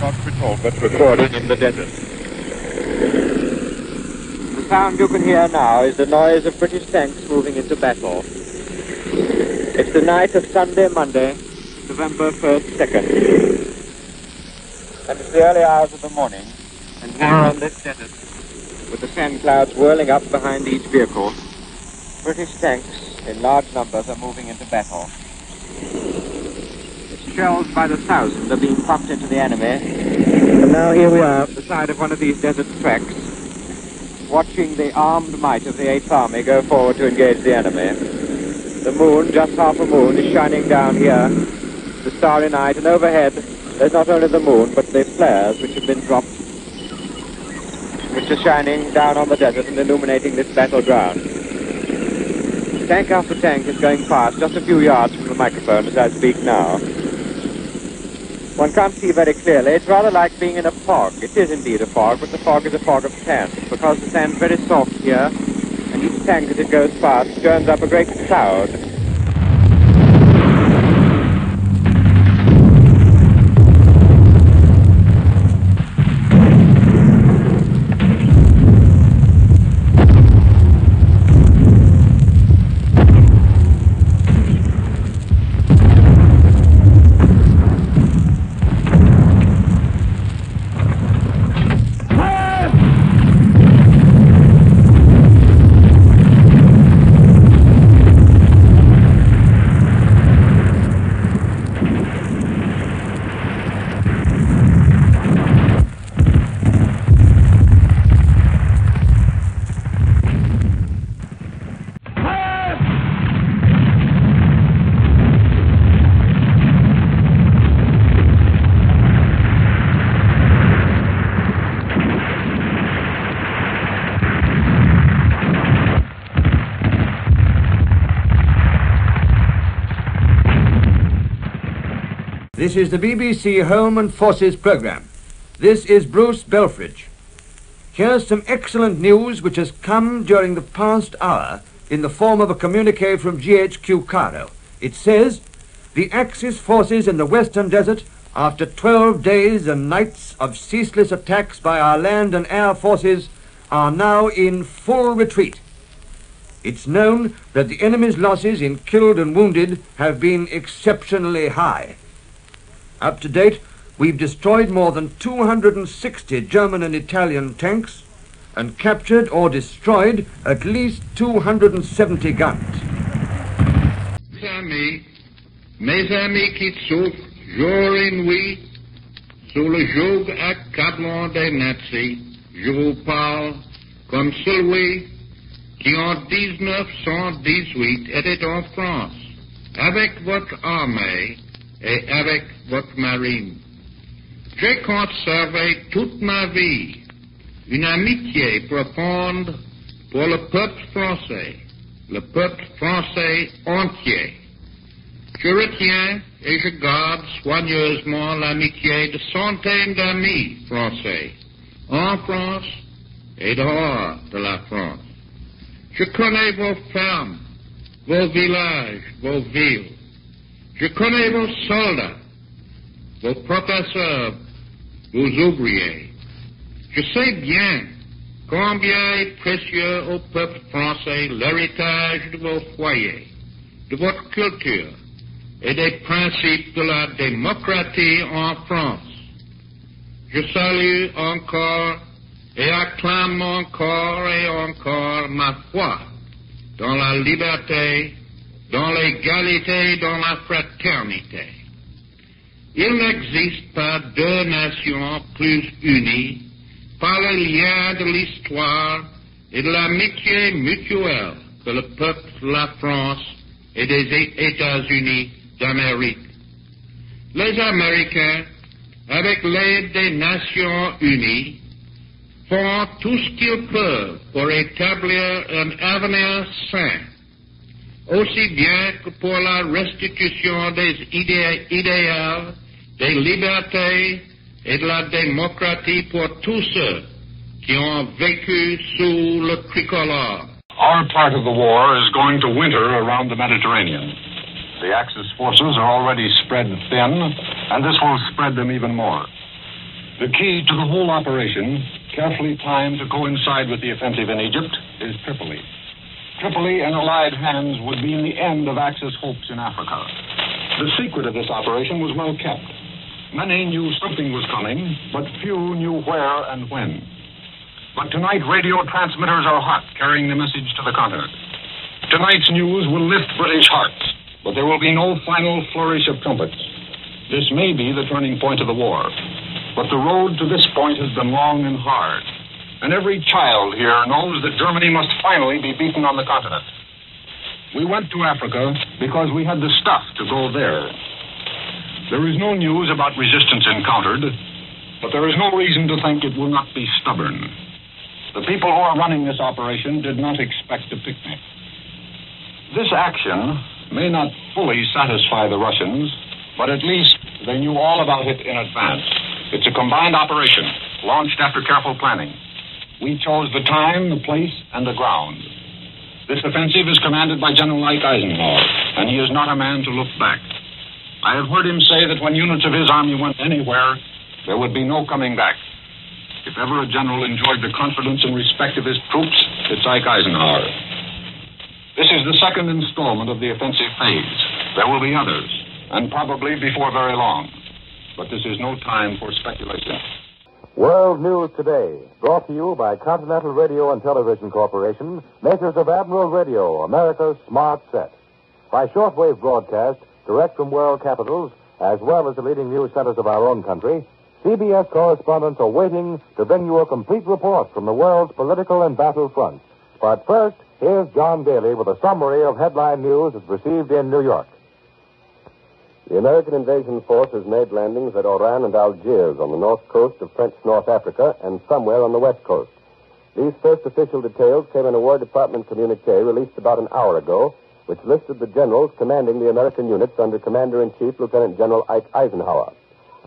Godfrey Talbot recording in the desert. The sound you can hear now is the noise of British tanks moving into battle. It's the night of Sunday, Monday, November 1st, 2nd. And it's the early hours of the morning, and here on this desert, with the sand clouds whirling up behind each vehicle, British tanks in large numbers are moving into battle. Shells by the thousand are being pumped into the enemy, and now here we are at the side of one of these desert tracks, watching the armed might of the 8th Army go forward to engage the enemy. The moon, just half a moon, is shining down here, the starry night, and overhead there's not only the moon, but the flares which have been dropped, which are shining down on the desert and illuminating this battleground. Tank after tank is going past, just a few yards from the microphone as I speak now. One can't see very clearly. It's rather like being in a fog. It is indeed a fog, but the fog is a fog of sand, because the sand's very soft here, and each tank as it goes past turns up a great cloud. This is the BBC Home and Forces programme. This is Bruce Belfrage. Here's some excellent news which has come during the past hour in the form of a communique from GHQ Cairo. It says, the Axis forces in the Western Desert, after 12 days and nights of ceaseless attacks by our land and air forces, are now in full retreat. It's known that the enemy's losses in killed and wounded have been exceptionally high. Up to date, we've destroyed more than 260 German and Italian tanks and captured or destroyed at least 270 guns. Mes amis qui souffrent jour et nuit sous le joug accablant des nazis, je vous parle comme celui qui en 1918 était en France avec votre armée et avec votre marine. J'ai conservé toute ma vie une amitié profonde pour le peuple français entier. Je retiens et je garde soigneusement l'amitié de centaines d'amis français, en France et dehors de la France. Je connais vos fermes, vos villages, vos villes. Je connais vos soldats, vos professeurs, vos ouvriers. Je sais bien combien est précieux au peuple français l'héritage de vos foyers, de votre culture et des principes de la démocratie en France. Je salue encore et acclame encore et encore ma foi dans la liberté, dans l'égalité, dans la fraternité. Il n'existe pas deux nations plus unies par le lien de l'histoire et de l'amitié mutuelle que le peuple de la France et des États-Unis d'Amérique. Les Américains, avec l'aide des Nations Unies, font tout ce qu'ils peuvent pour établir un avenir sain, aussi bien que pour la restitution des idéaux, des libertés et de la démocratie pour tous ceux qui ont vécu sous le tricolore. Our part of the war is going to winter around the Mediterranean. The Axis forces are already spread thin, and this will spread them even more. The key to the whole operation, carefully timed to coincide with the offensive in Egypt, is Tripoli. Tripoli and allied hands would mean the end of Axis hopes in Africa. The secret of this operation was well kept. Many knew something was coming, but few knew where and when. But tonight, radio transmitters are hot, carrying the message to the continent. Tonight's news will lift British hearts, but there will be no final flourish of trumpets. This may be the turning point of the war. But the road to this point has been long and hard. And every child here knows that Germany must finally be beaten on the continent. We went to Africa because we had the stuff to go there. There is no news about resistance encountered, but there is no reason to think it will not be stubborn. The people who are running this operation did not expect a picnic. This action may not fully satisfy the Russians, but at least they knew all about it in advance. It's a combined operation, launched after careful planning. We chose the time, the place, and the ground. This offensive is commanded by General Ike Eisenhower, and he is not a man to look back. I have heard him say that when units of his army went anywhere, there would be no coming back. If ever a general enjoyed the confidence and respect of his troops, it's Ike Eisenhower. This is the second installment of the offensive phase. There will be others, and probably before very long. But this is no time for speculation. World News Today, brought to you by Continental Radio and Television Corporation, makers of Admiral Radio, America's smart set. By shortwave broadcast, direct from world capitals, as well as the leading news centers of our own country, CBS correspondents are waiting to bring you a complete report from the world's political and battle fronts. But first, here's John Daly with a summary of headline news as received in New York. The American invasion forces made landings at Oran and Algiers on the north coast of French North Africa and somewhere on the west coast. These first official details came in a War Department communique released about an hour ago, which listed the generals commanding the American units under Commander-in-Chief Lieutenant General Ike Eisenhower.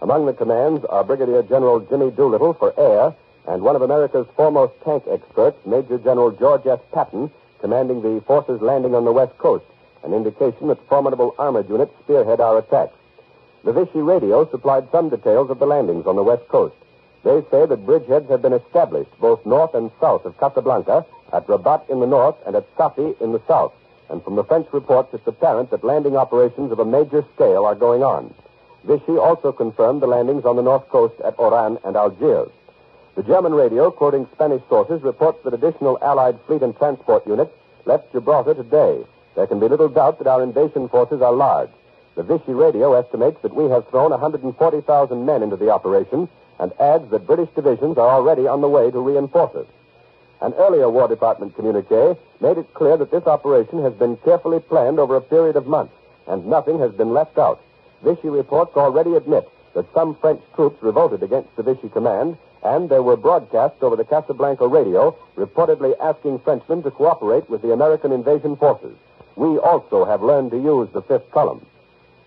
Among the commands are Brigadier General Jimmy Doolittle for air and one of America's foremost tank experts, Major General George S. Patton, commanding the forces landing on the west coast, an indication that formidable armored units spearhead our attacks. The Vichy radio supplied some details of the landings on the west coast. They say that bridgeheads have been established both north and south of Casablanca, at Rabat in the north and at Safi in the south. And from the French reports, it's apparent that landing operations of a major scale are going on. Vichy also confirmed the landings on the north coast at Oran and Algiers. The German radio, quoting Spanish sources, reports that additional Allied fleet and transport units left Gibraltar today. There can be little doubt that our invasion forces are large. The Vichy radio estimates that we have thrown 140,000 men into the operation and adds that British divisions are already on the way to reinforce us. An earlier War Department communique made it clear that this operation has been carefully planned over a period of months, and nothing has been left out. Vichy reports already admit that some French troops revolted against the Vichy command, and there were broadcasts over the Casablanca radio reportedly asking Frenchmen to cooperate with the American invasion forces. We also have learned to use the fifth column.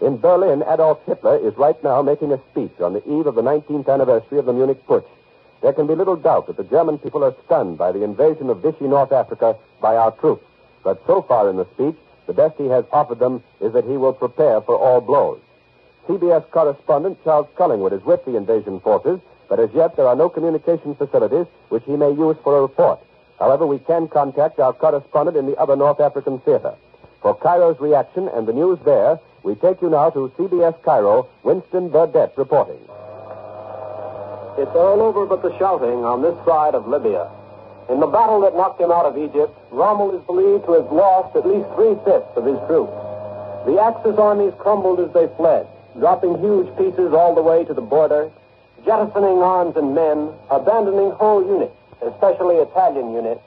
In Berlin, Adolf Hitler is right now making a speech on the eve of the 19th anniversary of the Munich Putsch. There can be little doubt that the German people are stunned by the invasion of Vichy North Africa by our troops. But so far in the speech, the best he has offered them is that he will prepare for all blows. CBS correspondent Charles Cullingwood is with the invasion forces, but as yet there are no communication facilities which he may use for a report. However, we can contact our correspondent in the other North African theater. For Cairo's reaction and the news there, we take you now to CBS Cairo, Winston Burdett reporting. It's all over but the shouting on this side of Libya. In the battle that knocked him out of Egypt, Rommel is believed to have lost at least 3/5 of his troops. The Axis armies crumbled as they fled, dropping huge pieces all the way to the border, jettisoning arms and men, abandoning whole units, especially Italian units,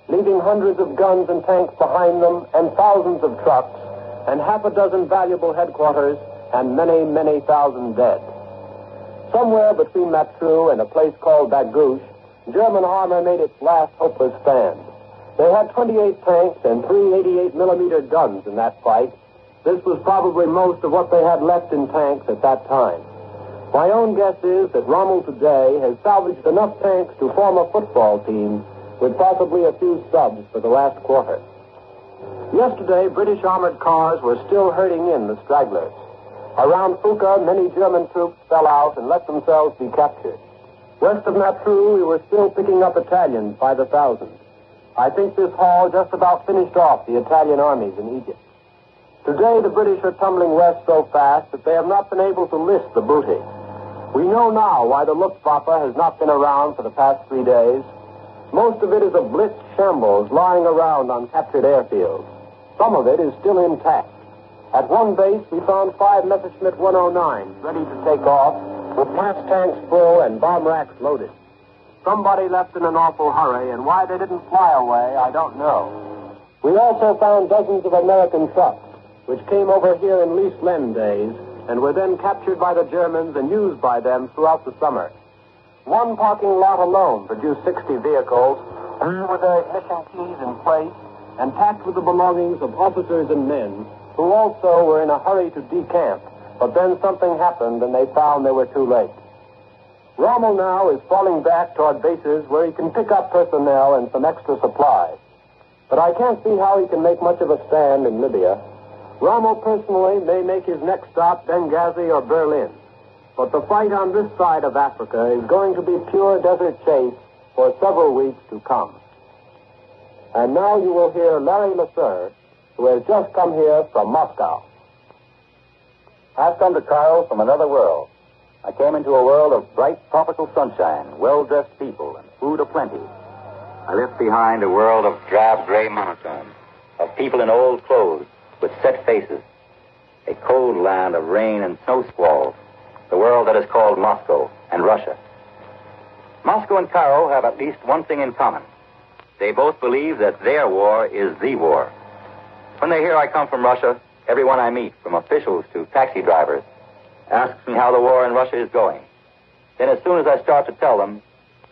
leaving hundreds of guns and tanks behind them and thousands of trucks and half a dozen valuable headquarters and many, many thousand dead. Somewhere between Matruh and a place called Bagouche, German armor made its last hopeless stand. They had 28 tanks and 3 88-millimeter guns in that fight. This was probably most of what they had left in tanks at that time. My own guess is that Rommel today has salvaged enough tanks to form a football team with possibly a few subs for the last quarter. Yesterday, British armored cars were still herding in the stragglers. Around Fuka, many German troops fell out and let themselves be captured. West of Natru, we were still picking up Italians by the thousands. I think this haul just about finished off the Italian armies in Egypt. Today, the British are tumbling west so fast that they have not been able to list the booty. We know now why the Luftwaffe has not been around for the past 3 days. Most of it is a blitz shambles lying around on captured airfields. Some of it is still intact. At one base, we found 5 Messerschmitt 109s ready to take off, with gas tanks full and bomb racks loaded. Somebody left in an awful hurry, and why they didn't fly away, I don't know. We also found dozens of American trucks, which came over here in lease Len days, and were then captured by the Germans and used by them throughout the summer. One parking lot alone produced 60 vehicles, all with their ignition keys in place, and packed with the belongings of officers and men, who also were in a hurry to decamp, but then something happened and they found they were too late. Rommel now is falling back toward bases where he can pick up personnel and some extra supplies. But I can't see how he can make much of a stand in Libya. Rommel personally may make his next stop Benghazi or Berlin. But the fight on this side of Africa is going to be pure desert chase for several weeks to come. And now you will hear Larry Lasser, who has just come here from Moscow. I've come to Cairo from another world. I came into a world of bright tropical sunshine, well-dressed people, and food aplenty. I left behind a world of drab gray monotone, of people in old clothes with set faces, a cold land of rain and snow squalls, the world that is called Moscow and Russia. Moscow and Cairo have at least one thing in common. They both believe that their war is the war. When they hear I come from Russia, everyone I meet, from officials to taxi drivers, asks me how the war in Russia is going. Then as soon as I start to tell them,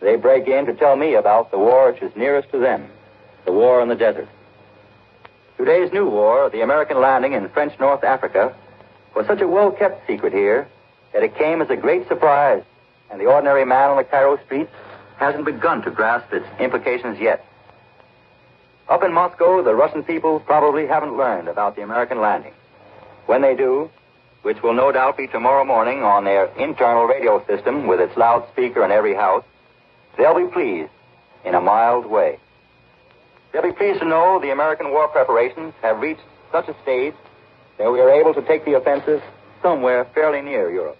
they break in to tell me about the war which is nearest to them, the war in the desert. Today's new war, the American landing in French North Africa, was such a well-kept secret here that it came as a great surprise, and the ordinary man on the Cairo streets hasn't begun to grasp its implications yet. Up in Moscow, the Russian people probably haven't learned about the American landing. When they do, which will no doubt be tomorrow morning on their internal radio system with its loudspeaker in every house, they'll be pleased in a mild way. They'll be pleased to know the American war preparations have reached such a stage that we are able to take the offensive somewhere fairly near Europe.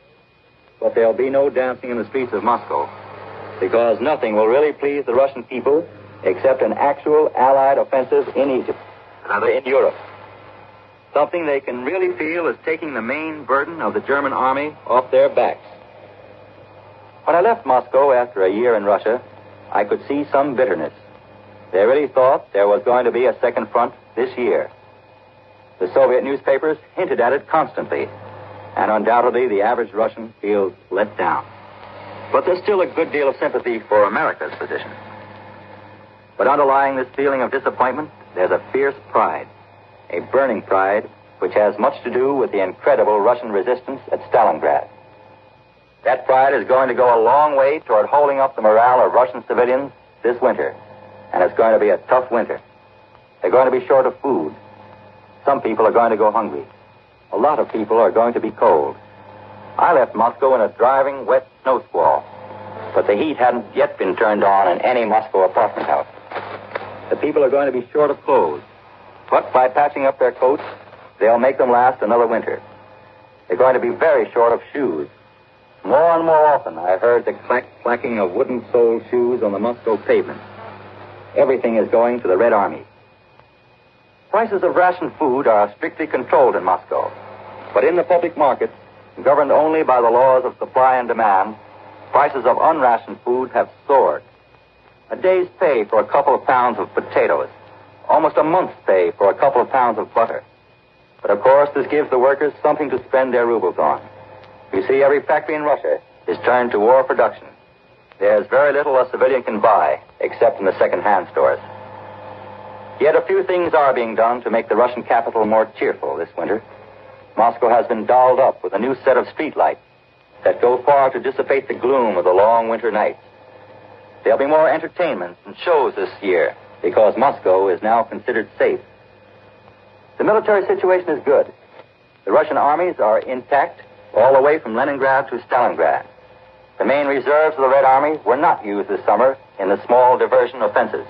But there'll be no dancing in the streets of Moscow, because nothing will really please the Russian people except an actual Allied offensive in Egypt, rather in Europe. Something they can really feel is taking the main burden of the German army off their backs. When I left Moscow after a year in Russia, I could see some bitterness. They really thought there was going to be a second front this year. The Soviet newspapers hinted at it constantly, and undoubtedly the average Russian feels let down. But there's still a good deal of sympathy for America's position. But underlying this feeling of disappointment, there's a fierce pride, a burning pride which has much to do with the incredible Russian resistance at Stalingrad. That pride is going to go a long way toward holding up the morale of Russian civilians this winter, and it's going to be a tough winter. They're going to be short of food. Some people are going to go hungry. A lot of people are going to be cold. I left Moscow in a driving, wet snow squall, but the heat hadn't yet been turned on in any Moscow apartment house. The people are going to be short of clothes, but by patching up their coats, they'll make them last another winter. They're going to be very short of shoes. More and more often, I heard the clacking of wooden-soled shoes on the Moscow pavement. Everything is going to the Red Army. Prices of ration food are strictly controlled in Moscow, but in the public markets, governed only by the laws of supply and demand, prices of unrationed food have soared. A day's pay for a couple of pounds of potatoes, almost a month's pay for a couple of pounds of butter. But of course, this gives the workers something to spend their rubles on. You see, every factory in Russia is turned to war production. There's very little a civilian can buy, except in the second-hand stores. Yet a few things are being done to make the Russian capital more cheerful this winter. Moscow has been dolled up with a new set of streetlights that go far to dissipate the gloom of the long winter nights. There'll be more entertainments and shows this year because Moscow is now considered safe. The military situation is good. The Russian armies are intact all the way from Leningrad to Stalingrad. The main reserves of the Red Army were not used this summer in the small diversion offensives.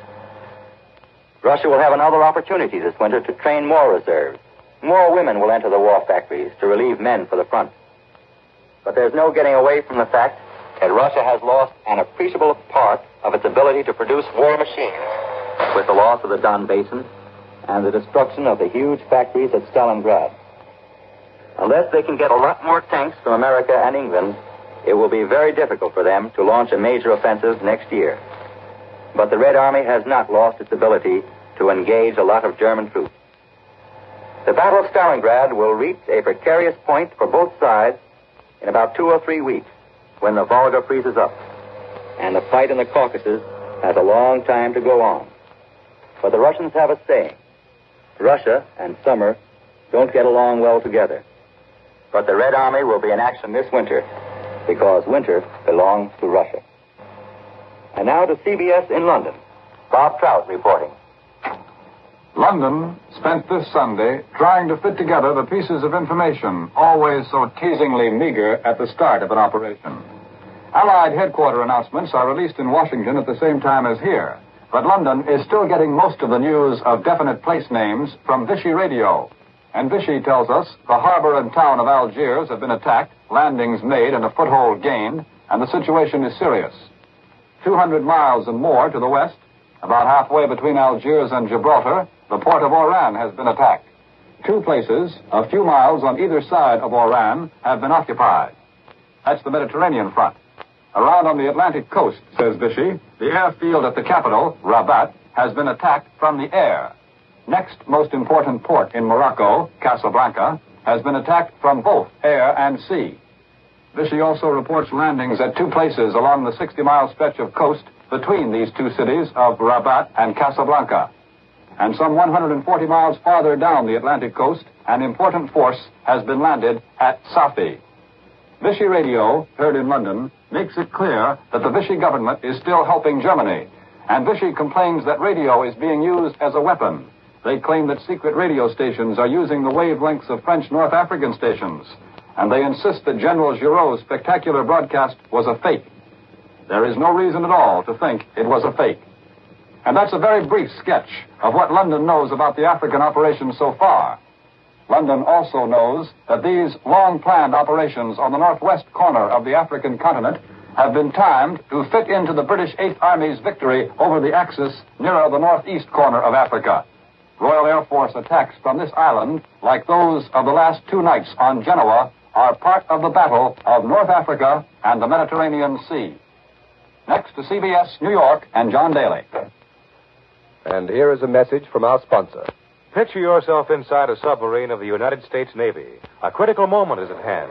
Russia will have another opportunity this winter to train more reserves. More women will enter the war factories to relieve men for the front. But there's no getting away from the fact that Russia has lost an appreciable part of its ability to produce war machines with the loss of the Don Basin and the destruction of the huge factories at Stalingrad. Unless they can get a lot more tanks from America and England, it will be very difficult for them to launch a major offensive next year. But the Red Army has not lost its ability to engage a lot of German troops. The Battle of Stalingrad will reach a precarious point for both sides in about 2 or 3 weeks when the Volga freezes up, and the fight in the Caucasus has a long time to go on. But the Russians have a saying: Russia and summer don't get along well together. But the Red Army will be in action this winter because winter belongs to Russia. And now to CBS in London. Bob Trout reporting. London spent this Sunday trying to fit together the pieces of information, always so teasingly meager at the start of an operation. Allied headquarter announcements are released in Washington at the same time as here, but London is still getting most of the news of definite place names from Vichy radio. And Vichy tells us the harbor and town of Algiers have been attacked, landings made and a foothold gained, and the situation is serious. 200 miles and more to the west, about halfway between Algiers and Gibraltar, the port of Oran has been attacked. 2 places, a few miles on either side of Oran, have been occupied. That's the Mediterranean front. Around on the Atlantic coast, says Vichy, the airfield at the capital, Rabat, has been attacked from the air. Next most important port in Morocco, Casablanca, has been attacked from both air and sea. Vichy also reports landings at 2 places along the 60-mile stretch of coast between these 2 cities of Rabat and Casablanca. And some 140 miles farther down the Atlantic coast, an important force has been landed at Safi. Vichy radio, heard in London, makes it clear that the Vichy government is still helping Germany, and Vichy complains that radio is being used as a weapon. They claim that secret radio stations are using the wavelengths of French North African stations, and they insist that General Giraud's spectacular broadcast was a fake. There is no reason at all to think it was a fake. And that's a very brief sketch of what London knows about the African operation so far. London also knows that these long-planned operations on the northwest corner of the African continent have been timed to fit into the British 8th Army's victory over the Axis nearer the northeast corner of Africa. Royal Air Force attacks from this island, like those of the last 2 nights on Genoa, are part of the battle of North Africa and the Mediterranean Sea. Next to CBS New York and John Daly. And here is a message from our sponsor. Picture yourself inside a submarine of the United States Navy. A critical moment is at hand.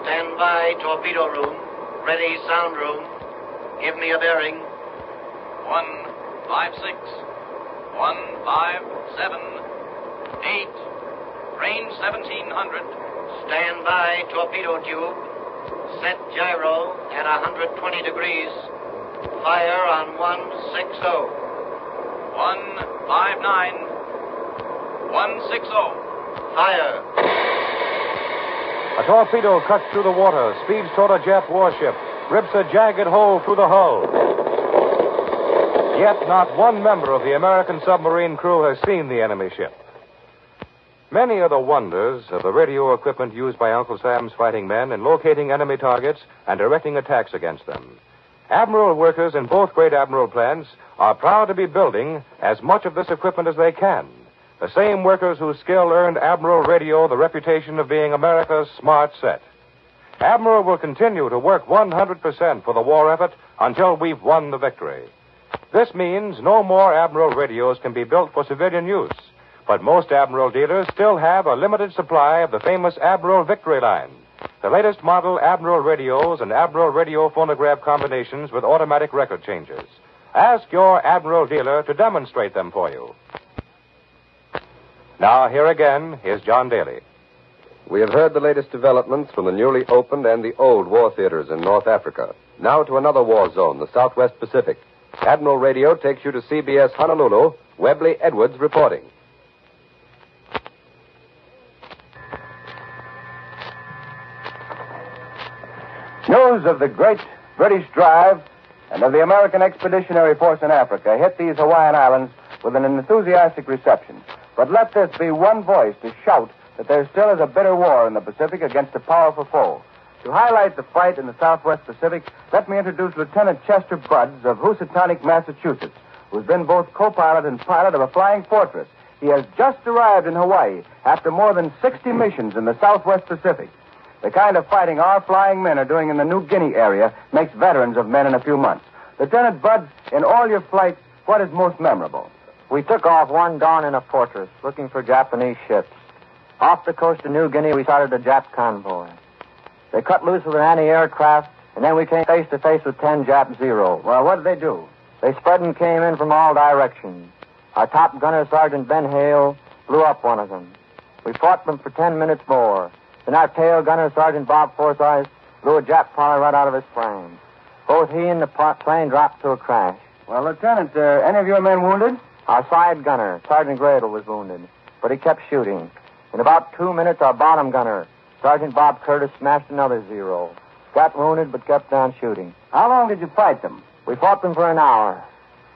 Stand by, torpedo room. Ready, sound room. Give me a bearing. 156, 157, 8. Range 1700. Stand by, torpedo tube. Set gyro at 120 degrees. Fire on 160. 159. 160. Fire. A torpedo cuts through the water, speeds toward a Jap warship, rips a jagged hole through the hull. Yet not one member of the American submarine crew has seen the enemy ship. Many are the wonders of the radio equipment used by Uncle Sam's fighting men in locating enemy targets and directing attacks against them. Admiral workers in both great admiral plants are proud to be building as much of this equipment as they can. The same workers whose skill earned Admiral Radio the reputation of being America's smart set. Admiral will continue to work 100% for the war effort until we've won the victory. This means no more Admiral radios can be built for civilian use, but most Admiral dealers still have a limited supply of the famous Admiral Victory line, the latest model Admiral radios and Admiral radio phonograph combinations with automatic record changers. Ask your Admiral dealer to demonstrate them for you. Now, here again is John Daly. We have heard the latest developments from the newly opened and the old war theaters in North Africa. Now to another war zone, the Southwest Pacific. Admiral Radio takes you to CBS Honolulu. Webley Edwards reporting. News of the great British drive and of the American Expeditionary Force in Africa hit these Hawaiian Islands with an enthusiastic reception. But let this be one voice to shout that there still is a bitter war in the Pacific against a powerful foe. To highlight the fight in the Southwest Pacific, let me introduce Lieutenant Chester Budds of Housatonic, Massachusetts, who's been both co-pilot and pilot of a flying fortress. He has just arrived in Hawaii after more than 60 missions in the Southwest Pacific. The kind of fighting our flying men are doing in the New Guinea area makes veterans of men in a few months. Lieutenant Budds, in all your flights, what is most memorable? We took off one dawn in a fortress, looking for Japanese ships. Off the coast of New Guinea, we started a Jap convoy. They cut loose with an anti-aircraft, and then we came face to face with 10 Jap Zero. Well, what did they do? They spread and came in from all directions. Our top gunner, Sergeant Ben Hale, blew up one of them. We fought them for 10 minutes more. Then our tail gunner, Sergeant Bob Forsyth, blew a Jap pilot right out of his frame. Both he and the plane dropped to a crash. Well, Lieutenant, any of your men wounded? Our side gunner, Sergeant Gradle, was wounded, but he kept shooting. In about 2 minutes, our bottom gunner, Sergeant Bob Curtis, smashed another Zero. Got wounded, but kept on shooting. How long did you fight them? We fought them for an hour.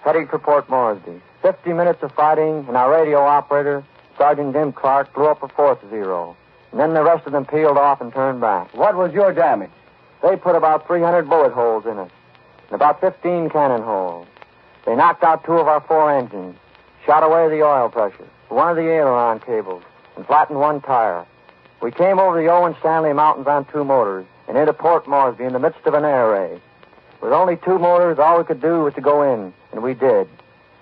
Heading for Port Moresby. 50 minutes of fighting, and our radio operator, Sergeant Jim Clark, blew up a fourth Zero. And then the rest of them peeled off and turned back. What was your damage? They put about 300 bullet holes in us, and about 15 cannon holes. They knocked out 2 of our 4 engines, shot away the oil pressure, one of the aileron cables, and flattened 1 tire. We came over the Owen Stanley Mountains on 2 motors and into Port Moresby in the midst of an air raid. With only 2 motors, all we could do was to go in, and we did.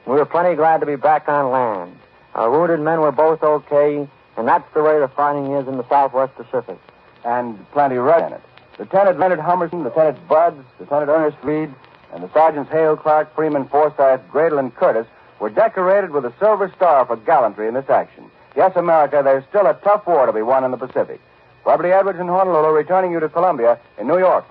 We were plenty glad to be back on land. Our wounded men were both okay, and that's the way the fighting is in the Southwest Pacific. And plenty right in it. Lieutenant Leonard Hummerson, Lieutenant Budds, Lieutenant Ernest Reed, and the Sergeants Hale, Clark, Freeman, Forsyth, Gradle, and Curtis were decorated with a Silver Star for gallantry in this action. Yes, America, there's still a tough war to be won in the Pacific. Robert E. Edwards in Honolulu, returning you to Columbia in New York.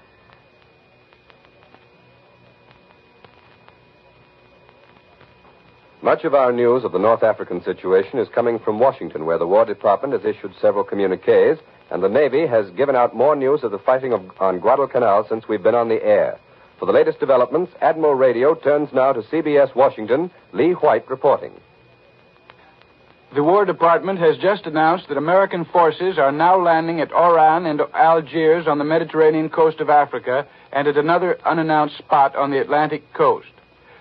Much of our news of the North African situation is coming from Washington, where the War Department has issued several communiques, and the Navy has given out more news of the fighting on Guadalcanal since we've been on the air. For the latest developments, Admiral Radio turns now to CBS Washington, Lee White reporting. The War Department has just announced that American forces are now landing at Oran and Algiers on the Mediterranean coast of Africa and at another unannounced spot on the Atlantic coast.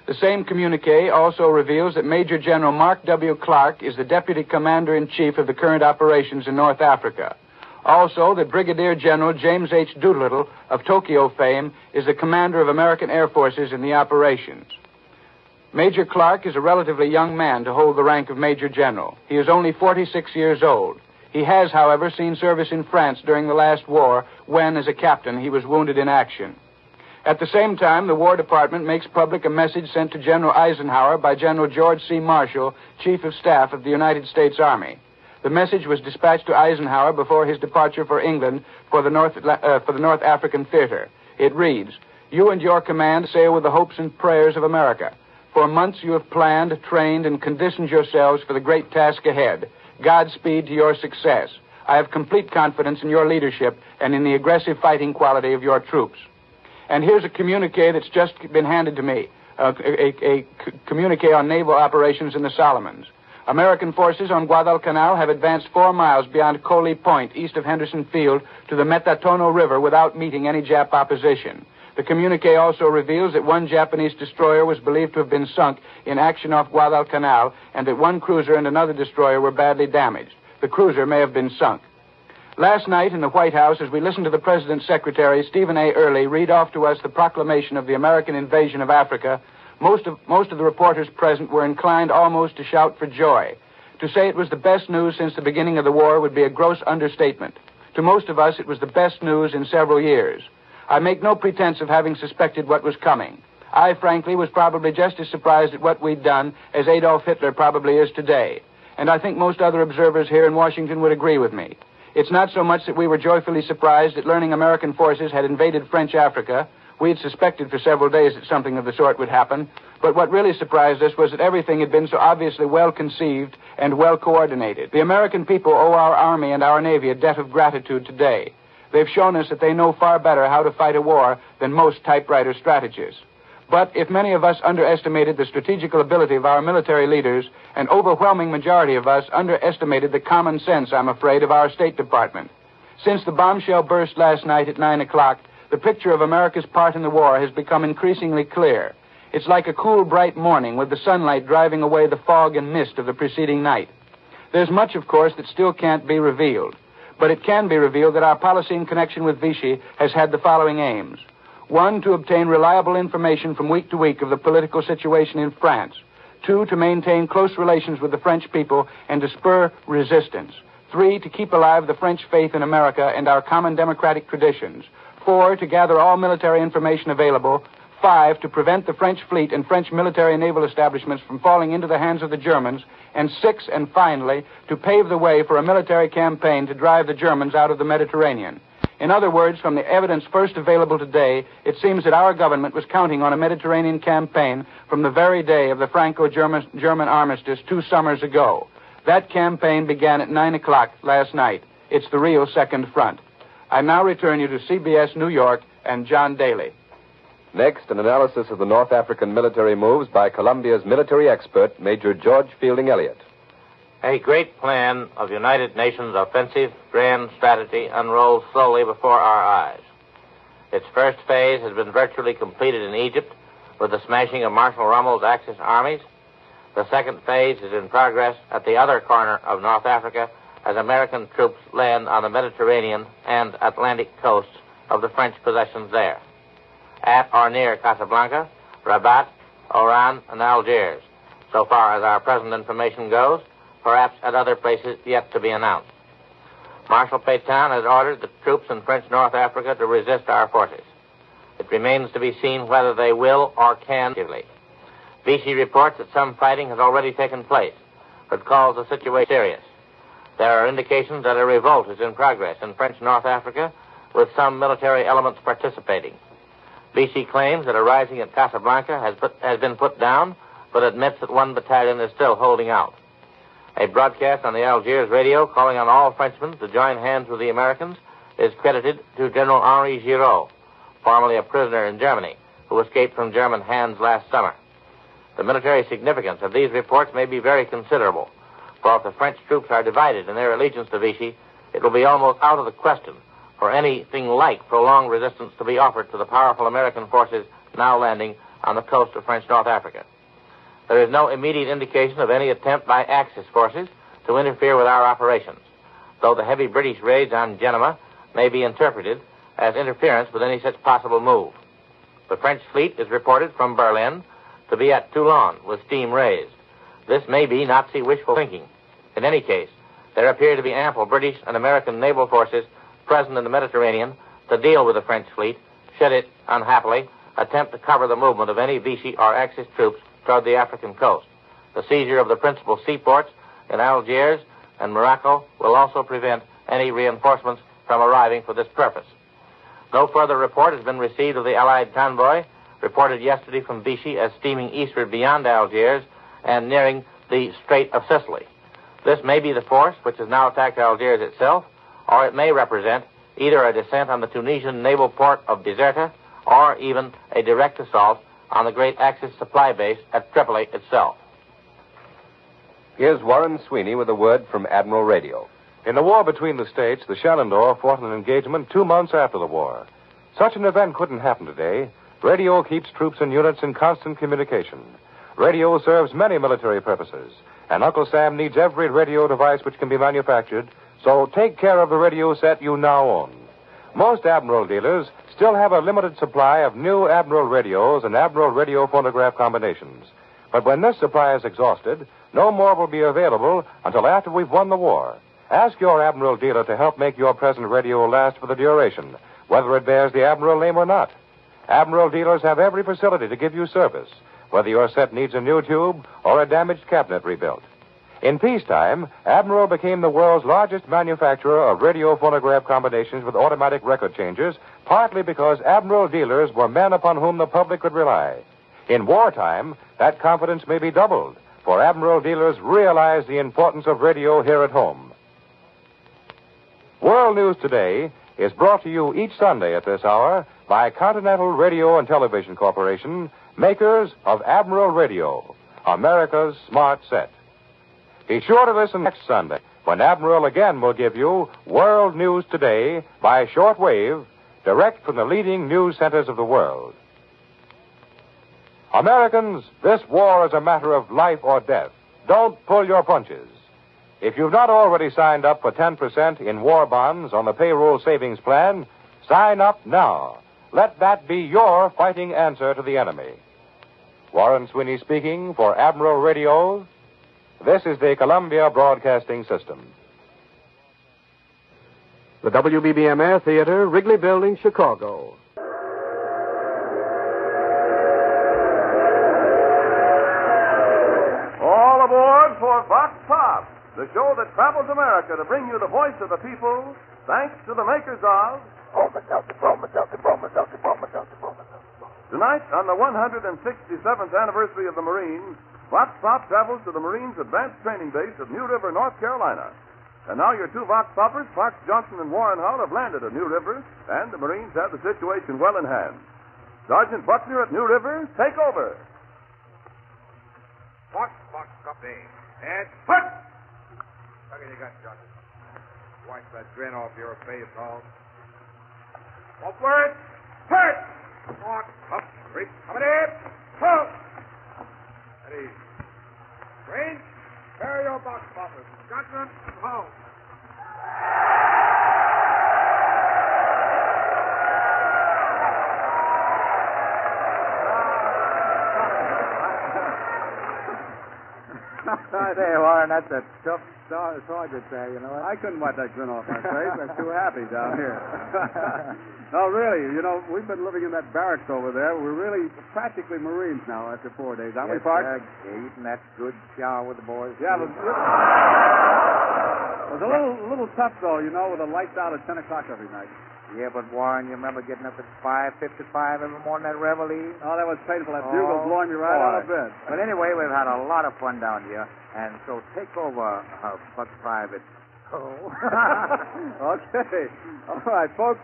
The same communique also reveals that Major General Mark W. Clark is the Deputy Commander-in-Chief of the current operations in North Africa. Also, that Brigadier General James H. Doolittle of Tokyo fame is the commander of American Air Forces in the operations. Major Clark is a relatively young man to hold the rank of Major General. He is only 46 years old. He has, however, seen service in France during the last war when, as a captain, he was wounded in action. At the same time, the War Department makes public a message sent to General Eisenhower by General George C. Marshall, Chief of Staff of the United States Army. The message was dispatched to Eisenhower before his departure for England for the North African Theater. It reads, "You and your command sail with the hopes and prayers of America. For months you have planned, trained, and conditioned yourselves for the great task ahead. Godspeed to your success. I have complete confidence in your leadership and in the aggressive fighting quality of your troops." And here's a communique that's just been handed to me, a communique on naval operations in the Solomons. American forces on Guadalcanal have advanced 4 miles beyond Coley Point, east of Henderson Field, to the Metatono River without meeting any Jap opposition. The communique also reveals that 1 Japanese destroyer was believed to have been sunk in action off Guadalcanal, and that 1 cruiser and another destroyer were badly damaged. The cruiser may have been sunk. Last night in the White House, as we listened to the President's Secretary, Stephen A. Early, read off to us the proclamation of the American invasion of Africa, most of the reporters present were inclined almost to shout for joy. To say it was the best news since the beginning of the war would be a gross understatement. To most of us, it was the best news in several years. I make no pretense of having suspected what was coming. I, frankly, was probably just as surprised at what we'd done as Adolf Hitler probably is today. And I think most other observers here in Washington would agree with me. It's not so much that we were joyfully surprised at learning American forces had invaded French Africa. We had suspected for several days that something of the sort would happen. But what really surprised us was that everything had been so obviously well conceived and well coordinated. The American people owe our Army and our Navy a debt of gratitude today. They've shown us that they know far better how to fight a war than most typewriter strategists. But if many of us underestimated the strategical ability of our military leaders, an overwhelming majority of us underestimated the common sense, I'm afraid, of our State Department. Since the bombshell burst last night at 9 o'clock, the picture of America's part in the war has become increasingly clear. It's like a cool, bright morning with the sunlight driving away the fog and mist of the preceding night. There's much, of course, that still can't be revealed. But it can be revealed that our policy in connection with Vichy has had the following aims. 1, to obtain reliable information from week to week of the political situation in France. 2, to maintain close relations with the French people and to spur resistance. 3, to keep alive the French faith in America and our common democratic traditions. 4, to gather all military information available. 5, to prevent the French fleet and French military and naval establishments from falling into the hands of the Germans. And 6, and finally, to pave the way for a military campaign to drive the Germans out of the Mediterranean. In other words, from the evidence first available today, it seems that our government was counting on a Mediterranean campaign from the very day of the Franco-German armistice 2 summers ago. That campaign began at 9 o'clock last night. It's the real Second Front. I now return you to CBS New York and John Daly. Next, an analysis of the North African military moves by Columbia's military expert, Major George Fielding Elliott. A great plan of United Nations offensive grand strategy unrolls slowly before our eyes. Its first phase has been virtually completed in Egypt with the smashing of Marshal Rommel's Axis armies. The second phase is in progress at the other corner of North Africa as American troops land on the Mediterranean and Atlantic coasts of the French possessions there. At or near Casablanca, Rabat, Oran, and Algiers, so far as our present information goes, perhaps at other places yet to be announced. Marshal Pétain has ordered the troops in French North Africa to resist our forces. It remains to be seen whether they will or can. Vichy reports that some fighting has already taken place, but calls the situation serious. There are indications that a revolt is in progress in French North Africa, with some military elements participating. Vichy claims that a rising at Casablanca has been put down, but admits that 1 battalion is still holding out. A broadcast on the Algiers radio calling on all Frenchmen to join hands with the Americans is credited to General Henri Giraud, formerly a prisoner in Germany, who escaped from German hands last summer. The military significance of these reports may be very considerable, for if the French troops are divided in their allegiance to Vichy, it will be almost out of the question for anything like prolonged resistance to be offered to the powerful American forces now landing on the coast of French North Africa. There is no immediate indication of any attempt by Axis forces to interfere with our operations, though the heavy British raids on Genoa may be interpreted as interference with any such possible move. The French fleet is reported from Berlin to be at Toulon with steam raised. This may be Nazi wishful thinking. In any case, there appear to be ample British and American naval forces present in the Mediterranean to deal with the French fleet, should it, unhappily, attempt to cover the movement of any Vichy or Axis troops toward the African coast. The seizure of the principal seaports in Algiers and Morocco will also prevent any reinforcements from arriving for this purpose. No further report has been received of the Allied convoy, reported yesterday from Vichy as steaming eastward beyond Algiers and nearing the Strait of Sicily. This may be the force which has now attacked Algiers itself, or it may represent either a descent on the Tunisian naval port of Bizerta or even a direct assault on the great Axis supply base at Tripoli itself. Here's Warren Sweeney with a word from Admiral Radio. In the war between the states, the Shenandoah fought an engagement 2 months after the war. Such an event couldn't happen today. Radio keeps troops and units in constant communication. Radio serves many military purposes, and Uncle Sam needs every radio device which can be manufactured, so take care of the radio set you now own. Most Admiral dealers still have a limited supply of new Admiral radios and Admiral radio phonograph combinations. But when this supply is exhausted, no more will be available until after we've won the war. Ask your Admiral dealer to help make your present radio last for the duration, whether it bears the Admiral name or not. Admiral dealers have every facility to give you service, whether your set needs a new tube or a damaged cabinet rebuilt. In peacetime, Admiral became the world's largest manufacturer of radio phonograph combinations with automatic record changers, partly because Admiral dealers were men upon whom the public could rely. In wartime, that confidence may be doubled, for Admiral dealers realize the importance of radio here at home. World News Today is brought to you each Sunday at this hour by Continental Radio and Television Corporation, makers of Admiral Radio, America's smart set. Be sure to listen next Sunday when Admiral again will give you World News Today by shortwave, direct from the leading news centers of the world. Americans, this war is a matter of life or death. Don't pull your punches. If you've not already signed up for 10% in war bonds on the payroll savings plan, sign up now. Let that be your fighting answer to the enemy. Warren Sweeney speaking for Admiral Radio. This is the Columbia Broadcasting System. The WBBM Air Theater, Wrigley Building, Chicago. All aboard for Vox Pop, the show that travels America to bring you the voice of the people, thanks to the makers of... Tonight, on the 167th anniversary of the Marines, Vox Pop travels to the Marines' advanced training base at New River, North Carolina. And now your two Vox Poppers, Fox Johnson and Warren Hull, have landed at New River, and the Marines have the situation well in hand. Sergeant Buckner at New River, take over. Fox Company. And put! Look at you got, Johnson. Wipe that grin off your face, all. Upward! Hurt! On, up, straight, coming in! Pull! Ready. Range, carry your box poppers. Johnson, home. There, Warren, that's a tough sergeant there, you know. I couldn't wipe that grin off my face. I'm too happy down here. No, really, you know, we've been living in that barracks over there. We're really practically Marines now after 4 days, aren't we, Park? Yeah, eating that good shower with the boys. Yeah, it was a little tough, though, you know, with the lights out at 10 o'clock every night. Yeah, but Warren, you remember getting up at 5:55 every morning at reveille? Oh, that was painful. That bugle blowing me right out of bed. But anyway, we've had a lot of fun down here, and so take over, Buck Private. Oh. Okay. All right, folks.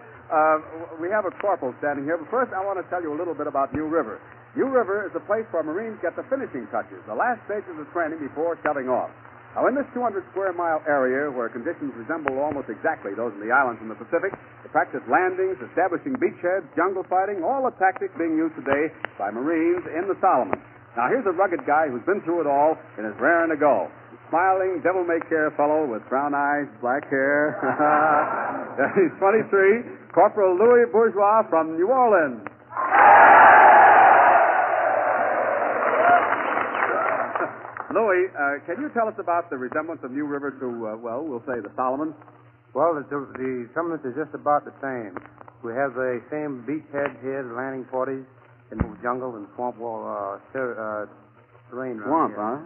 We have a corporal standing here, but first I want to tell you a little bit about New River. New River is a place where Marines get the finishing touches, the last stages of training before shoving off. Now, in this 200-square-mile area, where conditions resemble almost exactly those in the islands in the Pacific, they practice landings, establishing beachheads, jungle fighting, all the tactics being used today by Marines in the Solomons. Now, here's a rugged guy who's been through it all and is raring to go. A smiling, devil-may-care fellow with brown eyes, black hair. He's 23, Corporal Louis Bourgeois from New Orleans. Louis, can you tell us about the resemblance of New River to, we'll say the Solomons? Well, the resemblance is just about the same. We have the same beachhead here, the landing parties, in the jungle and swamp terrain. Swamp, huh?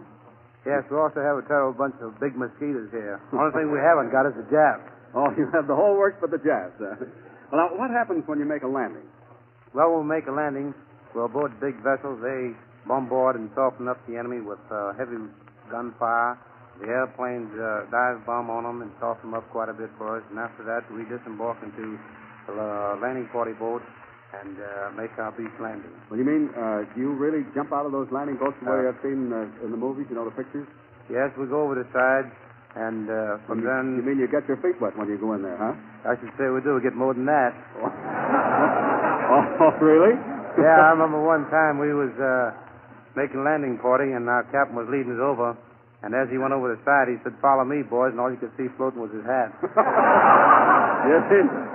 Yes, we also have a terrible bunch of big mosquitoes here. The only thing we haven't got is the jabs. Oh, you have the whole works but the jabs. Well, now, what happens when you make a landing? Well, we'll make a landing. We'll board big vessels. They bombard and soften up the enemy with heavy gunfire. The airplanes dive bomb on them and soften them up quite a bit for us. And after that, we disembark into the landing party boats and make our beach landing. Well, you mean, do you really jump out of those landing boats the way I've seen in the movies, you know, the pictures? Yes, we go over the side, and from then... You mean you get your feet wet when you go in there, huh? I should say we do. We get more than that. Oh, really? Yeah, I remember one time we was making landing party, and our captain was leading us over. And as he went over the side, he said, "Follow me, boys," and all you could see floating was his hat. Yes,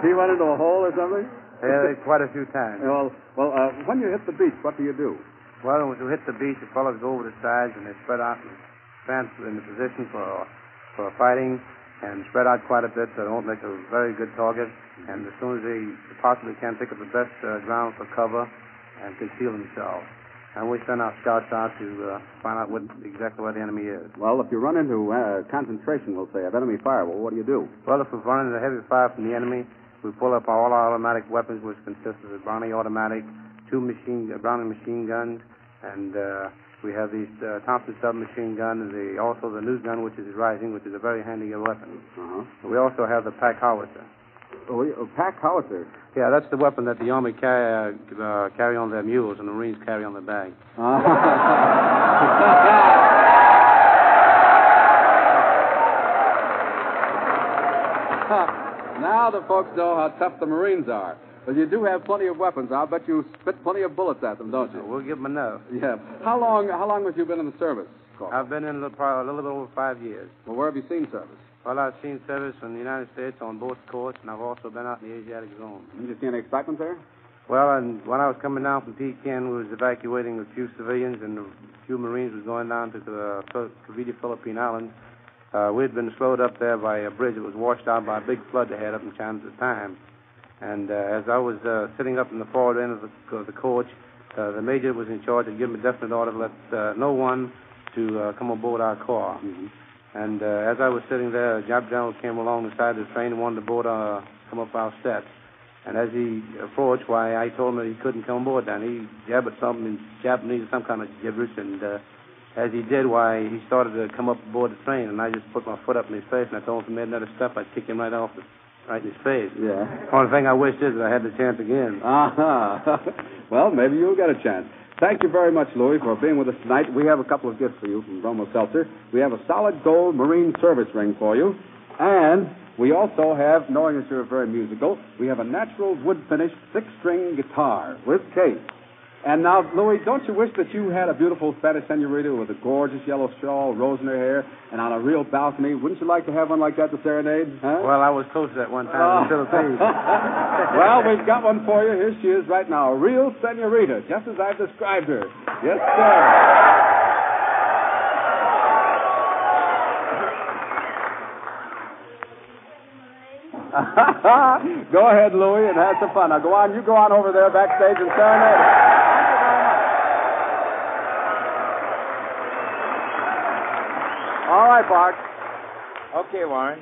he went into a hole or something? Yeah, quite a few times. Well, when you hit the beach, what do you do? Well, when we hit the beach, the fellows go over the sides, and they spread out and stand in the position for fighting, and spread out quite a bit so they won't make a very good target. And as soon as they possibly can, pick up the best ground for cover and conceal themselves. And we send our scouts out to find out exactly where the enemy is. Well, if you run into concentration, we'll say, of enemy fire, well, what do you do? Well, if we run into heavy fire from the enemy, we pull up all our automatic weapons, which consist of a Browning automatic, two Browning machine guns, and we have these Thompson submachine gun, and also the news gun, which is rising, which is a very handy weapon. Uh-huh. We also have the pack howitzer. a pack howitzer. Yeah, that's the weapon that the Army carry on their mules and the Marines carry on their bags. Now the folks know how tough the Marines are. But you do have plenty of weapons. I'll bet you spit plenty of bullets at them, don't you? We'll give them enough. Yeah. How long have you been in the service, Corporal? I've been in probably a little bit over 5 years. Well, where have you seen service? Well, I've seen service in the United States on both coasts, and I've also been out in the Asiatic zone. Did you see any excitement there? Well, and when I was coming down from Pekin, we was evacuating a few civilians, and a few Marines was going down to the Cavite Philippine Islands. We had been slowed up there by a bridge that was washed out by a big flood they had up in China at the time. And as I was sitting up in the forward end of the coach, the major was in charge and gave me a definite order to let no one to come aboard our car. Mm-hmm. And as I was sitting there, a Jap general came along the side of the train and wanted to come up our steps. And as he approached, I told him that he couldn't come aboard then. He jabbered something in Japanese, some kind of gibberish, and as he did, he started to come up aboard the train, and I just put my foot up in his face, and I told him if he made another step, I'd kick him right in his face. Yeah. Only thing I wish is that I had the chance again. Well, maybe you'll get a chance. Thank you very much, Louis, for being with us tonight. We have a couple of gifts for you from Bromo Seltzer. We have a solid gold Marine service ring for you, and we also have, knowing that you're very musical, we have a natural wood-finished six-string guitar with case. And now, Louis, don't you wish that you had a beautiful Spanish senorita with a gorgeous yellow shawl, rose in her hair, and on a real balcony? Wouldn't you like to have one like that to serenade? Huh? Well, I was close to that one time in the Philippines. Well, we've got one for you. Here she is right now, a real senorita, just as I've described her. Yes, sir. Go ahead, Louis, and have some fun. Now, you go on over there backstage and serenade her. All right, Bart. Okay, Warren.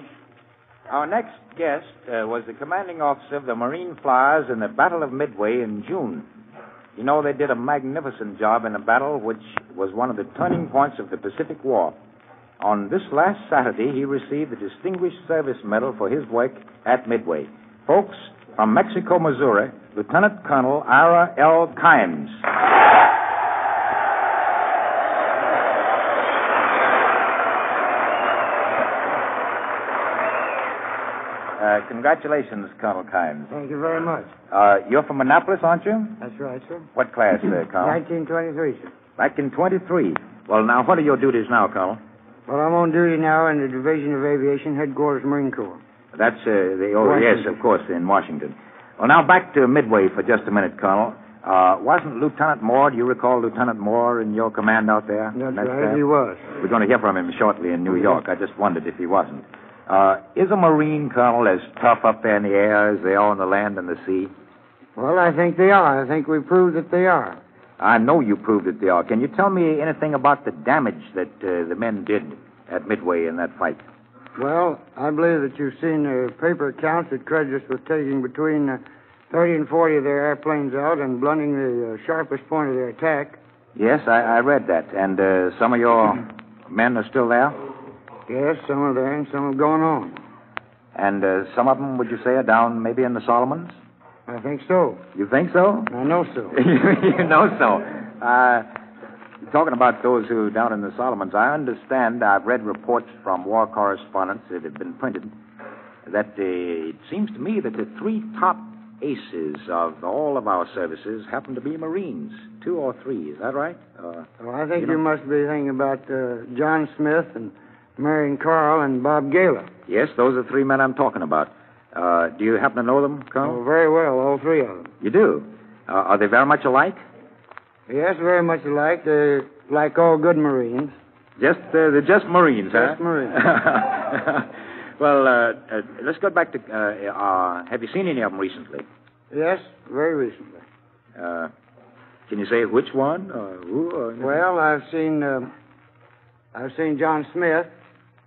Our next guest was the commanding officer of the Marine Flyers in the Battle of Midway in June. You know, they did a magnificent job in a battle which was one of the turning points of the Pacific War. On this last Saturday, he received the Distinguished Service Medal for his work at Midway. Folks, from Mexico, Missouri, Lieutenant Colonel Ira L. Kimes. Congratulations, Colonel Kimes. Thank you very much. You're from Annapolis, aren't you? That's right, sir. What class, Colonel? 1923, sir. Back in 23. Well, now, what are your duties now, Colonel? Well, I'm on duty now in the Division of Aviation, Headquarters, Marine Corps. That's yes, of course, in Washington. Well, now, back to Midway for just a minute, Colonel. Wasn't Lieutenant Moore, do you recall Lieutenant Moore in your command out there? That's right, he was. We're going to hear from him shortly in New York. I just wondered if he wasn't. Is a Marine, Colonel, as tough up there in the air as they are on the land and the sea? Well, I think they are. I think we proved that they are. I know you proved that they are. Can you tell me anything about the damage that the men did at Midway in that fight? Well, I believe that you've seen the paper accounts that credit us with taking between 30 and 40 of their airplanes out and blunting the sharpest point of their attack. Yes, I read that. And some of your men are still there? Yes, some are there and some have gone on. And some of them, would you say, are down maybe in the Solomons? I think so. You think so? I know so. You know so. Talking about those who are down in the Solomons, I understand, I've read reports from war correspondents that have been printed, that it seems to me that the three top aces of all of our services happen to be Marines. 2 or 3, is that right? Well, I think you must be thinking about John Smith and Marion Carl and Bob Gala. Yes, those are 3 men I'm talking about. Do you happen to know them, Colonel? Oh, very well, all 3 of them. You do? Are they very much alike? Yes, very much alike. They're like all good Marines. They're just Marines, huh? Just Marines. Well, let's go back to, have you seen any of them recently? Yes, very recently. Can you say which one or who? Or well, I've seen John Smith.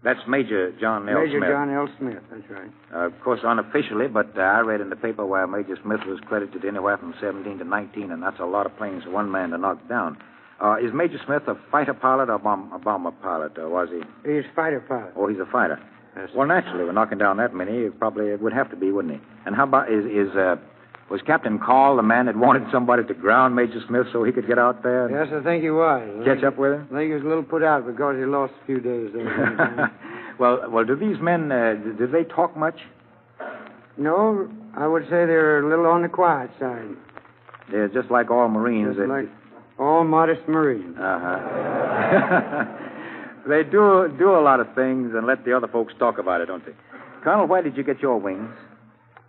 That's Major John L. Major Smith. John L. Smith, that's right. Of course, unofficially, but I read in the paper where Major Smith was credited anywhere from 17 to 19, and that's a lot of planes for one man to knock down. Is Major Smith a fighter pilot or a bomber pilot, or was he? He's a fighter pilot. Oh, he's a fighter. Yes. Well, naturally, we're knocking down that many. It would have to be, wouldn't he? And how about, was Captain Call the man that wanted somebody to ground Major Smith so he could get out there? Yes, I think he was. Catch up with him? I think he was a little put out because he lost a few days there. Well, do these men, do they talk much? No, I would say they're a little on the quiet side. They're just like all Marines. Just like all modest Marines. Uh-huh. They do a lot of things and let the other folks talk about it, don't they? Colonel, where did you get your wings?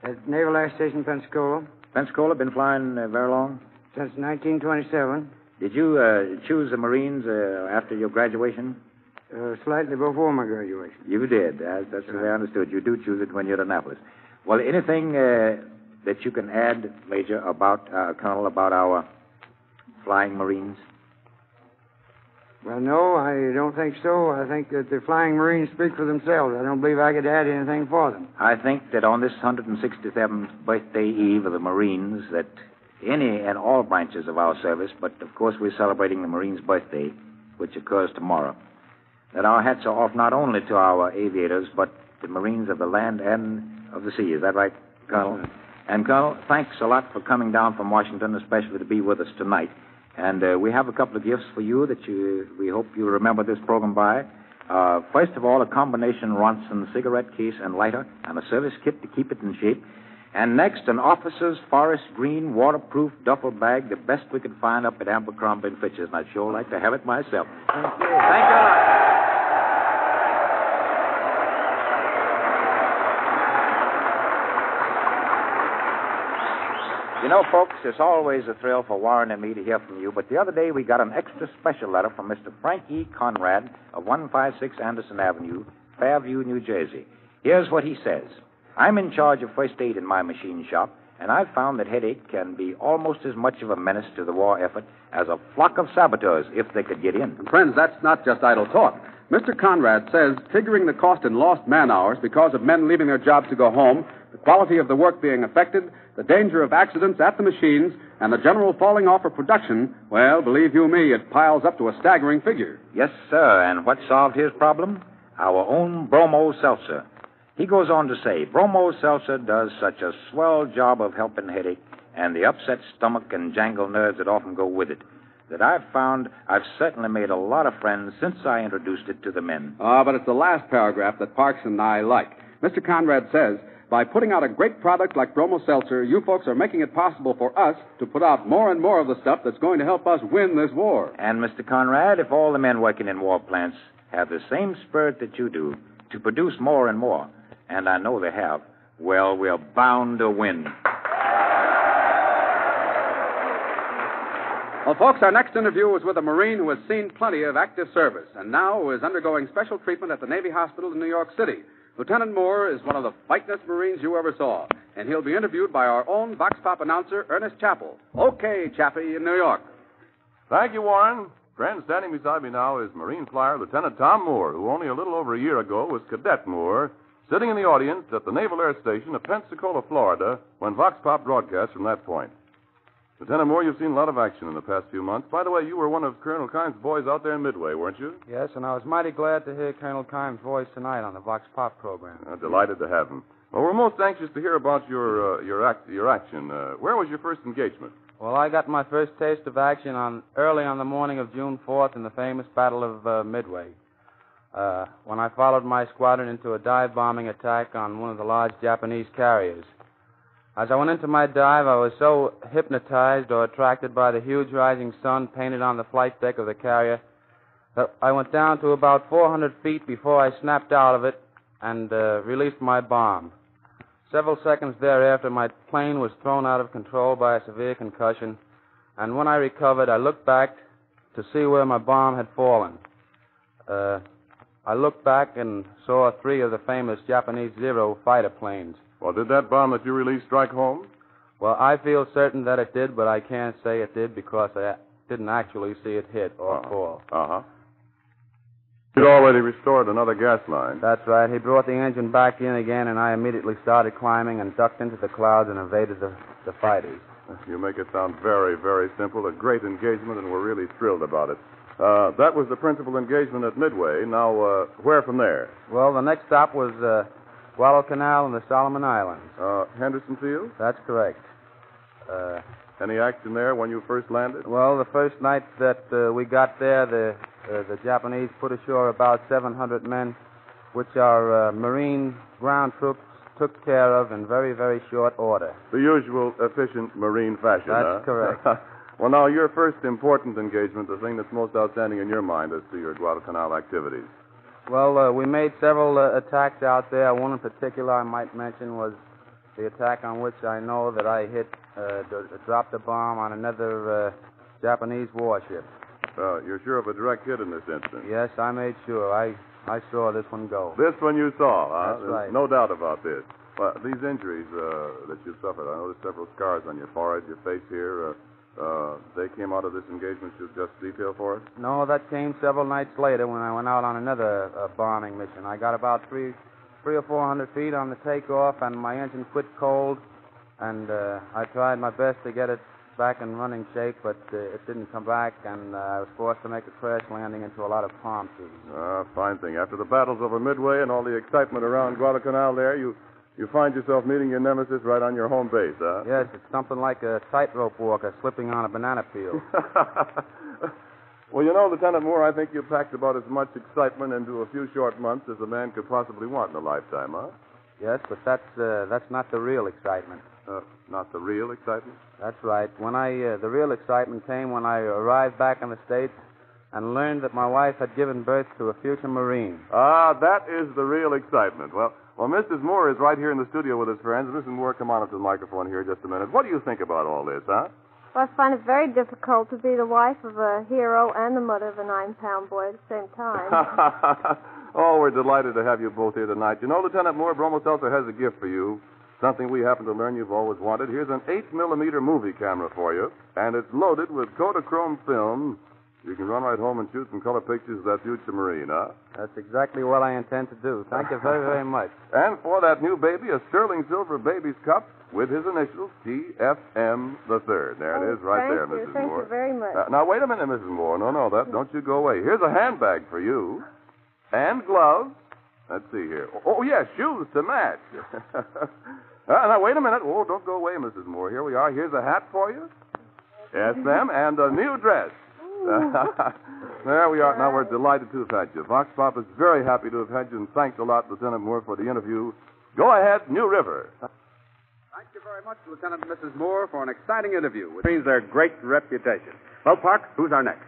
At Naval Air Station, Pensacola. Pensacola, been flying very long? Since 1927. Did you choose the Marines after your graduation? Slightly before my graduation. You did. That's what I understood. You do choose it when you're at Annapolis. Well, anything that you can add, Major, about, Colonel, about our flying Marines? Well, no, I don't think so. I think that the flying Marines speak for themselves. I don't believe I could add anything for them. I think that on this 167th birthday eve of the Marines, that any and all branches of our service, but of course we're celebrating the Marines' birthday, which occurs tomorrow, that our hats are off not only to our aviators, but the Marines of the land and of the sea. Is that right, Colonel? Yes, and, Colonel, thanks a lot for coming down from Washington, especially to be with us tonight. And we have a couple of gifts for you that we hope you remember this program by. First of all, a combination Ronson cigarette case and lighter and a service kit to keep it in shape. And next, an officer's forest green waterproof duffel bag, the best we could find up at Abercrombie & Fitch's. And I'd sure like to have it myself. Thank you. Thank you a lot. You know, folks, it's always a thrill for Warren and me to hear from you, but the other day we got an extra special letter from Mr. Frank E. Conrad of 156 Anderson Avenue, Fairview, New Jersey. Here's what he says. I'm in charge of first aid in my machine shop, and I've found that headache can be almost as much of a menace to the war effort as a flock of saboteurs if they could get in. Friends, that's not just idle talk. Mr. Conrad says figuring the cost in lost man-hours because of men leaving their jobs to go home, the quality of the work being affected, the danger of accidents at the machines, and the general falling off of production, well, believe you me, it piles up to a staggering figure. Yes, sir. And what solved his problem? Our own Bromo Seltzer. He goes on to say, Bromo Seltzer does such a swell job of helping headache and the upset stomach and jangle nerves that often go with it, that I've found I've certainly made a lot of friends since I introduced it to the men. But it's the last paragraph that Parks and I like. Mr. Conrad says, by putting out a great product like Bromo Seltzer, you folks are making it possible for us to put out more and more of the stuff that's going to help us win this war. And, Mr. Conrad, if all the men working in war plants have the same spirit that you do to produce more and more, and I know they have, well, we're bound to win. Well, folks, our next interview was with a Marine who has seen plenty of active service and now is undergoing special treatment at the Navy Hospital in New York City. Lieutenant Moore is one of the fightingest Marines you ever saw, and he'll be interviewed by our own Vox Pop announcer, Ernest Chappell. Okay, Chappie, in New York. Thank you, Warren. Friend, standing beside me now is Marine Flyer Lieutenant Tom Moore, who only a little over a year ago was Cadet Moore, sitting in the audience at the Naval Air Station of Pensacola, Florida, when Vox Pop broadcast from that point. Lieutenant Moore, you've seen a lot of action in the past few months. By the way, you were one of Colonel Kimes' boys out there in Midway, weren't you? Yes, and I was mighty glad to hear Colonel Kimes' voice tonight on the Vox Pop program. Delighted to have him. Well, we're most anxious to hear about your action. Where was your first engagement? Well, I got my first taste of action early on the morning of June 4th in the famous Battle of Midway, when I followed my squadron into a dive-bombing attack on one of the large Japanese carriers. As I went into my dive, I was so hypnotized or attracted by the huge rising sun painted on the flight deck of the carrier that I went down to about 400 feet before I snapped out of it and released my bomb. Several seconds thereafter, my plane was thrown out of control by a severe concussion, and when I recovered, I looked back to see where my bomb had fallen. I looked back and saw 3 of the famous Japanese Zero fighter planes. Well, did that bomb that you released strike home? Well, I feel certain that it did, but I can't say it did because I didn't actually see it hit or fall. Uh-huh. He'd already restored another gas line. That's right. He brought the engine back in again, and I immediately started climbing and ducked into the clouds and evaded the fighters. You make it sound very, very simple. A great engagement, and we're really thrilled about it. That was the principal engagement at Midway. Now, where from there? Well, the next stop was Guadalcanal and the Solomon Islands. Henderson Field? That's correct. Any action there when you first landed? Well, the first night that we got there, the Japanese put ashore about 700 men, which our Marine ground troops took care of in very, very short order. The usual efficient Marine fashion, That's correct. Well, now, your first important engagement, the thing that's most outstanding in your mind as to your Guadalcanal activities. Well, we made several attacks out there. One in particular I might mention was the attack on which I know that I dropped a bomb on another Japanese warship. You're sure of a direct hit in this instance? Yes, I made sure. I saw this one go. This one you saw, huh? That's right. No doubt about this. Well, these injuries that you suffered, I noticed several scars on your forehead, your face here. They came out of this engagement you just detailed for us? No, that came several nights later when I went out on another bombing mission. I got about 300 or 400 feet on the takeoff, and my engine quit cold, and I tried my best to get it back in running shape, but it didn't come back, and I was forced to make a crash landing into a lot of palm trees. Fine thing. After the battles over Midway and all the excitement around Guadalcanal there, you find yourself meeting your nemesis right on your home base, huh? Yes, it's something like a tightrope walker slipping on a banana peel. Well, you know, Lieutenant Moore, I think you packed about as much excitement into a few short months as a man could possibly want in a lifetime, huh? Yes, but that's not the real excitement. Not the real excitement? That's right. The real excitement came when I arrived back in the States and learned that my wife had given birth to a future Marine. That is the real excitement. Well, Mrs. Moore is right here in the studio with his friends. Mrs. Moore, come on up to the microphone here just a minute. What do you think about all this, huh? Well, I find it very difficult to be the wife of a hero and the mother of a 9-pound boy at the same time. Oh, we're delighted to have you both here tonight. You know, Lieutenant Moore, Bromo-Seltzer has a gift for you. Something we happen to learn you've always wanted. Here's an 8mm movie camera for you, and it's loaded with Kodachrome film. You can run right home and shoot some color pictures of that future Marine, huh? That's exactly what I intend to do. Thank you very, very much. And for that new baby, a sterling silver baby's cup with his initials, TFM the Third. There it is, right there, Mrs. Thank Moore. you very much. Now, wait a minute, Mrs. Moore. No, don't you go away. Here's a handbag for you, and gloves. Let's see here. Oh, yes, shoes to match. Now, wait a minute. Oh, don't go away, Mrs. Moore. Here we are. Here's a hat for you. Yes, ma'am, and a new dress. There we are. Now, we're delighted to have had you. Vox Pop is very happy to have had you, and thanks a lot, Lieutenant Moore, for the interview. Go ahead, New River. Thank you very much, Lieutenant and Mrs. Moore, for an exciting interview, which means their great reputation. Well, Park, who's our next?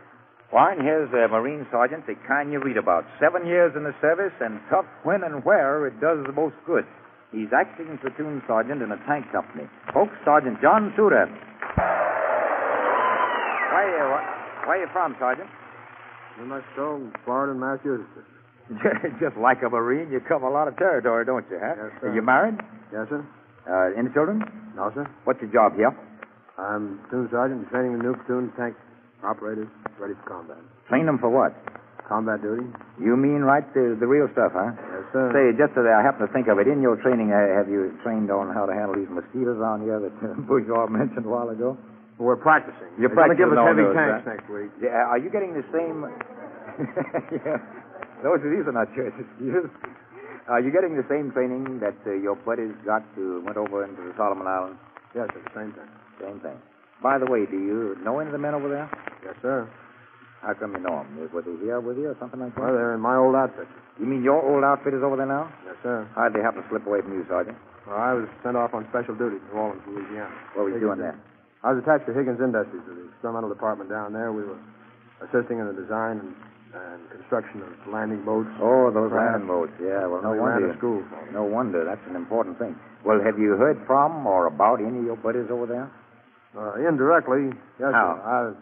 Warren, here's Marine Sergeant, the kind you read about. 7 years in the service, and tough when and where it does the most good. He's acting platoon sergeant in a tank company. Folks, Sergeant John Suda. Where are you from, Sergeant? New Mexico, Florida, and Massachusetts. Just like a Marine, you cover a lot of territory, don't you, huh? Yes, sir. Are you married? Yes, sir. Any children? No, sir. What's your job here? I'm platoon sergeant, training the new platoon tank operators ready for combat. Train them for what? Combat duty. You mean right the real stuff, huh? Yes, sir. Say, just so that I happen to think of it, in your training, have you trained on how to handle these mosquitoes on here that Bourgeois mentioned a while ago? We're practicing. You're They're practicing going to give us heavy those, tanks next week. Yeah, are you getting the same... Yeah. These are not church excuses. Are you getting the same training that your buddies went over into the Solomon Islands? Yes, sir, the same thing. Same thing. By the way, do you know any of the men over there? Yes, sir. How come you know them? Were they here with you or something like that? Well, they're in my old outfit. You mean your old outfit is over there now? Yes, sir. How'd they happen to slip away from you, Sergeant? Well, I was sent off on special duty to New Orleans, Louisiana. What were you doing there? I was attached to Higgins Industries, the experimental department down there. We were assisting in the design and construction of landing boats. Oh, those landing boats. Yeah, well, no wonder. School. No wonder. That's an important thing. Well, have you heard from or about any of your buddies over there? Indirectly, yes. How? I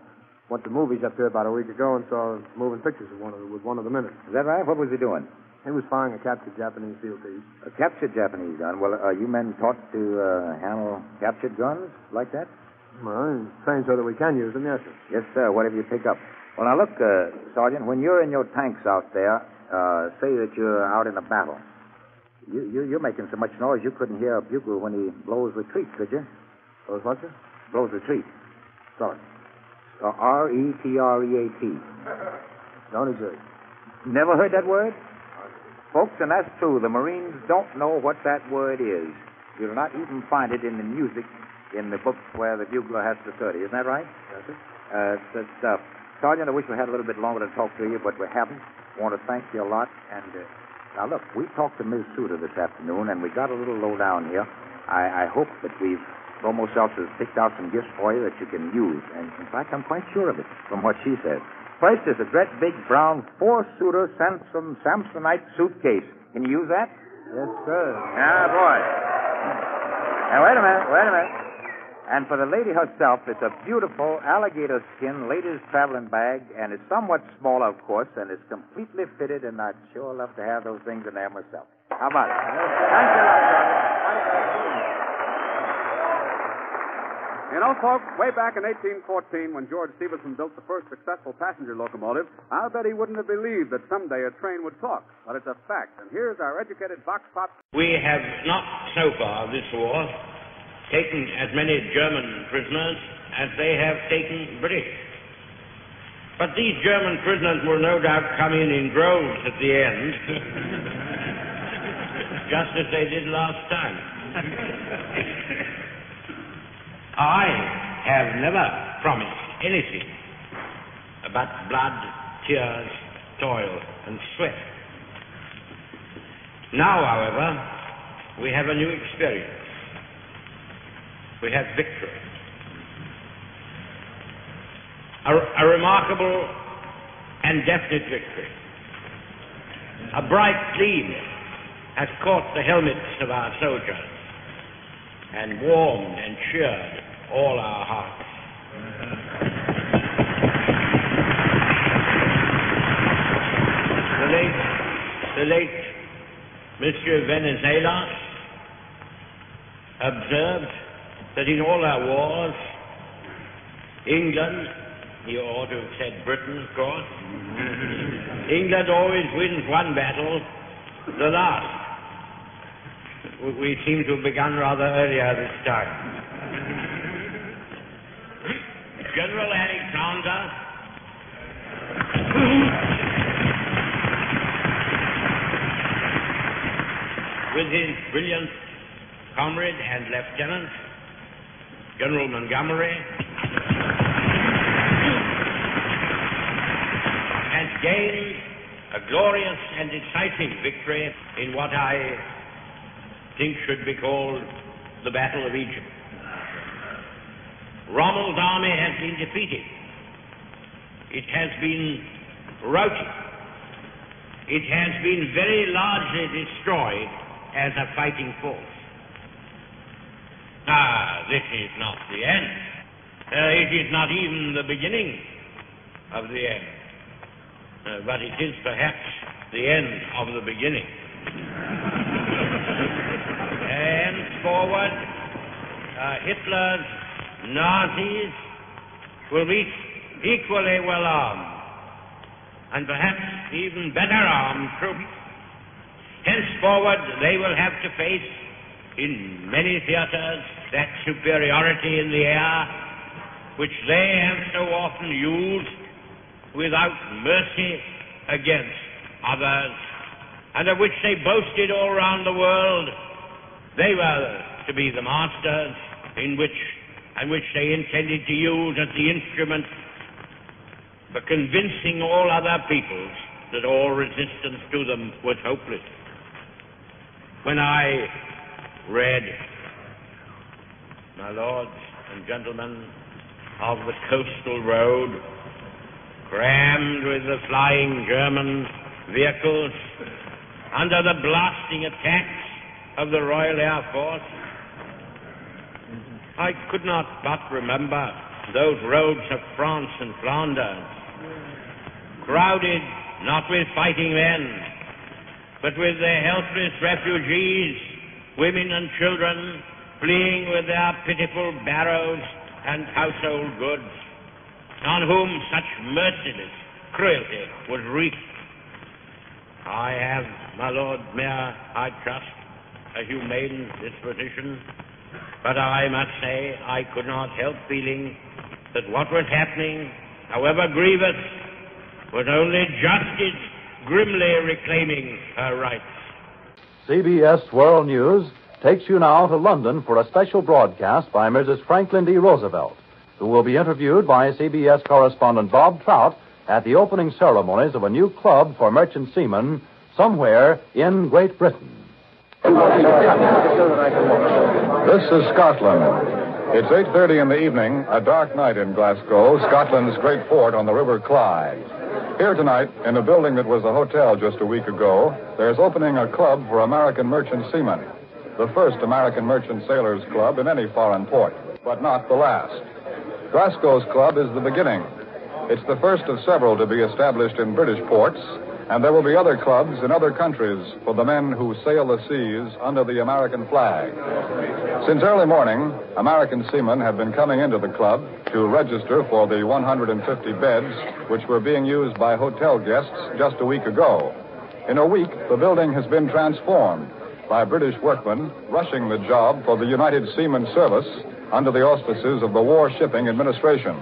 went to movies up here about a week ago and saw moving pictures with one of the minutes. Is that right? What was he doing? He was firing a captured Japanese field piece. A captured Japanese gun? Well, are you men taught to handle captured guns like that? Well, trained so that we can use them, yes, sir. Yes, sir. Whatever you pick up. Well, now, look, Sergeant, when you're in your tanks out there, say that you're out in a battle. You're making so much noise you couldn't hear a bugle when he blows retreat, could you? Blows what, sir? Blows retreat. Sorry. or R-E-T-R-E-A-T? Don't exist. Never heard that word? Folks, and that's true. The Marines don't know what that word is. You'll not even find it in the music in the books where the bugler has to study. Isn't that right? Yes, sir. Sergeant, I wish we had a little bit longer to talk to you, but we haven't. Want to thank you a lot. And now, look, we talked to Ms. Suter this afternoon, and we got a little low down here. I hope that we've almost else has picked out some gifts for you that you can use. And, in fact, I'm quite sure of it from what she said. First is a great big brown four-suiter Samsonite suitcase. Can you use that? Yes, sir. Ah, boy. Now, wait a minute. And for the lady herself, it's a beautiful alligator skin ladies' traveling bag, and it's somewhat smaller, of course, and it's completely fitted, and I'd sure love to have those things in there myself. How about it? Thank you a lot, Sergeant. You know, folks, way back in 1814, when George Stephenson built the first successful passenger locomotive, I'll bet he wouldn't have believed that someday a train would talk. But it's a fact. And here's our educated Vox Pop. We have not, so far, this war, taken as many German prisoners as they have taken British. But these German prisoners will no doubt come in droves at the end, just as they did last time. I have never promised anything but blood, tears, toil, and sweat. Now, however, we have a new experience. We have victory. A remarkable and definite victory. A bright gleam has caught the helmets of our soldiers and warmed and cheered all our hearts. The late Mr. Venizelos observed that in all our wars, England, he ought to have said Britain, of course, England always wins one battle, the last. We seem to have begun rather earlier this time. General Alexander with his brilliant comrade and lieutenant, General Montgomery, has gained a glorious and decisive victory in what I think should be called the Battle of Egypt. Rommel's army has been defeated. It has been routed. It has been very largely destroyed as a fighting force. This is not the end. It is not even the beginning of the end. But it is perhaps the end of the beginning. Henceforward, Hitler's Nazis will be equally well armed, and perhaps even better armed troops. Henceforward, they will have to face, in many theaters, that superiority in the air which they have so often used without mercy against others, and of which they boasted all round the world. They were to be the masters, and which they intended to use as the instrument for convincing all other peoples that all resistance to them was hopeless. When I read, my lords and gentlemen of the coastal road, crammed with the flying German vehicles, under the blasting attacks of the Royal Air Force, I could not but remember those roads of France and Flanders, crowded not with fighting men, but with their helpless refugees, women and children, fleeing with their pitiful barrows and household goods, on whom such merciless cruelty was wreaked. I have, my Lord Mayor, I trust, a humane disposition, but I must say I could not help feeling that what was happening, however grievous, was only justice grimly reclaiming her rights. CBS World News takes you now to London for a special broadcast by Mrs. Franklin D. Roosevelt, who will be interviewed by CBS correspondent Bob Trout at the opening ceremonies of a new club for merchant seamen somewhere in Great Britain. This is Scotland. It's 8:30 in the evening, a dark night in Glasgow, Scotland's great port on the River Clyde. Here tonight, in a building that was a hotel just a week ago, there's opening a club for American merchant seamen. The first American merchant sailors' club in any foreign port, but not the last. Glasgow's club is the beginning. It's the first of several to be established in British ports, and there will be other clubs in other countries for the men who sail the seas under the American flag. Since early morning, American seamen have been coming into the club to register for the 150 beds which were being used by hotel guests just a week ago. In a week, the building has been transformed by British workmen rushing the job for the United Seamen Service under the auspices of the War Shipping Administration.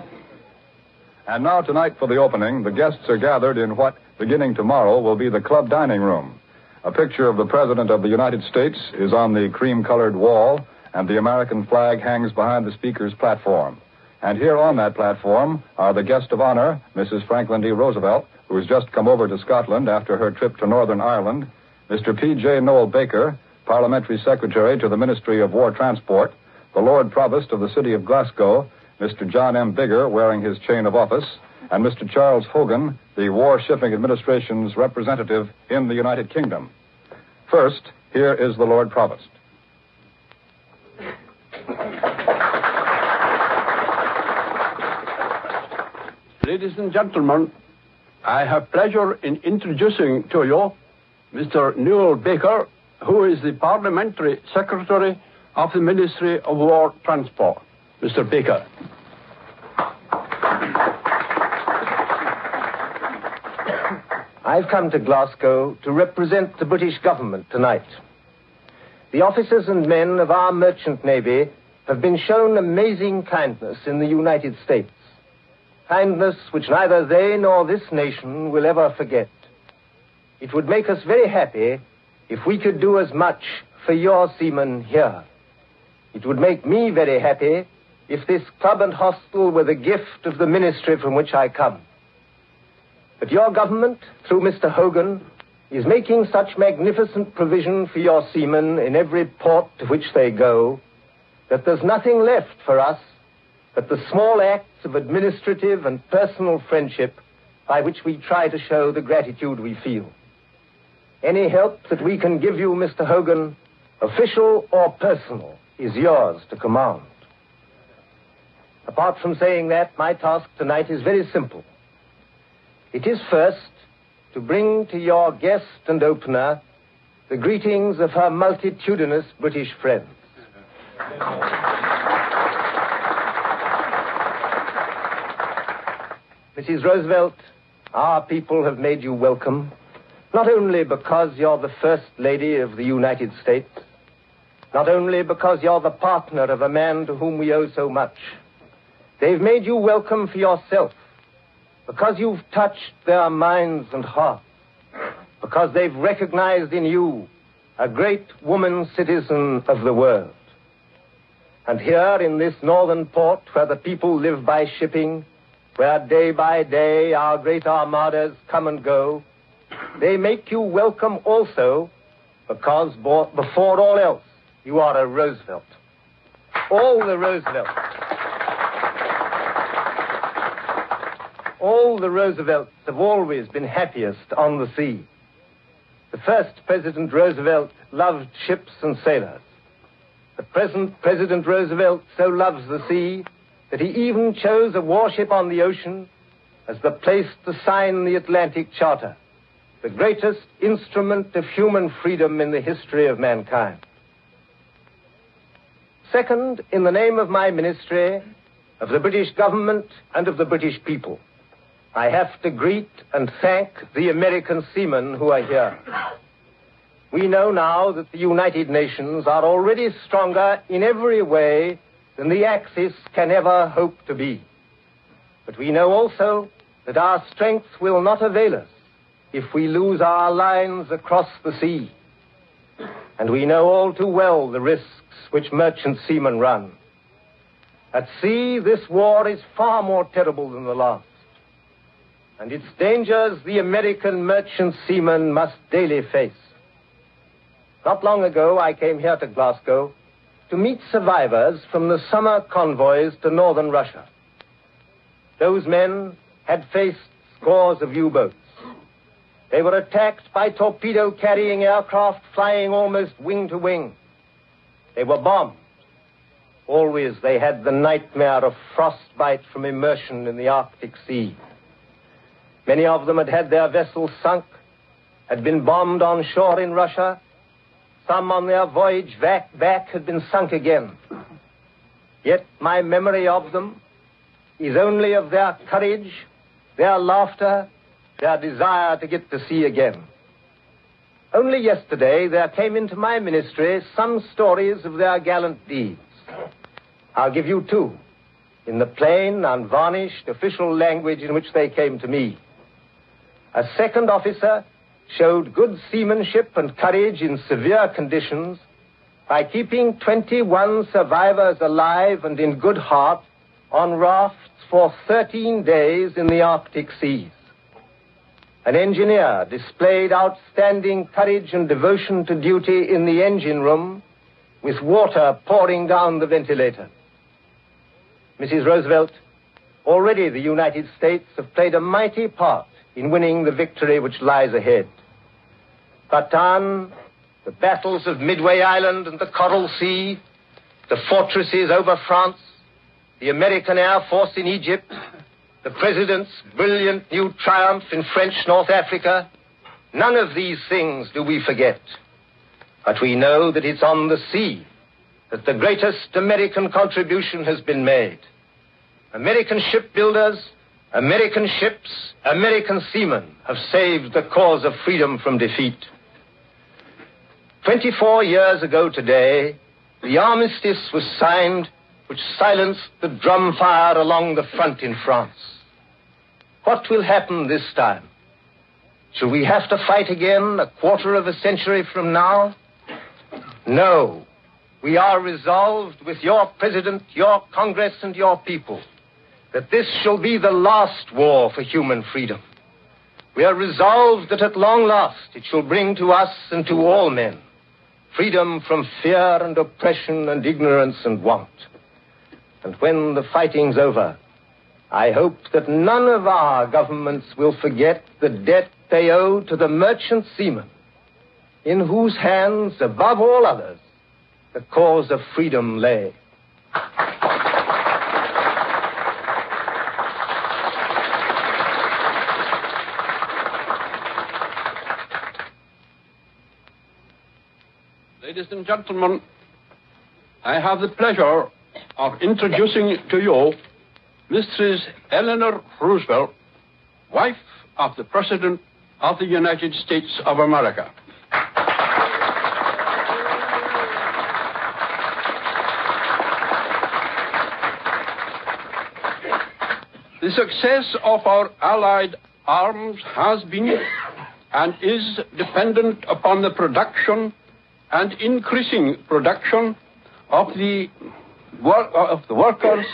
And now tonight for the opening, the guests are gathered in what, beginning tomorrow, will be the club dining room. A picture of the President of the United States is on the cream-colored wall, and the American flag hangs behind the speaker's platform. And here on that platform are the guest of honor, Mrs. Franklin D. Roosevelt, who has just come over to Scotland after her trip to Northern Ireland, Mr. P.J. Noel Baker, Parliamentary Secretary to the Ministry of War Transport, the Lord Provost of the City of Glasgow, Mr. John M. Bigger, wearing his chain of office, and Mr. Charles Hogan, the War Shipping Administration's representative in the United Kingdom. First, here is the Lord Provost. Ladies and gentlemen, I have pleasure in introducing to you Mr. Noel Baker, who is the Parliamentary Secretary of the Ministry of War Transport. Mr. Baker. I've come to Glasgow to represent the British government tonight. The officers and men of our merchant navy have been shown amazing kindness in the United States. Kindness which neither they nor this nation will ever forget. It would make us very happy if we could do as much for your seamen here. It would make me very happy if this club and hostel were the gift of the ministry from which I come. But your government, through Mr. Hogan, is making such magnificent provision for your seamen in every port to which they go, that there's nothing left for us but the small acts of administrative and personal friendship by which we try to show the gratitude we feel. Any help that we can give you, Mr. Hogan, official or personal, is yours to command. Apart from saying that, my task tonight is very simple. It is first to bring to your guest and opener the greetings of her multitudinous British friends. Mrs. Roosevelt, our people have made you welcome, not only because you're the First Lady of the United States, not only because you're the partner of a man to whom we owe so much. They've made you welcome for yourself, because you've touched their minds and hearts, because they've recognized in you a great woman citizen of the world. And here in this northern port where the people live by shipping, where day by day our great armadas come and go, they make you welcome also because before all else, you are a Roosevelt. All the Roosevelts. All the Roosevelts have always been happiest on the sea. The first President Roosevelt loved ships and sailors. The present President Roosevelt so loves the sea that he even chose a warship on the ocean as the place to sign the Atlantic Charter, the greatest instrument of human freedom in the history of mankind. Second, in the name of my ministry, of the British government, and of the British people, I have to greet and thank the American seamen who are here. We know now that the United Nations are already stronger in every way than the Axis can ever hope to be. But we know also that our strength will not avail us if we lose our lines across the sea. And we know all too well the risks which merchant seamen run. At sea, this war is far more terrible than the last. And its dangers the American merchant seamen must daily face. Not long ago, I came here to Glasgow to meet survivors from the summer convoys to northern Russia. Those men had faced scores of U-boats. They were attacked by torpedo-carrying aircraft flying almost wing to wing. They were bombed. Always they had the nightmare of frostbite from immersion in the Arctic Sea. Many of them had had their vessels sunk, had been bombed on shore in Russia. Some on their voyage back had been sunk again. Yet my memory of them is only of their courage, their laughter, their desire to get to sea again. Only yesterday there came into my ministry some stories of their gallant deeds. I'll give you two, in the plain, unvarnished, official language in which they came to me. A second officer showed good seamanship and courage in severe conditions by keeping 21 survivors alive and in good heart on rafts for 13 days in the Arctic seas. An engineer displayed outstanding courage and devotion to duty in the engine room with water pouring down the ventilator. Mrs. Roosevelt, already the United States have played a mighty part in winning the victory which lies ahead. Bataan, the battles of Midway Island and the Coral Sea, the fortresses over France, the American Air Force in Egypt, the President's brilliant new triumph in French North Africa, none of these things do we forget. But we know that it's on the sea that the greatest American contribution has been made. American shipbuilders, American ships, American seamen have saved the cause of freedom from defeat. 24 years ago today, the armistice was signed which silenced the drum fire along the front in France. What will happen this time? Shall we have to fight again a quarter of a century from now? No. We are resolved with your President, your Congress, and your people that this shall be the last war for human freedom. We are resolved that at long last it shall bring to us and to all men freedom from fear and oppression and ignorance and want. And when the fighting's over, I hope that none of our governments will forget the debt they owe to the merchant seamen, in whose hands, above all others, the cause of freedom lay. Ladies and gentlemen, I have the pleasure of introducing to you Mrs. Eleanor Roosevelt, wife of the President of the United States of America. The success of our Allied arms has been and is dependent upon the production and increasing production of the workers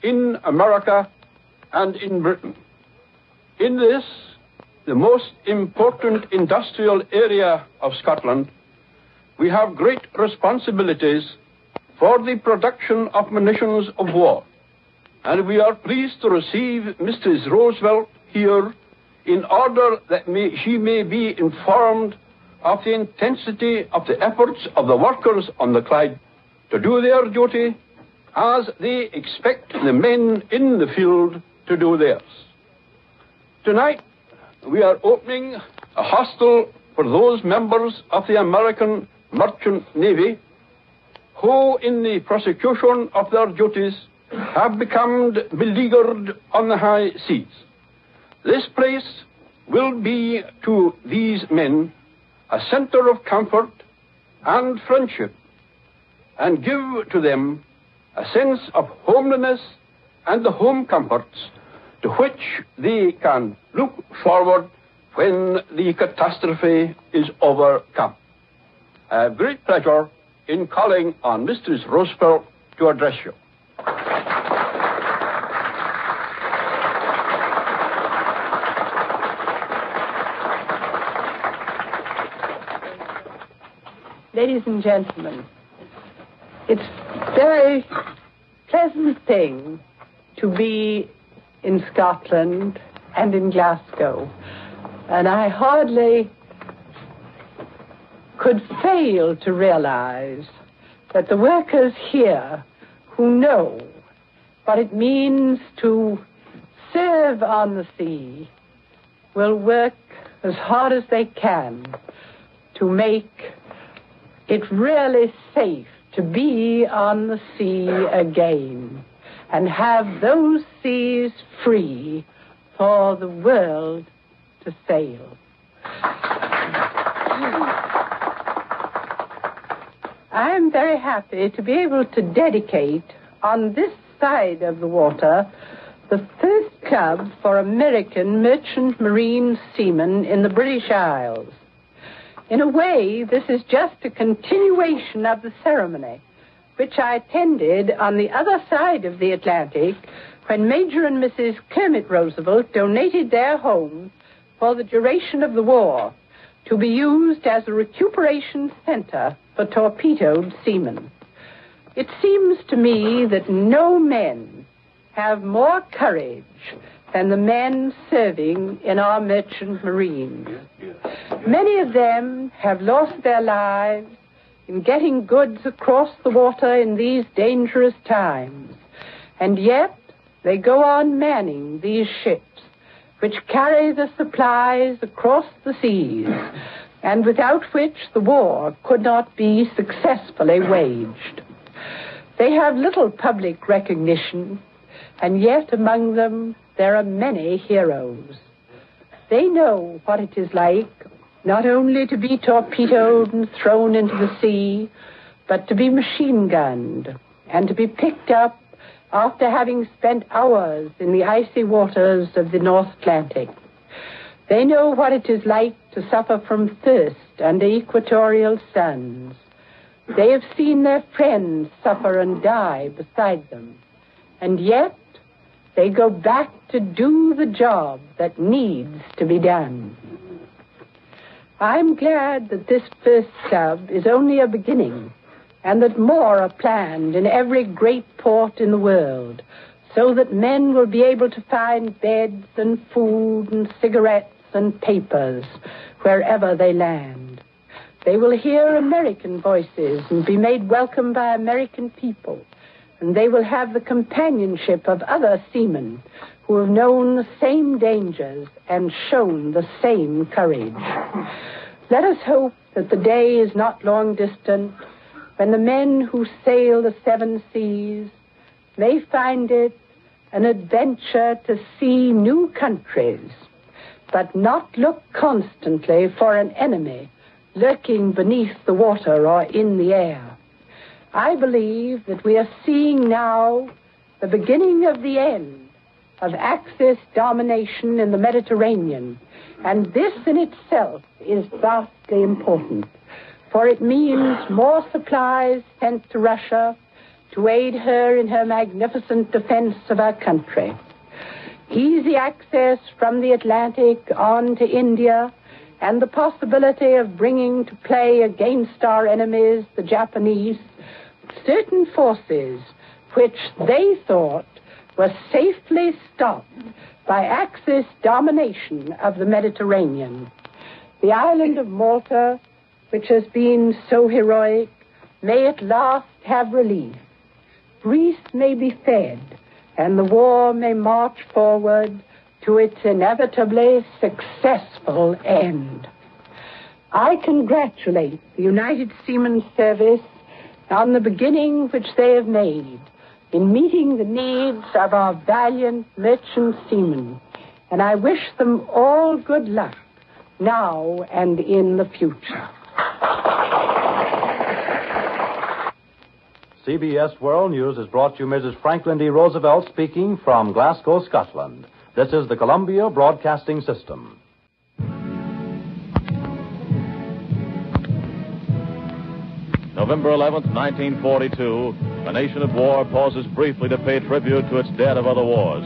in America and in Britain. In this, the most important industrial area of Scotland, we have great responsibilities for the production of munitions of war. And we are pleased to receive Mrs. Roosevelt here in order that she may be informed of the intensity of the efforts of the workers on the Clyde to do their duty as they expect the men in the field to do theirs. Tonight, we are opening a hostel for those members of the American Merchant Navy who, in the prosecution of their duties, have become beleaguered on the high seas. This place will be to these men a center of comfort and friendship, and give to them a sense of homeliness and the home comforts to which they can look forward when the catastrophe is overcome. I have great pleasure in calling on Mrs. Roosevelt to address you. Ladies and gentlemen, it's a very pleasant thing to be in Scotland and in Glasgow. And I hardly could fail to realize that the workers here who know what it means to serve on the sea will work as hard as they can to make it really safe to be on the sea again and have those seas free for the world to sail. I'm very happy to be able to dedicate on this side of the water the first club for American merchant marine seamen in the British Isles. In a way, this is just a continuation of the ceremony, which I attended on the other side of the Atlantic when Major and Mrs. Kermit Roosevelt donated their home for the duration of the war to be used as a recuperation center for torpedoed seamen. It seems to me that no men have more courage than the men serving in our merchant marines. Many of them have lost their lives in getting goods across the water in these dangerous times, and yet they go on manning these ships which carry the supplies across the seas, and without which the war could not be successfully waged. They have little public recognition, and yet among them there are many heroes. They know what it is like not only to be torpedoed and thrown into the sea, but to be machine-gunned and to be picked up after having spent hours in the icy waters of the North Atlantic. They know what it is like to suffer from thirst under equatorial suns. They have seen their friends suffer and die beside them. And yet, they go back to do the job that needs to be done. I'm glad that this first club is only a beginning, and that more are planned in every great port in the world, so that men will be able to find beds and food and cigarettes and papers wherever they land. They will hear American voices and be made welcome by American people, and they will have the companionship of other seamen who have known the same dangers and shown the same courage. Let us hope that the day is not long distant when the men who sail the seven seas may find it an adventure to see new countries, but not look constantly for an enemy lurking beneath the water or in the air. I believe that we are seeing now the beginning of the end of Axis domination in the Mediterranean, and this in itself is vastly important, for it means more supplies sent to Russia to aid her in her magnificent defense of our country. Easy access from the Atlantic on to India, and the possibility of bringing to play against our enemies, the Japanese, certain forces which they thought were safely stopped by Axis domination of the Mediterranean. The island of Malta, which has been so heroic, may at last have relief. Greece may be fed, and the war may march forward to its inevitably successful end. I congratulate the United Seamen's Service on the beginning which they have made in meeting the needs of our valiant merchant seamen, and I wish them all good luck now and in the future. CBS World News has brought you Mrs. Franklin D. Roosevelt speaking from Glasgow, Scotland. This is the Columbia Broadcasting System. November 11th, 1942, a nation at war pauses briefly to pay tribute to its dead of other wars.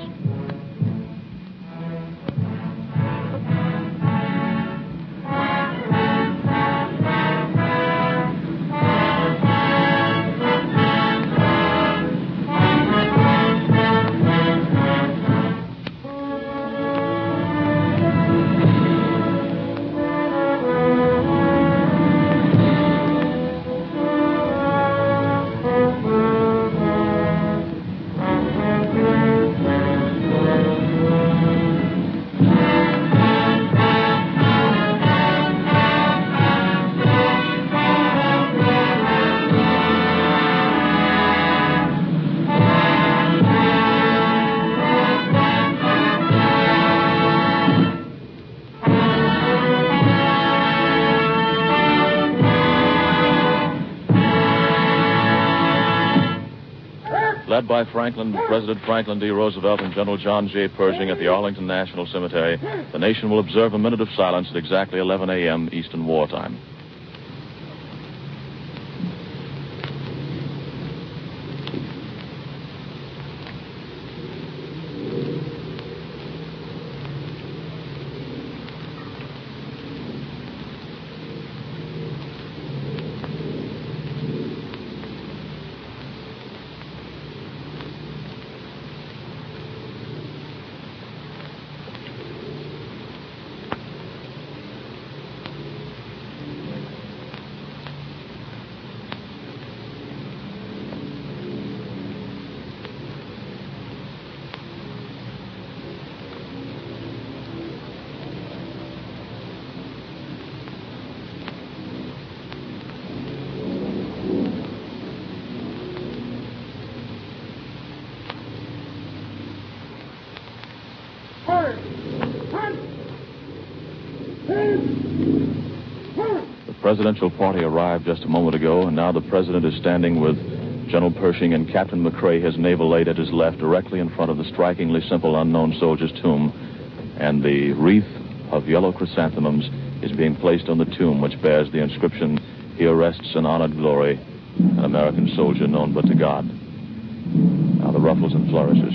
Led by President Franklin D. Roosevelt and General John J. Pershing at the Arlington National Cemetery, the nation will observe a minute of silence at exactly 11 a.m. Eastern Wartime. The presidential party arrived just a moment ago, and now the president is standing with General Pershing and Captain McCrae, his naval aide, at his left, directly in front of the strikingly simple unknown soldier's tomb. And the wreath of yellow chrysanthemums is being placed on the tomb, which bears the inscription, "Here rests in honored glory, an American soldier known but to God." Now the ruffles and flourishes.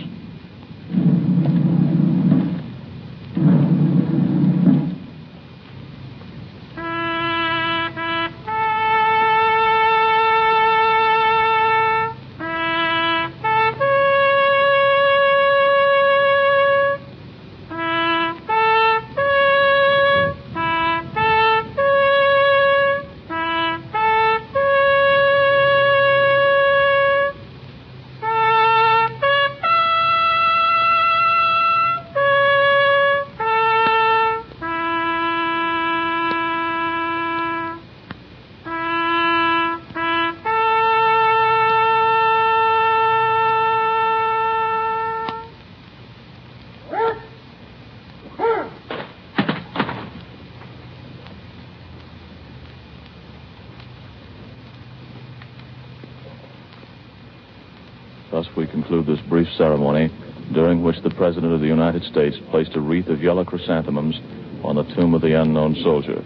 Thus we conclude this brief ceremony, during which the President of the United States placed a wreath of yellow chrysanthemums on the tomb of the unknown soldier,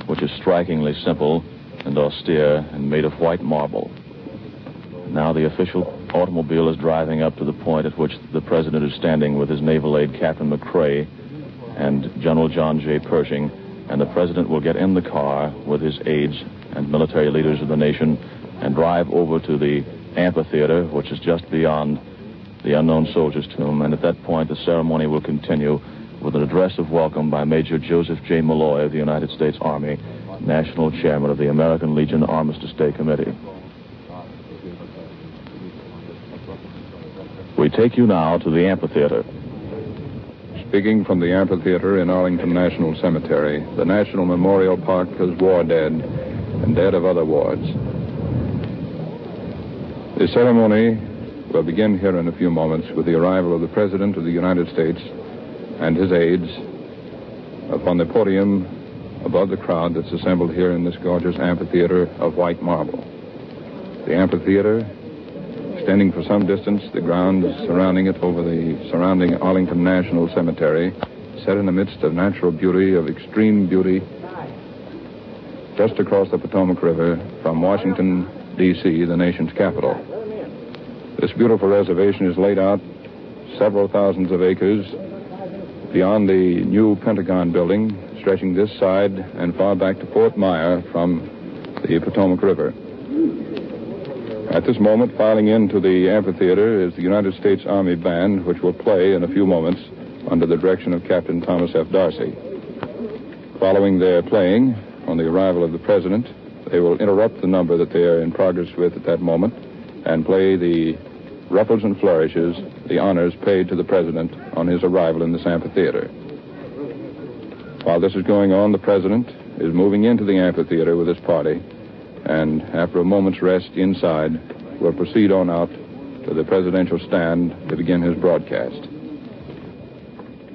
which is strikingly simple and austere and made of white marble. Now the official automobile is driving up to the point at which the President is standing with his naval aide, Captain McCrae, and General John J. Pershing, and the President will get in the car with his aides and military leaders of the nation and drive over to the amphitheater, which is just beyond the unknown soldier's tomb, and at that point the ceremony will continue with an address of welcome by Major Joseph J. Malloy of the United States Army, National Chairman of the American Legion Armistice Day Committee. We take you now to the amphitheater. Speaking from the amphitheater in Arlington National Cemetery, the National Memorial Park has war dead and dead of other wars. The ceremony will begin here in a few moments with the arrival of the President of the United States and his aides upon the podium above the crowd that's assembled here in this gorgeous amphitheater of white marble. The amphitheater extending for some distance, the grounds surrounding it over the surrounding Arlington National Cemetery, set in the midst of natural beauty, of extreme beauty, just across the Potomac River from Washington, D.C., the nation's capital. This beautiful reservation is laid out several thousands of acres beyond the new Pentagon building, stretching this side and far back to Fort Myer from the Potomac River. At this moment, filing into the amphitheater is the United States Army Band, which will play in a few moments under the direction of Captain Thomas F. Darcy. Following their playing, on the arrival of the President, they will interrupt the number that they are in progress with at that moment and play the ruffles and flourishes, the honors paid to the President on his arrival in this amphitheater. While this is going on, the President is moving into the amphitheater with his party, and after a moment's rest inside, will proceed on out to the presidential stand to begin his broadcast.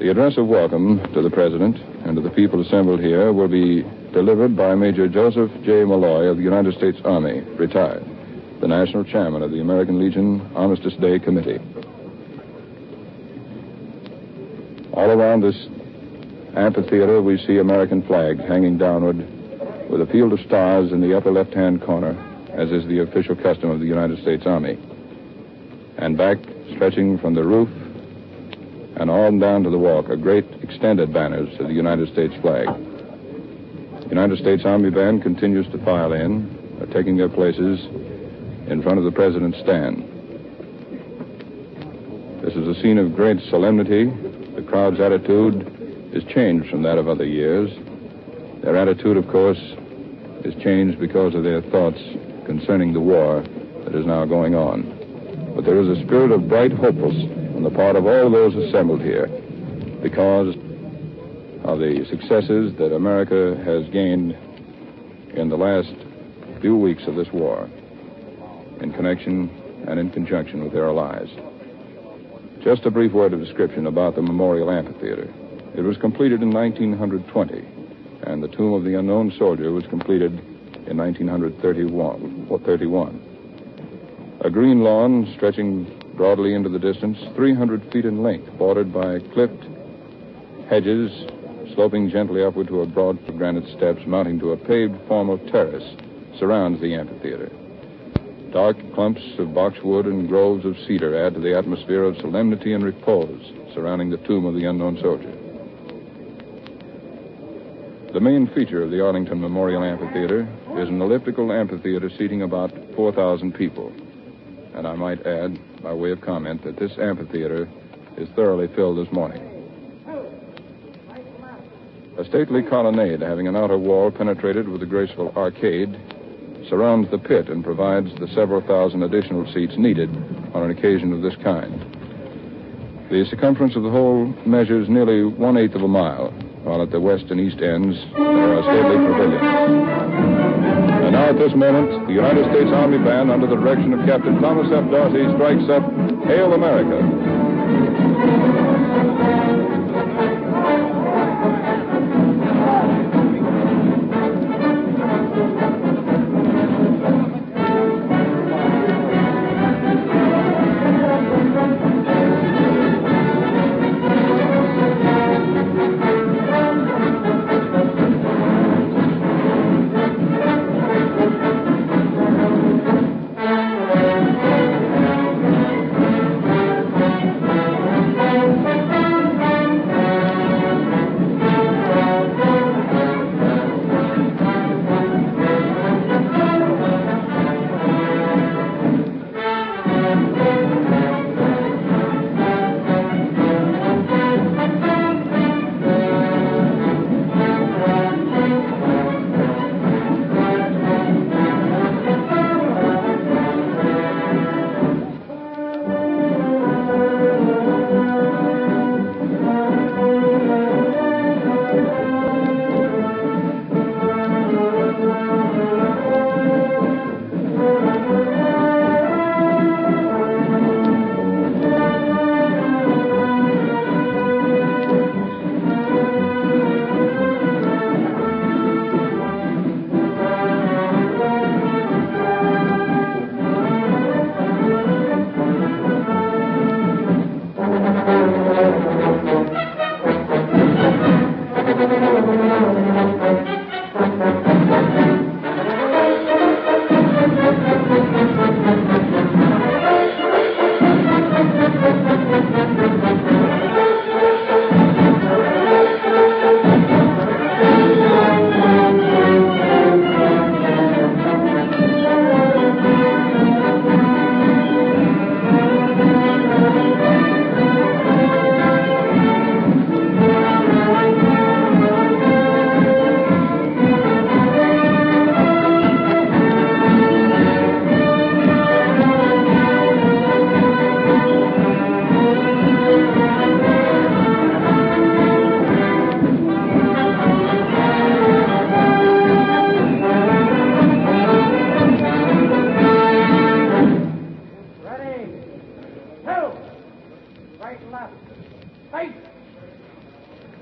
The address of welcome to the President and to the people assembled here will be delivered by Major Joseph J. Malloy of the United States Army, retired, the National Chairman of the American Legion Armistice Day Committee. All around this amphitheater, we see American flags hanging downward with a field of stars in the upper left-hand corner, as is the official custom of the United States Army. And back, stretching from the roof and on down to the walk, are great extended banners of the United States flag. The United States Army Band continues to file in, taking their places in front of the President's stand. This is a scene of great solemnity. The crowd's attitude is changed from that of other years. Their attitude, of course, is changed because of their thoughts concerning the war that is now going on. But there is a spirit of bright hopefulness on the part of all those assembled here because of the successes that America has gained in the last few weeks of this war in connection and in conjunction with their allies. Just a brief word of description about the Memorial Amphitheater. It was completed in 1920, and the Tomb of the Unknown Soldier was completed in 1931. A green lawn stretching broadly into the distance, 300 feet in length, bordered by clipped hedges, sloping gently upward to a broad granite steps mounting to a paved form of terrace, surrounds the amphitheater. Dark clumps of boxwood and groves of cedar add to the atmosphere of solemnity and repose surrounding the Tomb of the Unknown Soldier. The main feature of the Arlington Memorial Amphitheater is an elliptical amphitheater seating about 4,000 people. And I might add, by way of comment, that this amphitheater is thoroughly filled this morning. A stately colonnade having an outer wall penetrated with a graceful arcade surrounds the pit and provides the several thousand additional seats needed on an occasion of this kind. The circumference of the whole measures nearly 1/8 of a mile, while at the west and east ends there are stately pavilions. And now at this moment, the United States Army Band, under the direction of Captain Thomas F. Darcy, strikes up Hail America.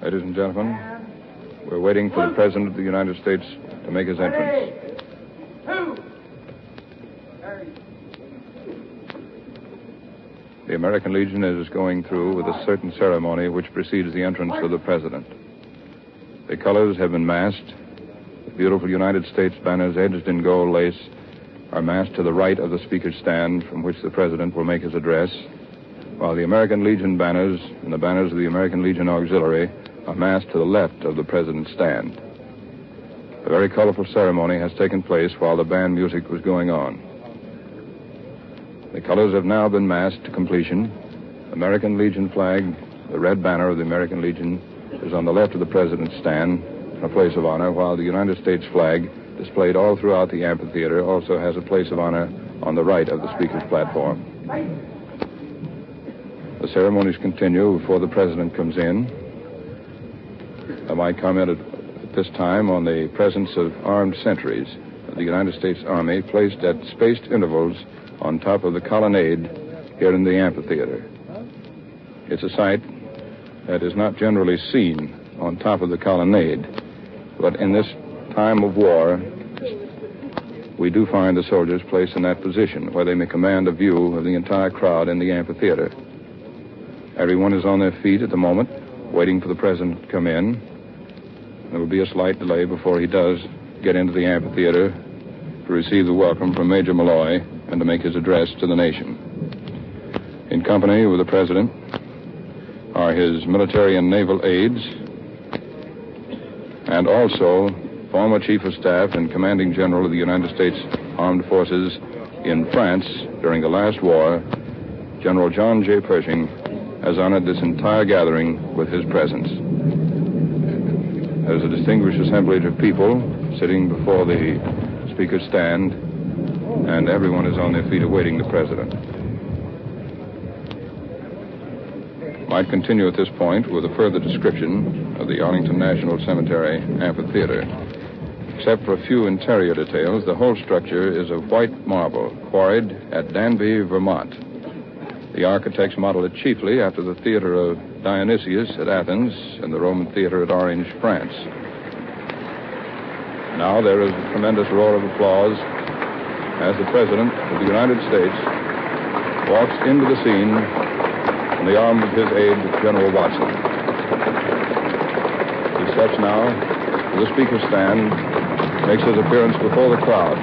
Ladies and gentlemen, we're waiting for the President of the United States to make his entrance. The American Legion is going through with a certain ceremony which precedes the entrance of the President. The colors have been massed. The beautiful United States banners edged in gold lace are massed to the right of the Speaker's stand from which the President will make his address, while the American Legion banners and the banners of the American Legion Auxiliary are massed to the left of the President's stand. A very colorful ceremony has taken place while the band music was going on. The colors have now been massed to completion. American Legion flag, the red banner of the American Legion, is on the left of the President's stand in a place of honor, while the United States flag, displayed all throughout the amphitheater, also has a place of honor on the right of the Speaker's platform. The ceremonies continue before the President comes in. I might comment at this time on the presence of armed sentries of the United States Army placed at spaced intervals on top of the colonnade here in the amphitheater. It's a sight that is not generally seen on top of the colonnade, but in this time of war, we do find the soldiers placed in that position where they may command a view of the entire crowd in the amphitheater. Everyone is on their feet at the moment, waiting for the President to come in. There will be a slight delay before he does get into the amphitheater to receive the welcome from Major Malloy and to make his address to the nation. In company with the President are his military and naval aides, and also former Chief of Staff and Commanding General of the United States Armed Forces in France during the last war, General John J. Pershing, has honored this entire gathering with his presence. There's a distinguished assemblage of people sitting before the Speaker's stand, and everyone is on their feet awaiting the President. Might continue at this point with a further description of the Arlington National Cemetery amphitheater. Except for a few interior details, the whole structure is of white marble, quarried at Danby, Vermont. The architects modeled it chiefly after the theater of Dionysius at Athens and the Roman theater at Orange, France. Now there is a tremendous roar of applause as the President of the United States walks into the scene in the arms of his aide, General Watson. He steps now to the Speaker's stand, makes his appearance before the crowd.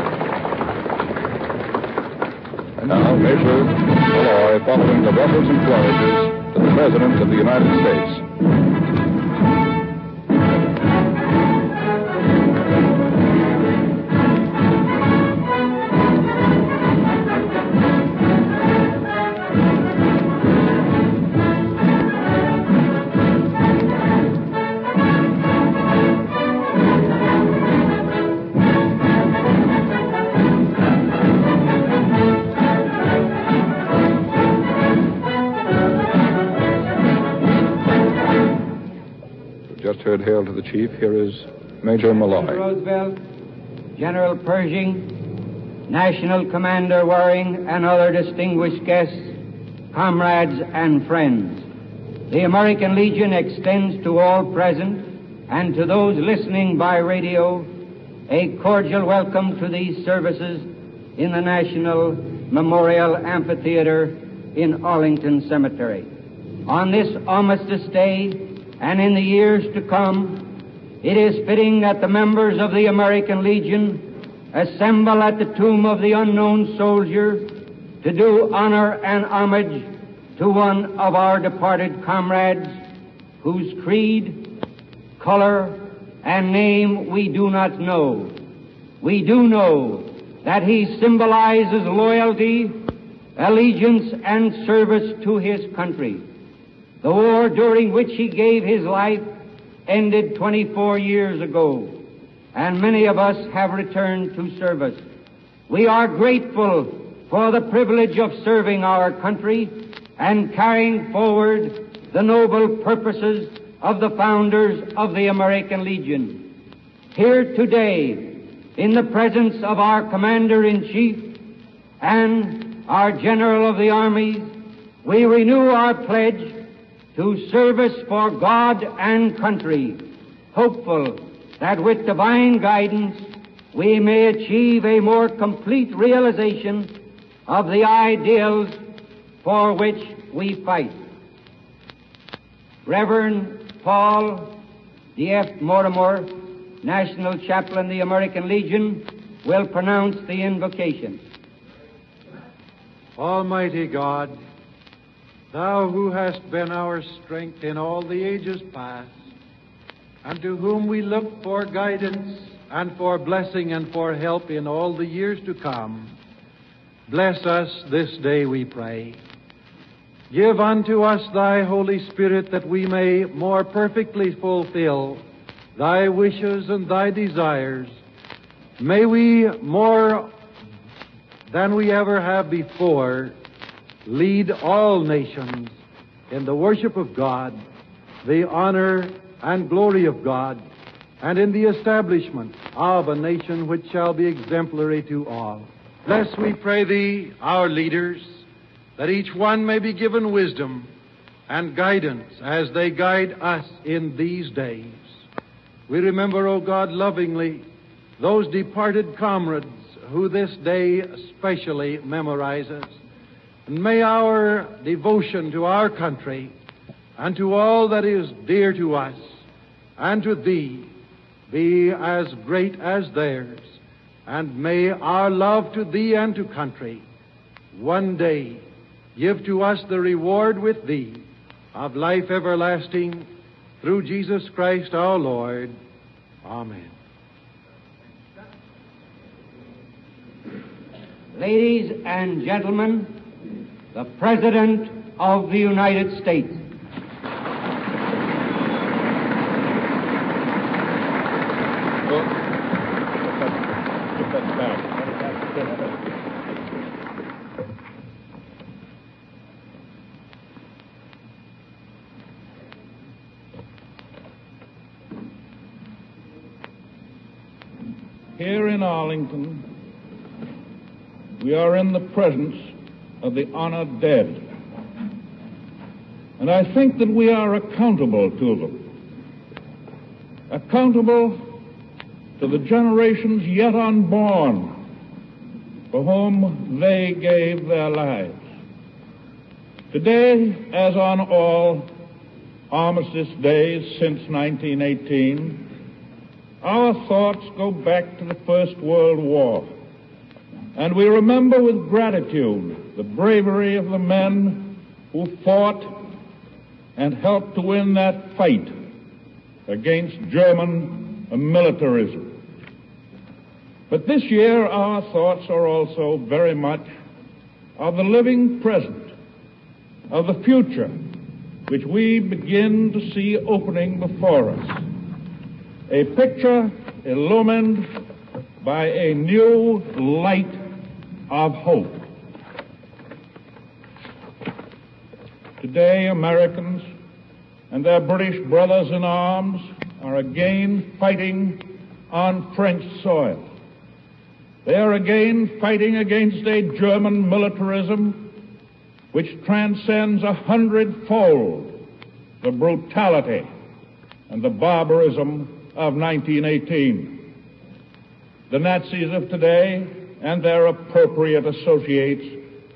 And now, Major Malloy, following the ruffles and flourishes to the President of the United States. Hail to the Chief. Here is Major Malloy. Roosevelt, General Pershing, National Commander Waring, and other distinguished guests, comrades, and friends. The American Legion extends to all present and to those listening by radio a cordial welcome to these services in the National Memorial Amphitheater in Arlington Cemetery. On this Armistice Day, and in the years to come, it is fitting that the members of the American Legion assemble at the tomb of the unknown soldier to do honor and homage to one of our departed comrades whose creed, color, and name we do not know. We do know that he symbolizes loyalty, allegiance, and service to his country. The war during which he gave his life ended 24 years ago, and many of us have returned to service. We are grateful for the privilege of serving our country and carrying forward the noble purposes of the founders of the American Legion. Here today, in the presence of our Commander-in-Chief and our General of the Armies, we renew our pledge to service for God and country, hopeful that with divine guidance we may achieve a more complete realization of the ideals for which we fight. Reverend Paul D.F. Mortimer, National Chaplain, the American Legion, will pronounce the invocation. Almighty God, Thou who hast been our strength in all the ages past, and to whom we look for guidance and for blessing and for help in all the years to come, bless us this day, we pray. Give unto us Thy Holy Spirit that we may more perfectly fulfill Thy wishes and Thy desires. May we, more than we ever have before, lead all nations in the worship of God, the honor and glory of God, and in the establishment of a nation which shall be exemplary to all. Bless, we pray Thee, our leaders, that each one may be given wisdom and guidance as they guide us in these days. We remember, O God, lovingly those departed comrades who this day especially memorizes. And may our devotion to our country and to all that is dear to us and to Thee be as great as theirs. And may our love to Thee and to country one day give to us the reward with Thee of life everlasting through Jesus Christ our Lord. Amen. Ladies and gentlemen, the President of the United States. Here in Arlington, we are in the presence of the honored dead. And I think that we are accountable to them. Accountable to the generations yet unborn for whom they gave their lives. Today, as on all Armistice days since 1918, our thoughts go back to the First World War, and we remember with gratitude the bravery of the men who fought and helped to win that fight against German militarism. But this year our thoughts are also very much of the living present, of the future, which we begin to see opening before us. A picture illumined by a new light of hope. Today, Americans and their British brothers in arms are again fighting on French soil. They are again fighting against a German militarism which transcends 100-fold the brutality and the barbarism of 1918. The Nazis of today and their appropriate associates,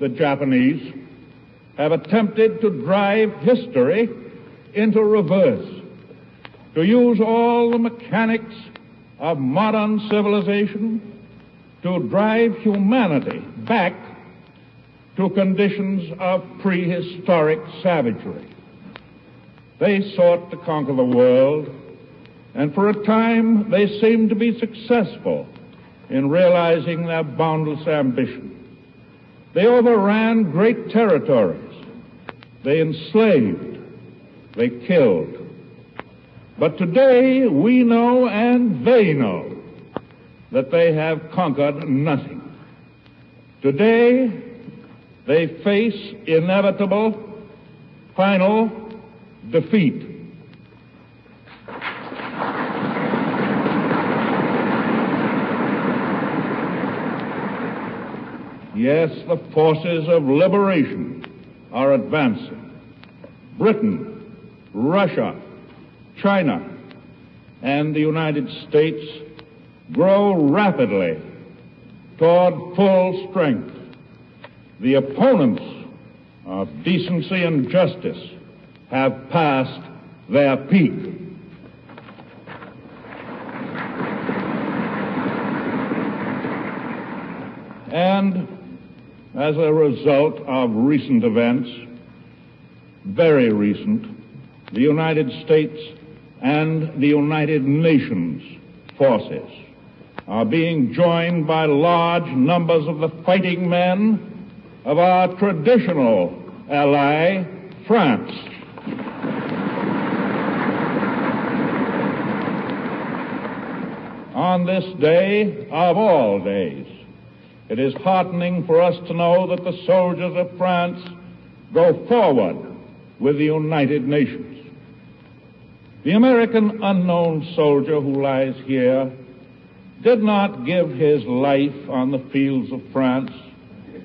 the Japanese, have attempted to drive history into reverse, to use all the mechanics of modern civilization to drive humanity back to conditions of prehistoric savagery. They sought to conquer the world, and for a time they seemed to be successful in realizing their boundless ambition. They overran great territories. They enslaved. They killed. But today we know and they know that they have conquered nothing. Today they face inevitable, final defeat. Yes, the forces of liberation are advancing. Britain Russia, China, and the United States grow rapidly toward full strength, the opponents of decency and justice have passed their peak. And as a result of recent events, very recent, the United States and the United Nations forces are being joined by large numbers of the fighting men of our traditional ally, France. On this day of all days, it is heartening for us to know that the soldiers of France go forward with the United Nations. The American unknown soldier who lies here did not give his life on the fields of France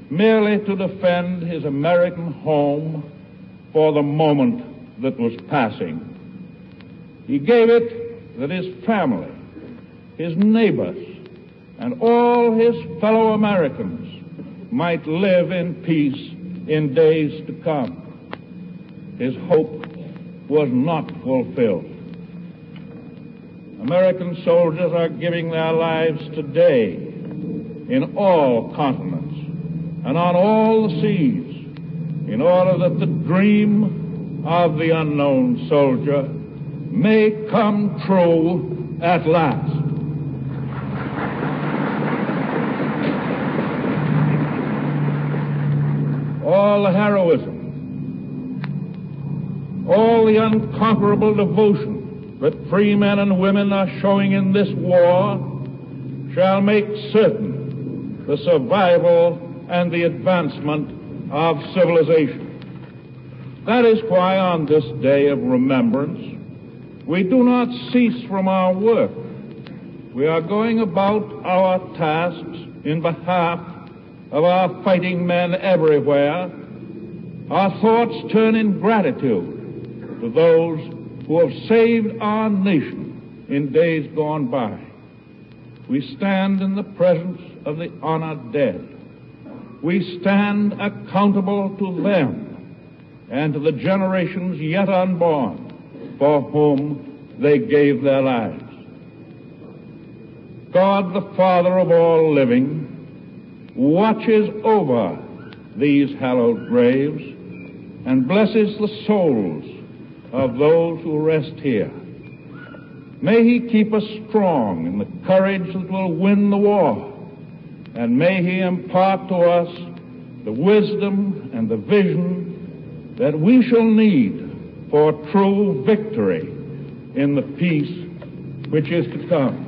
merely to defend his American home for the moment that was passing. He gave it that his family, his neighbors, and all his fellow Americans might live in peace in days to come. His hope was not fulfilled. American soldiers are giving their lives today in all continents and on all the seas in order that the dream of the unknown soldier may come true at last. All the heroism, all the unconquerable devotion that free men and women are showing in this war shall make certain the survival and the advancement of civilization. That is why on this day of remembrance, we do not cease from our work. We are going about our tasks in behalf of our fighting men everywhere. Our thoughts turn in gratitude to those who have saved our nation in days gone by. We stand in the presence of the honored dead. We stand accountable to them and to the generations yet unborn for whom they gave their lives. God, the Father of all living, watches over these hallowed graves and blesses the souls of those who rest here. May he keep us strong in the courage that will win the war, and may he impart to us the wisdom and the vision that we shall need for true victory in the peace which is to come.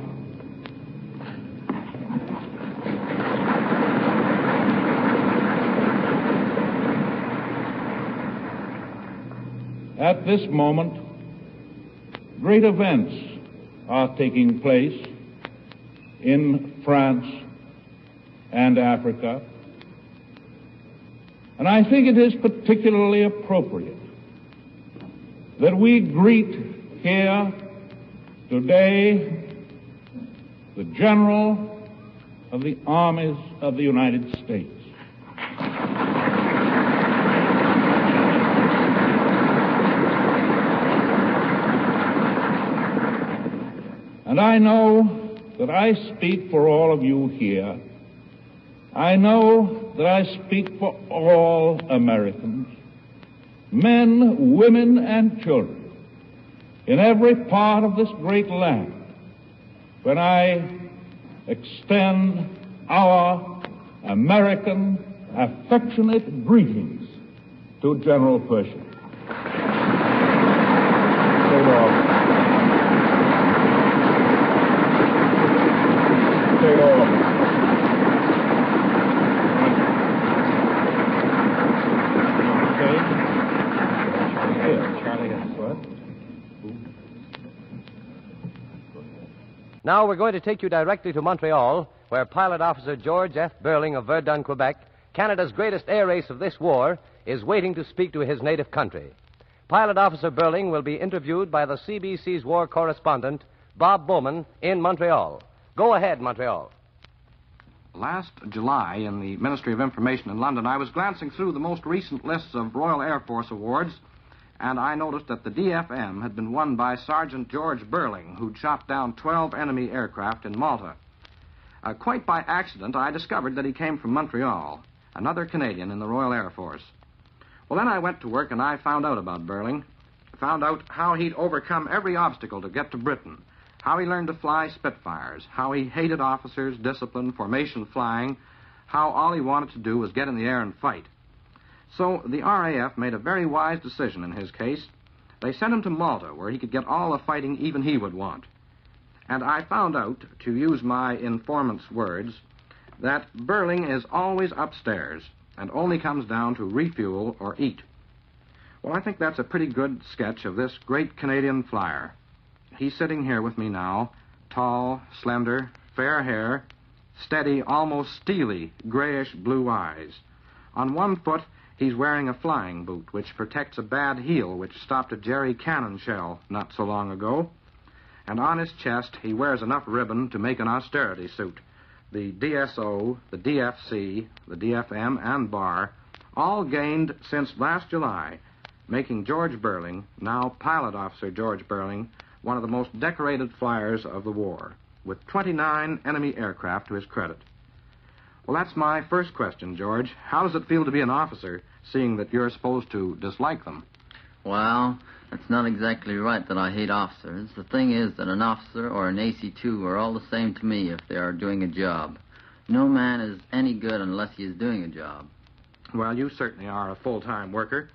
At this moment, great events are taking place in France and Africa, and I think it is particularly appropriate that we greet here today the General of the Armies of the United States. And I know that I speak for all of you here. I know that I speak for all Americans, men, women, and children, in every part of this great land, when I extend our American affectionate greetings to General Pershing. Now we're going to take you directly to Montreal, where Pilot Officer George F. Beurling of Verdun, Quebec, Canada's greatest air ace of this war, is waiting to speak to his native country. Pilot Officer Beurling will be interviewed by the CBC's war correspondent, Bob Bowman, in Montreal. Go ahead, Montreal. Last July, in the Ministry of Information in London, I was glancing through the most recent lists of Royal Air Force awards, and I noticed that the DFM had been won by Sergeant George Beurling, who'd shot down 12 enemy aircraft in Malta. Quite by accident, I discovered that he came from Montreal, another Canadian in the Royal Air Force. Well, then I went to work and I found out about Beurling, found out how he'd overcome every obstacle to get to Britain, how he learned to fly Spitfires, how he hated officers, discipline, formation flying, how all he wanted to do was get in the air and fight. So the RAF made a very wise decision in his case. They sent him to Malta, where he could get all the fighting even he would want. And I found out, to use my informant's words, that Beurling is always upstairs and only comes down to refuel or eat. Well, I think that's a pretty good sketch of this great Canadian flyer. He's sitting here with me now, tall, slender, fair hair, steady, almost steely, grayish-blue eyes. On one foot, he's wearing a flying boot, which protects a bad heel which stopped a Jerry Cannon shell not so long ago. And on his chest, he wears enough ribbon to make an austerity suit. The DSO, the DFC, the DFM, and BAR, all gained since last July, making George Beurling, now Pilot Officer George Beurling, one of the most decorated flyers of the war, with 29 enemy aircraft to his credit. Well, that's my first question, George. How does it feel to be an officer, seeing that you're supposed to dislike them? Well, it's not exactly right that I hate officers. The thing is that an officer or an AC-2 are all the same to me if they are doing a job. No man is any good unless he is doing a job. Well, you certainly are a full-time worker.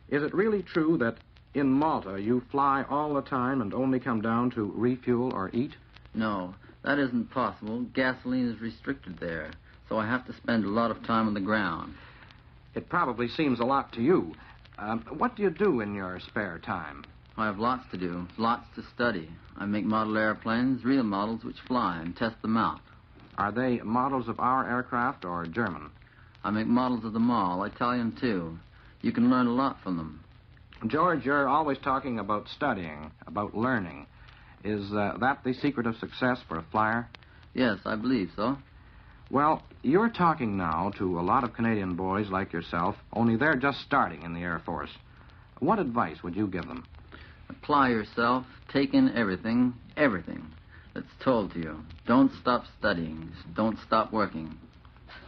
Is it really true that in Malta you fly all the time and only come down to refuel or eat? No, that isn't possible. Gasoline is restricted there, so I have to spend a lot of time on the ground. It probably seems a lot to you. What do you do in your spare time? I have lots to do, lots to study. I make model airplanes, real models which fly, and test them out. Are they models of our aircraft or German? I make models of them all, Italian too. You can learn a lot from them. George, you're always talking about studying, about learning. Is that the secret of success for a flyer? Yes, I believe so. Well, you're talking now to a lot of Canadian boys like yourself, only they're just starting in the Air Force. What advice would you give them? Apply yourself, take in everything that's told to you. Don't stop studying. Don't stop working.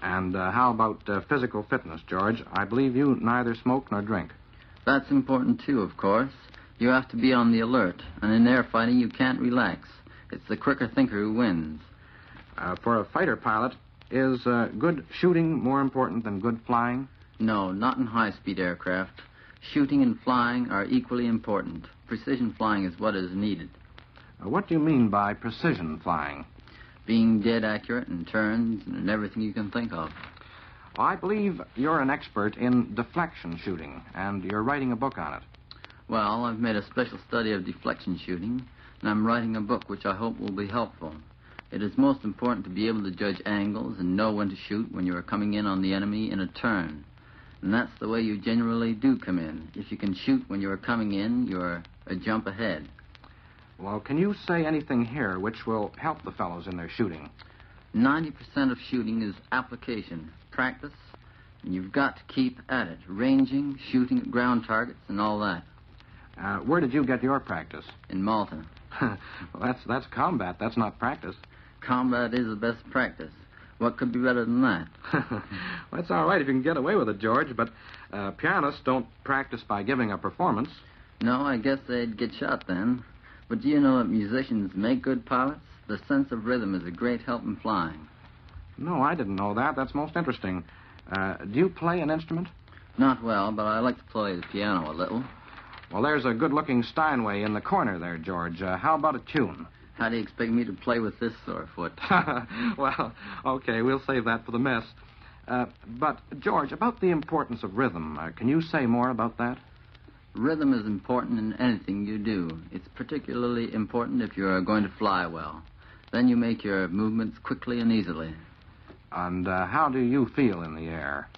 And how about physical fitness, George? I believe you neither smoke nor drink. That's important, too, of course. You have to be on the alert, and in air fighting you can't relax. It's the quicker thinker who wins. For a fighter pilot, is good shooting more important than good flying? No, not in high-speed aircraft. Shooting and flying are equally important. Precision flying is what is needed. What do you mean by precision flying? Being dead accurate in turns and in everything you can think of. I believe you're an expert in deflection shooting, and you're writing a book on it. Well, I've made a special study of deflection shooting, and I'm writing a book which I hope will be helpful. It is most important to be able to judge angles and know when to shoot when you are coming in on the enemy in a turn. And that's the way you generally do come in. If you can shoot when you are coming in, you're a jump ahead. Well, can you say anything here which will help the fellows in their shooting? 90% of shooting is application, practice, and you've got to keep at it. Ranging, shooting at ground targets, and all that. Where did you get your practice? In Malta. Well, that's combat. That's not practice. Combat is the best practice. What could be better than that? Well, that's all right if you can get away with it, George, but pianists don't practice by giving a performance. No, I guess they'd get shot then. But do you know that musicians make good pilots? The sense of rhythm is a great help in flying. No, I didn't know that. That's most interesting. Do you play an instrument? Not well, but I like to play the piano a little. Well, there's a good-looking Steinway in the corner there, George. How about a tune? How do you expect me to play with this sore foot? Well, okay, we'll save that for the mess. But, George, about the importance of rhythm, can you say more about that? Rhythm is important in anything you do. It's particularly important if you're going to fly well. Then you make your movements quickly and easily. And how do you feel in the air?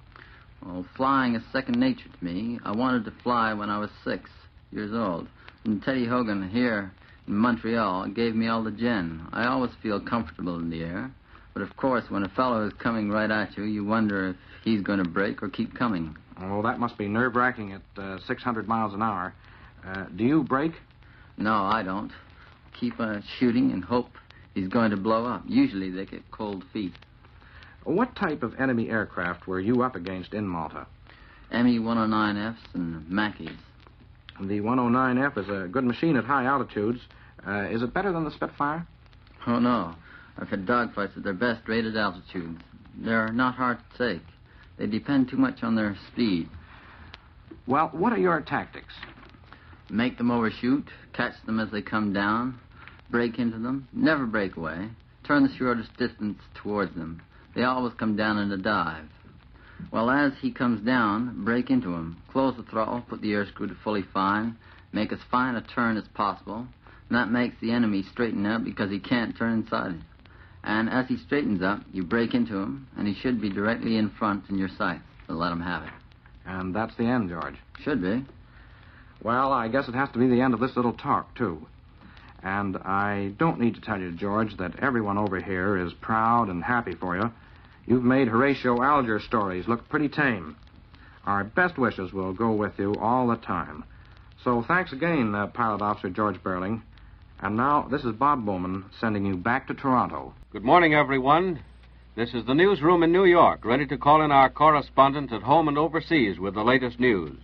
Well, flying is second nature to me. I wanted to fly when I was 6 years old. And Teddy Hogan here in Montreal gave me all the gin. I always feel comfortable in the air. But, of course, when a fellow is coming right at you, you wonder if he's going to break or keep coming. Oh, that must be nerve-wracking at 600 miles an hour. Do you break? No, I don't. Keep shooting and hope he's going to blow up. Usually they get cold feet. What type of enemy aircraft were you up against in Malta? Me-109Fs and Mackeys. The 109F is a good machine at high altitudes. Is it better than the Spitfire? Oh, no. I've had dogfights at their best rated altitudes. They're not hard to take. They depend too much on their speed. Well, what are your tactics? Make them overshoot, catch them as they come down, break into them, never break away, turn the shortest distance towards them. They always come down in a dive. Well, as he comes down, break into him, close the throttle, put the air screw to fully fine, make as fine a turn as possible, and that makes the enemy straighten out because he can't turn inside it. And as he straightens up, you break into him, and he should be directly in front in your sights. So let him have it. And that's the end, George. Should be. Well, I guess it has to be the end of this little talk, too. And I don't need to tell you, George, that everyone over here is proud and happy for you. You've made Horatio Alger's stories look pretty tame. Our best wishes will go with you all the time. So thanks again, Pilot Officer George Beurling. And now, this is Bob Bowman sending you back to Toronto. Good morning, everyone. This is the newsroom in New York, ready to call in our correspondents at home and overseas with the latest news.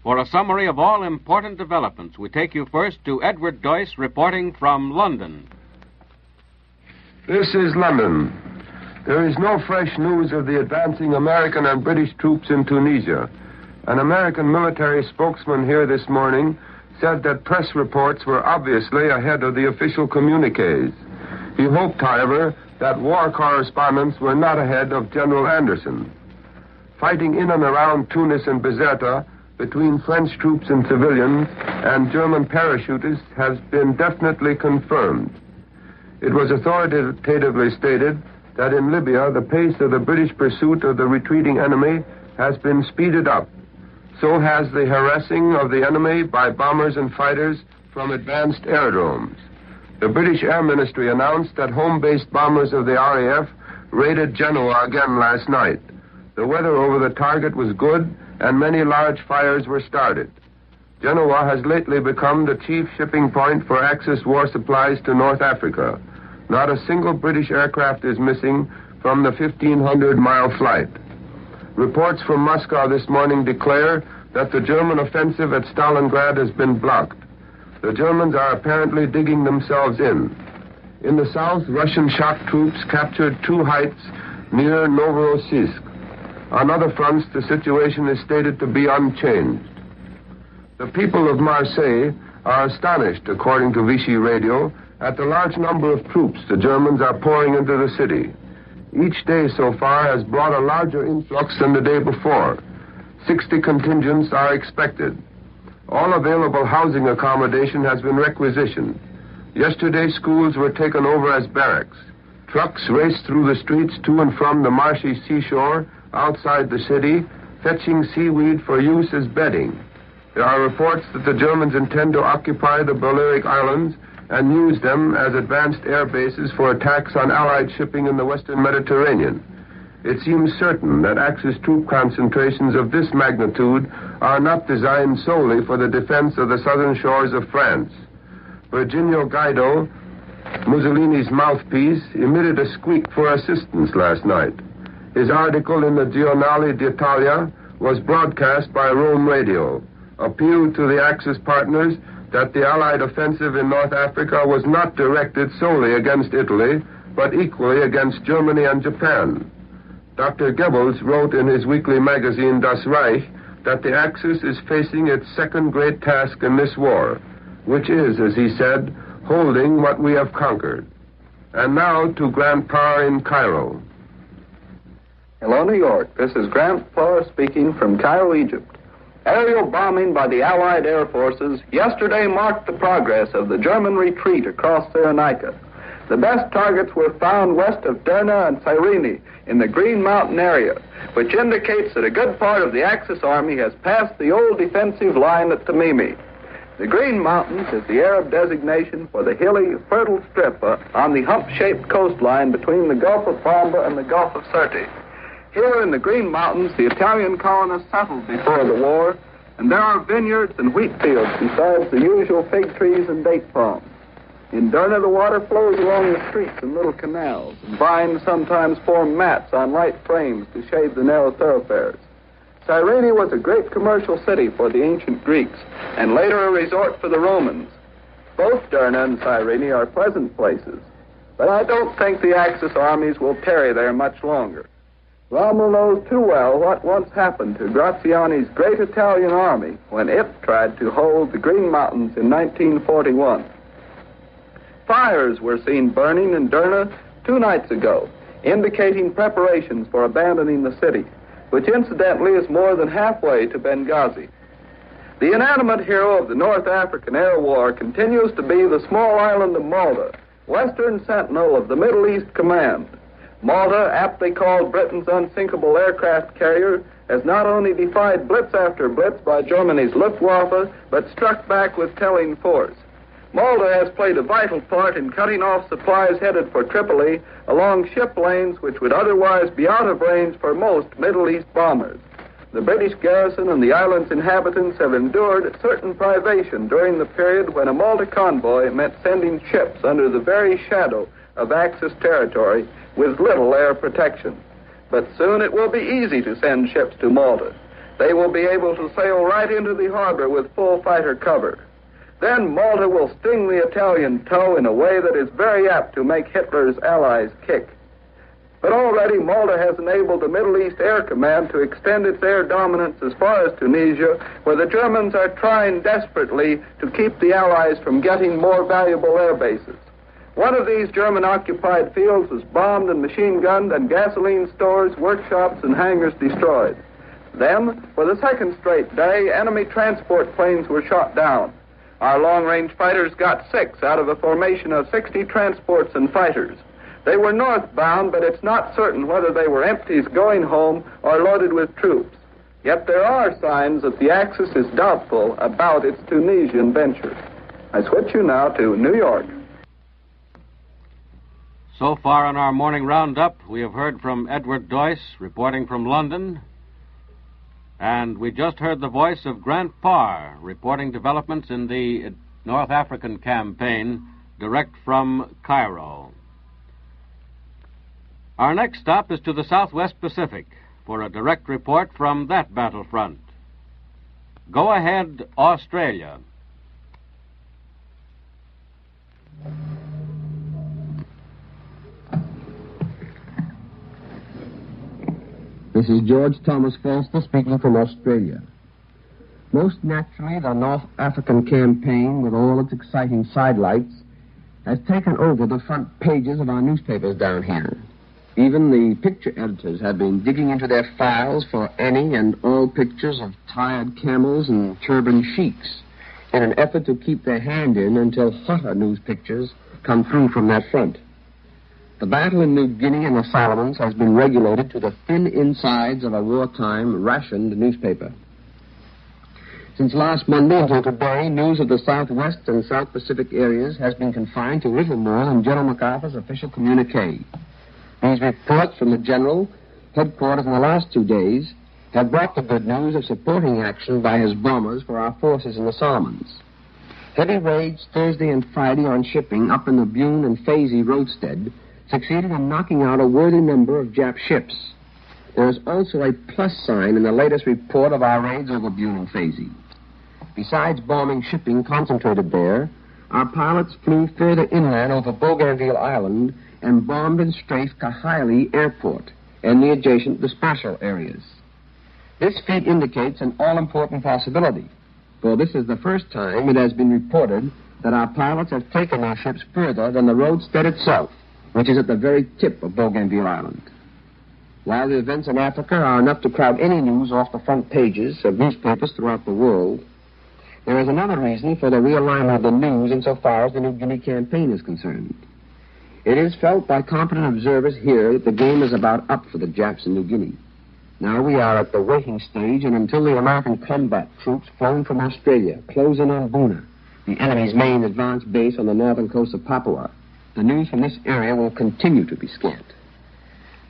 For a summary of all important developments, we take you first to Edward Doyce reporting from London. This is London. There is no fresh news of the advancing American and British troops in Tunisia. An American military spokesman here this morning said that press reports were obviously ahead of the official communiques. He hoped, however, that war correspondents were not ahead of General Anderson. Fighting in and around Tunis and Bizerta between French troops and civilians and German parachutists has been definitely confirmed. It was authoritatively stated that in Libya, the pace of the British pursuit of the retreating enemy has been speeded up. So has the harassing of the enemy by bombers and fighters from advanced aerodromes. The British Air Ministry announced that home-based bombers of the RAF raided Genoa again last night. The weather over the target was good, and many large fires were started. Genoa has lately become the chief shipping point for Axis war supplies to North Africa. Not a single British aircraft is missing from the 1,500-mile flight. Reports from Moscow this morning declare that the German offensive at Stalingrad has been blocked. The Germans are apparently digging themselves in. In the south, Russian shock troops captured 2 heights near Novorossiysk. On other fronts, the situation is stated to be unchanged. The people of Marseille are astonished, according to Vichy Radio, at the large number of troops the Germans are pouring into the city. Each day so far has brought a larger influx than the day before. 60 contingents are expected. All available housing accommodation has been requisitioned. Yesterday, schools were taken over as barracks. Trucks raced through the streets to and from the marshy seashore outside the city, fetching seaweed for use as bedding. There are reports that the Germans intend to occupy the Balearic Islands and use them as advanced air bases for attacks on Allied shipping in the Western Mediterranean. It seems certain that Axis troop concentrations of this magnitude are not designed solely for the defense of the southern shores of France. Virginio Guido, Mussolini's mouthpiece, emitted a squeak for assistance last night. His article in the Giornale d'Italia was broadcast by Rome Radio, appealed to the Axis partners that the Allied offensive in North Africa was not directed solely against Italy, but equally against Germany and Japan. Dr. Goebbels wrote in his weekly magazine Das Reich that the Axis is facing its second great task in this war, which is, as he said, holding what we have conquered. And now to Grant Parr in Cairo. Hello, New York. This is Grant Parr speaking from Cairo, Egypt. Aerial bombing by the Allied air forces yesterday marked the progress of the German retreat across Cyrenaica. The best targets were found west of Derna and Cyrene in the Green Mountain area, which indicates that a good part of the Axis army has passed the old defensive line at Tamimi. The Green Mountains is the Arab designation for the hilly, fertile strip on the hump-shaped coastline between the Gulf of Bamba and the Gulf of Sirte. Here in the Green Mountains, the Italian colonists settled before the war, and there are vineyards and wheat fields besides the usual fig trees and date palms. In Derna, the water flows along the streets in little canals, and vines sometimes form mats on light frames to shade the narrow thoroughfares. Cyrene was a great commercial city for the ancient Greeks, and later a resort for the Romans. Both Derna and Cyrene are pleasant places, but I don't think the Axis armies will tarry there much longer. Rommel knows too well what once happened to Graziani's great Italian army when it tried to hold the Green Mountains in 1941. Fires were seen burning in Derna 2 nights ago, indicating preparations for abandoning the city, which incidentally is more than halfway to Benghazi. The inanimate hero of the North African Air War continues to be the small island of Malta, western sentinel of the Middle East Command. Malta, aptly called Britain's unsinkable aircraft carrier, has not only defied blitz after blitz by Germany's Luftwaffe, but struck back with telling force. Malta has played a vital part in cutting off supplies headed for Tripoli along ship lanes which would otherwise be out of range for most Middle East bombers. The British garrison and the island's inhabitants have endured certain privation during the period when a Malta convoy meant sending ships under the very shadow of Axis territory with little air protection. But soon it will be easy to send ships to Malta. They will be able to sail right into the harbor with full fighter cover. Then Malta will sting the Italian toe in a way that is very apt to make Hitler's allies kick. But already Malta has enabled the Middle East Air Command to extend its air dominance as far as Tunisia, where the Germans are trying desperately to keep the Allies from getting more valuable air bases. One of these German-occupied fields was bombed and machine-gunned, and gasoline stores, workshops, and hangars destroyed. Then, for the second straight day, enemy transport planes were shot down. Our long-range fighters got 6 out of a formation of 60 transports and fighters. They were northbound, but it's not certain whether they were empties going home or loaded with troops. Yet there are signs that the Axis is doubtful about its Tunisian venture. I switch you now to New York. So far on our morning roundup, we have heard from Edward Doyce, reporting from London. And we just heard the voice of Grant Parr, reporting developments in the North African campaign, direct from Cairo. Our next stop is to the Southwest Pacific for a direct report from that battlefront. Go ahead, Australia. This is George Thomas Foster speaking from Australia. Most naturally, the North African campaign, with all its exciting sidelights, has taken over the front pages of our newspapers down here. Even the picture editors have been digging into their files for any and all pictures of tired camels and turbaned sheiks in an effort to keep their hand in until hotter news pictures come through from that front. The battle in New Guinea and the Solomons has been regulated to the thin insides of a wartime rationed newspaper. Since last Monday until today, news of the Southwest and South Pacific areas has been confined to little more than General MacArthur's official communique. These reports from the General, headquarters in the last 2 days, have brought the good news of supporting action by his bombers for our forces in the Solomons. Heavy raids Thursday and Friday on shipping up in the Bune and Fazy roadstead succeeded in knocking out a worthy number of Jap ships. There is also a plus sign in the latest report of our raids over Bune and Fazy. Besides bombing shipping concentrated there, our pilots flew further inland over Bougainville Island and bombed and strafed Kahaili Airport and the adjacent dispersal areas. This feat indicates an all-important possibility, for this is the first time it has been reported that our pilots have taken our ships further than the roadstead itself, which is at the very tip of Bougainville Island. While the events in Africa are enough to crowd any news off the front pages of newspapers throughout the world, there is another reason for the realignment of the news insofar as the New Guinea campaign is concerned. It is felt by competent observers here that the game is about up for the Japs in New Guinea. Now we are at the waiting stage, and until the American combat troops flown from Australia close in on Buna, the enemy's main advanced base on the northern coast of Papua, the news from this area will continue to be scant.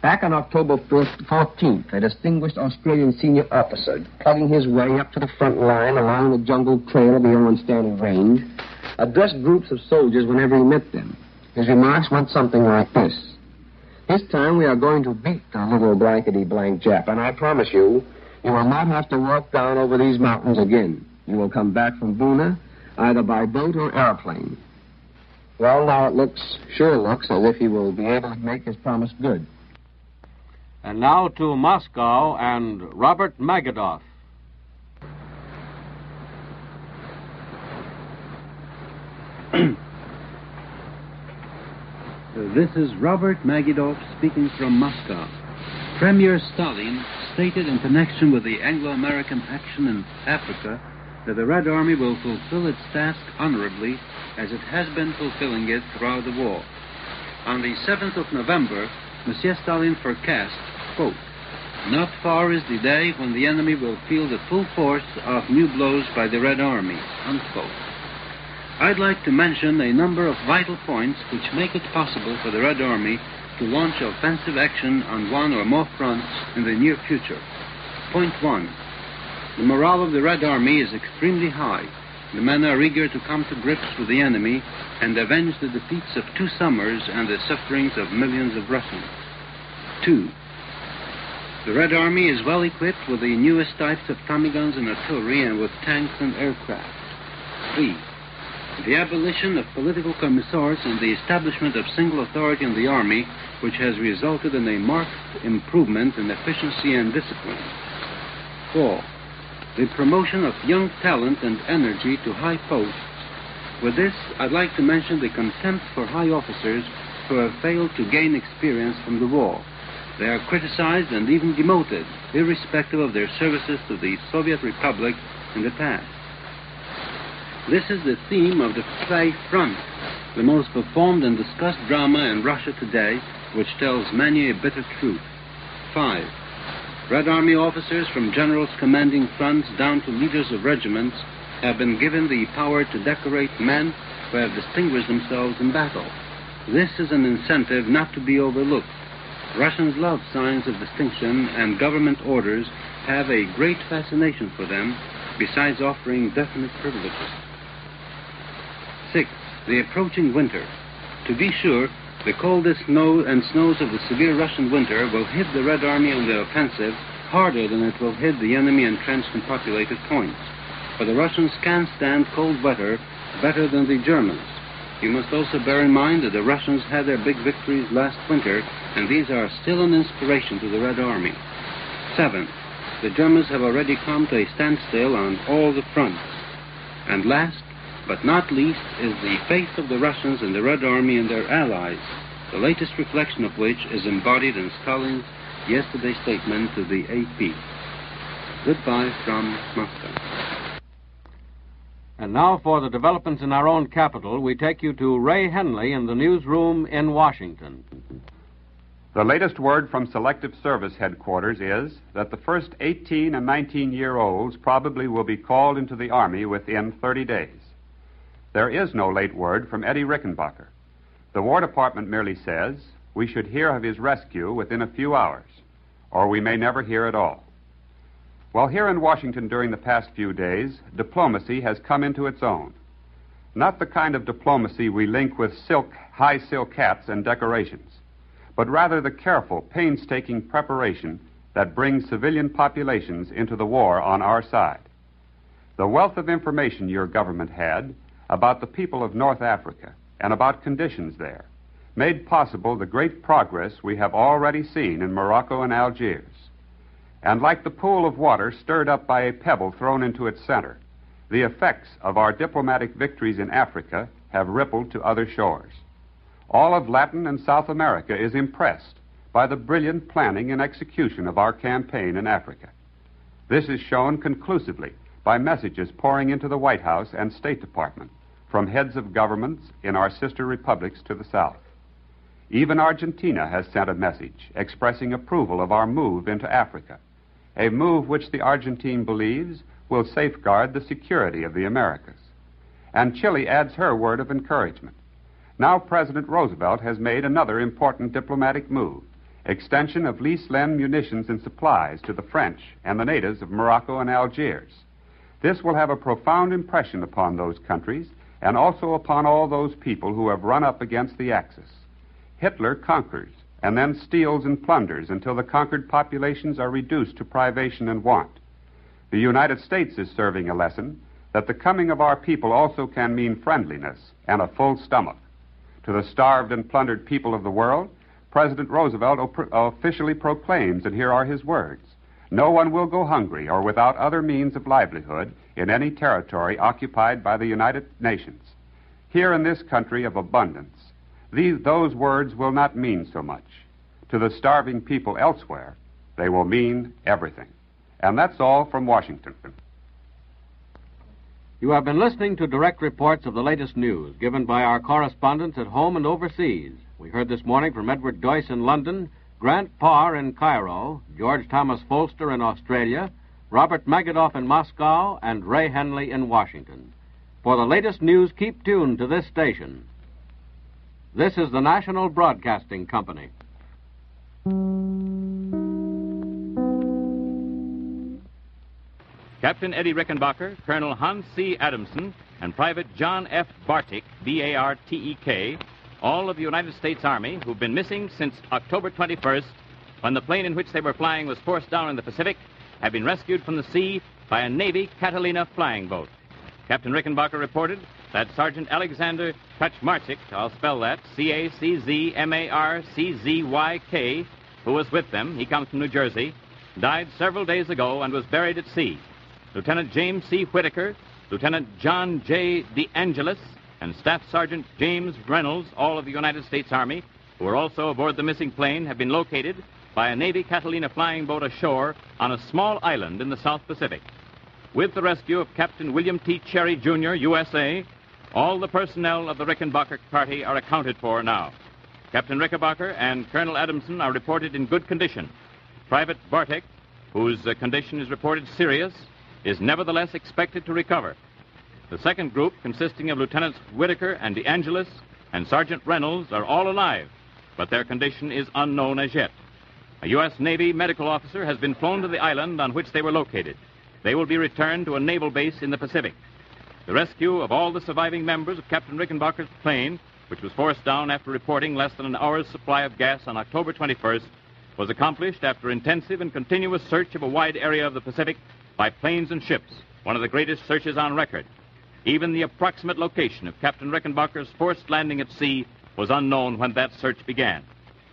Back on October 14th, a distinguished Australian senior officer, plugging his way up to the front line along the jungle trail of the Owen Stanley Range, addressed groups of soldiers whenever he met them. His remarks went something like this. This time we are going to beat the little blankety-blank Jap, and I promise you, you will not have to walk down over these mountains again. You will come back from Buna either by boat or airplane. Well, now it sure looks as if he will be able to make his promise good. And now to Moscow and Robert Magadoff. This is Robert Magadoff speaking from Moscow. Premier Stalin stated in connection with the Anglo-American action in Africa that the Red Army will fulfill its task honorably as it has been fulfilling it throughout the war. On the 7th of November, Monsieur Stalin forecast, quote, "Not far is the day when the enemy will feel the full force of new blows by the Red Army," unquote. I'd like to mention a number of vital points which make it possible for the Red Army to launch offensive action on one or more fronts in the near future. Point 1. The morale of the Red Army is extremely high. The men are eager to come to grips with the enemy and avenge the defeats of 2 summers and the sufferings of millions of Russians. 2. The Red Army is well equipped with the newest types of Tommy guns and artillery and with tanks and aircraft. 3. The abolition of political commissars and the establishment of single authority in the Army, which has resulted in a marked improvement in efficiency and discipline. 4. The promotion of young talent and energy to high posts. With this, I'd like to mention the contempt for high officers who have failed to gain experience from the war. They are criticized and even demoted, irrespective of their services to the Soviet Republic in the past. This is the theme of the play Front, the most performed and discussed drama in Russia today, which tells many a bitter truth. 5. Red Army officers from generals commanding fronts down to leaders of regiments have been given the power to decorate men who have distinguished themselves in battle. This is an incentive not to be overlooked. Russians love signs of distinction, and government orders have a great fascination for them, besides offering definite privileges. 6. The approaching winter. To be sure, the coldest snows of the severe Russian winter will hit the Red Army on the offensive harder than it will hit the enemy entrenched in populated points. For the Russians can stand cold weather better than the Germans. You must also bear in mind that the Russians had their big victories last winter, and these are still an inspiration to the Red Army. 7. The Germans have already come to a standstill on all the fronts. And last, but not least, is the faith of the Russians in the Red Army and their allies, the latest reflection of which is embodied in Stalin's yesterday statement to the AP. Goodbye from Moscow. And now for the developments in our own capital, we take you to Ray Henley in the newsroom in Washington. The latest word from Selective Service Headquarters is that the first 18 and 19-year-olds probably will be called into the Army within 30 days. There is no late word from Eddie Rickenbacker. The War Department merely says we should hear of his rescue within a few hours, or we may never hear at all. Well, here in Washington during the past few days, diplomacy has come into its own. Not the kind of diplomacy we link with high silk hats and decorations, but rather the careful, painstaking preparation that brings civilian populations into the war on our side. The wealth of information your government had about the people of North Africa and about conditions there made possible the great progress we have already seen in Morocco and Algiers. And like the pool of water stirred up by a pebble thrown into its center, the effects of our diplomatic victories in Africa have rippled to other shores. All of Latin and South America is impressed by the brilliant planning and execution of our campaign in Africa. This is shown conclusively by messages pouring into the White House and State Department from heads of governments in our sister republics to the south. Even Argentina has sent a message expressing approval of our move into Africa, a move which the Argentine believes will safeguard the security of the Americas. And Chile adds her word of encouragement. Now President Roosevelt has made another important diplomatic move, extension of lease-lend munitions and supplies to the French and the natives of Morocco and Algiers. This will have a profound impression upon those countries and also upon all those people who have run up against the Axis. Hitler conquers and then steals and plunders until the conquered populations are reduced to privation and want. The United States is serving a lesson that the coming of our people also can mean friendliness and a full stomach. To the starved and plundered people of the world, President Roosevelt officially proclaims, and here are his words, "No one will go hungry or without other means of livelihood in any territory occupied by the United Nations. Here in this country of abundance, those words will not mean so much. To the starving people elsewhere, they will mean everything." And that's all from Washington. You have been listening to direct reports of the latest news given by our correspondents at home and overseas. We heard this morning from Edward Doyce in London, Grant Parr in Cairo, George Thomas Folster in Australia, Robert Magadoff in Moscow, and Ray Henley in Washington. For the latest news, keep tuned to this station. This is the National Broadcasting Company. Captain Eddie Rickenbacker, Colonel Hans C. Adamson, and Private John F. Bartek, B-A-R-T-E-K, all of the United States Army, who've been missing since October 21st, when the plane in which they were flying was forced down in the Pacific, have been rescued from the sea by a Navy Catalina flying boat. Captain Rickenbacker reported that Sergeant Alexander Kaczmarczyk, I'll spell that, C-A-C-Z-M-A-R-C-Z-Y-K, who was with them, he comes from New Jersey, died several days ago and was buried at sea. Lieutenant James C. Whitaker, Lieutenant John J. DeAngelis, and Staff Sergeant James Reynolds, all of the United States Army, who were also aboard the missing plane, have been located by a Navy Catalina flying boat ashore on a small island in the South Pacific. With the rescue of Captain William T. Cherry, Jr., USA, all the personnel of the Rickenbacker party are accounted for now. Captain Rickenbacker and Colonel Adamson are reported in good condition. Private Bartek, whose condition is reported serious, is nevertheless expected to recover. The second group, consisting of Lieutenants Whitaker and DeAngelis and Sergeant Reynolds, are all alive, but their condition is unknown as yet. A U.S. Navy medical officer has been flown to the island on which they were located. They will be returned to a naval base in the Pacific. The rescue of all the surviving members of Captain Rickenbacker's plane, which was forced down after reporting less than an hour's supply of gas on October 21st, was accomplished after intensive and continuous search of a wide area of the Pacific by planes and ships, one of the greatest searches on record. Even the approximate location of Captain Rickenbacker's forced landing at sea was unknown when that search began.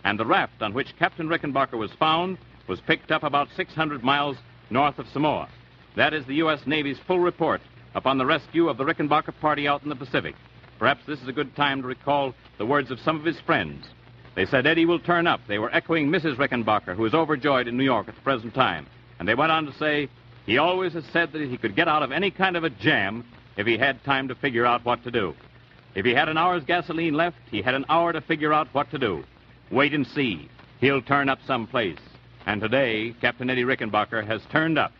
And the raft on which Captain Rickenbacker was found was picked up about 600 miles north of Samoa. That is the U.S. Navy's full report upon the rescue of the Rickenbacker party out in the Pacific. Perhaps this is a good time to recall the words of some of his friends. They said Eddie will turn up. They were echoing Mrs. Rickenbacker, who is overjoyed in New York at the present time. And they went on to say, he always has said that he could get out of any kind of a jam if he had time to figure out what to do. If he had an hour's gasoline left, he had an hour to figure out what to do. Wait and see. He'll turn up someplace. And today, Captain Eddie Rickenbacker has turned up.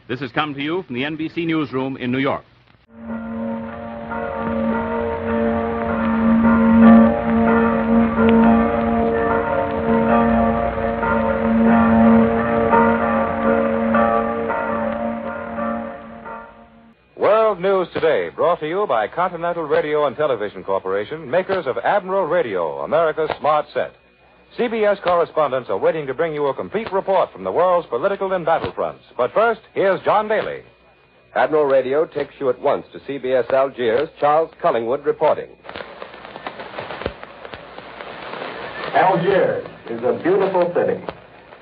This has come to you from the NBC Newsroom in New York. World News Today, brought to you by Continental Radio and Television Corporation, makers of Admiral Radio, America's smart set. CBS correspondents are waiting to bring you a complete report from the world's political and battlefronts. But first, here's John Daly. Admiral Radio takes you at once to CBS Algiers, Charles Cullingwood reporting. Algiers is a beautiful city.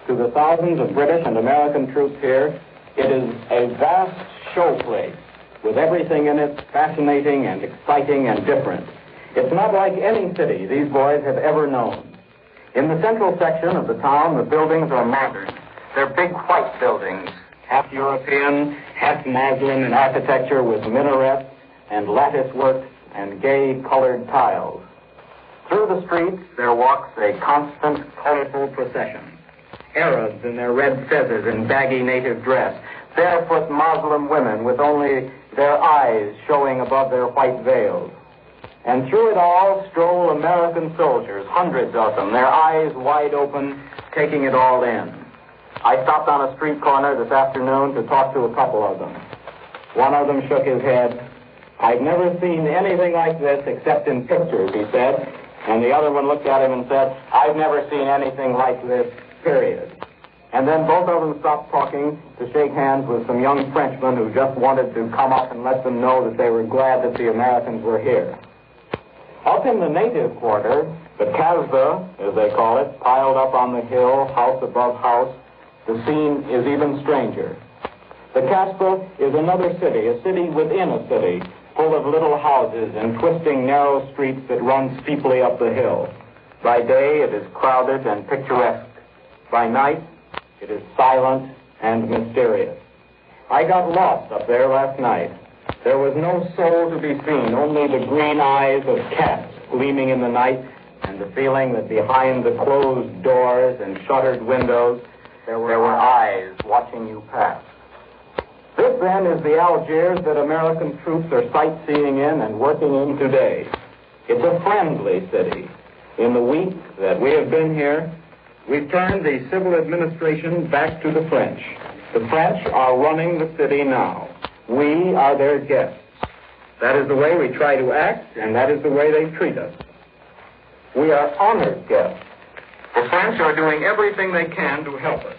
To the thousands of British and American troops here, it is a vast show place with everything in it fascinating and exciting and different. It's not like any city these boys have ever known. In the central section of the town, the buildings are modern. They're big white buildings, half European, half Muslim in architecture with minarets and lattice work and gay colored tiles. Through the streets there walks a constant, colorful procession. Arabs in their red fezzes and baggy native dress, barefoot Muslim women with only their eyes showing above their white veils. And through it all stroll American soldiers, hundreds of them, their eyes wide open, taking it all in. I stopped on a street corner this afternoon to talk to a couple of them. One of them shook his head. "I've never seen anything like this except in pictures," he said. And the other one looked at him and said, "I've never seen anything like this, period." And then both of them stopped talking to shake hands with some young Frenchmen who just wanted to come up and let them know that they were glad that the Americans were here. Up in the native quarter, the Kasbah, as they call it, piled up on the hill, house above house, the scene is even stranger. The Kasbah is another city, a city within a city, full of little houses and twisting narrow streets that run steeply up the hill. By day, it is crowded and picturesque. By night, it is silent and mysterious. I got lost up there last night. There was no soul to be seen, only the green eyes of cats gleaming in the night and the feeling that behind the closed doors and shuttered windows there were eyes watching you pass. This, then, is the Algiers that American troops are sightseeing in and working in today. It's a friendly city. In the week that we have been here, we've turned the civil administration back to the French. The French are running the city now. We are their guests. That is the way we try to act, and that is the way they treat us. We are honored guests. The French are doing everything they can to help us.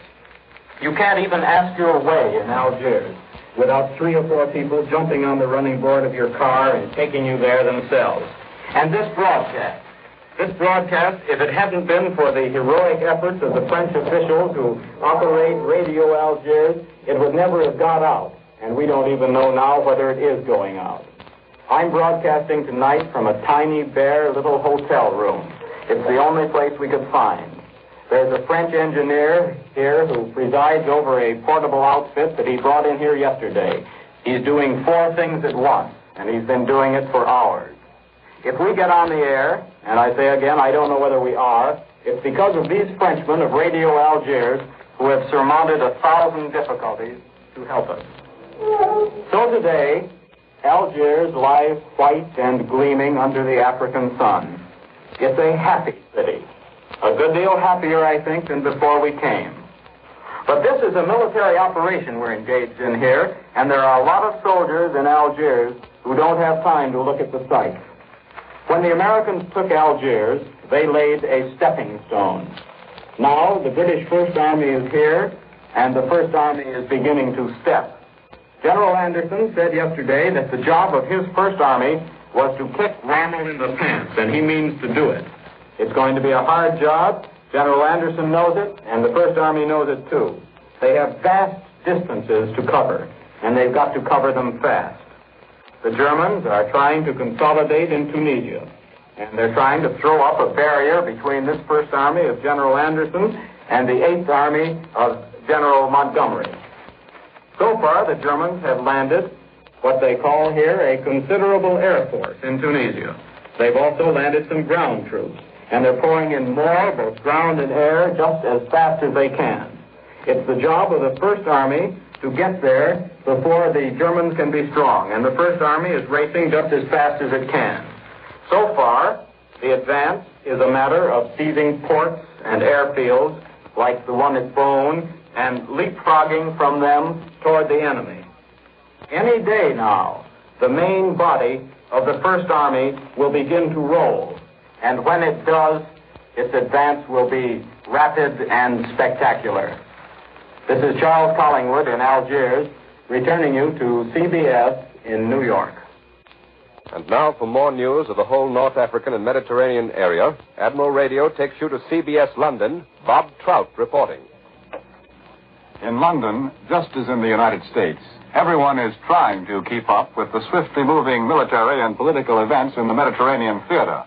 You can't even ask your way in Algiers without 3 or 4 people jumping on the running board of your car and taking you there themselves. And this broadcast, if it hadn't been for the heroic efforts of the French officials who operate Radio Algiers, it would never have got out. And we don't even know now whether it is going out. I'm broadcasting tonight from a tiny, bare little hotel room. It's the only place we could find. There's a French engineer here who presides over a portable outfit that he brought in here yesterday. He's doing 4 things at once, and he's been doing it for hours. If we get on the air, and I say again, I don't know whether we are, it's because of these Frenchmen of Radio Algiers who have surmounted 1,000 difficulties to help us. So today, Algiers lies white and gleaming under the African sun. It's a happy city. A good deal happier, I think, than before we came. But this is a military operation we're engaged in here, and there are a lot of soldiers in Algiers who don't have time to look at the sights. When the Americans took Algiers, they laid a stepping stone. Now the British First Army is here, and the First Army is beginning to step. General Anderson said yesterday that the job of his First Army was to kick Rommel in the pants, and he means to do it. It's going to be a hard job. General Anderson knows it, and the First Army knows it too. They have vast distances to cover, and they've got to cover them fast. The Germans are trying to consolidate in Tunisia, and they're trying to throw up a barrier between this First Army of General Anderson and the 8th Army of General Montgomery. So far, the Germans have landed what they call here a considerable air force in Tunisia. They've also landed some ground troops, and they're pouring in more, both ground and air, just as fast as they can. It's the job of the First Army to get there before the Germans can be strong, and the First Army is racing just as fast as it can. So far, the advance is a matter of seizing ports and airfields like the one at Bone and leapfrogging from them toward the enemy. Any day now, the main body of the First Army will begin to roll, and when it does, its advance will be rapid and spectacular. This is Charles Collingwood in Algiers, returning you to CBS in New York. And now for more news of the whole North African and Mediterranean area, Admiral Radio takes you to CBS London, Bob Trout reporting. In London, just as in the United States, everyone is trying to keep up with the swiftly moving military and political events in the Mediterranean theater.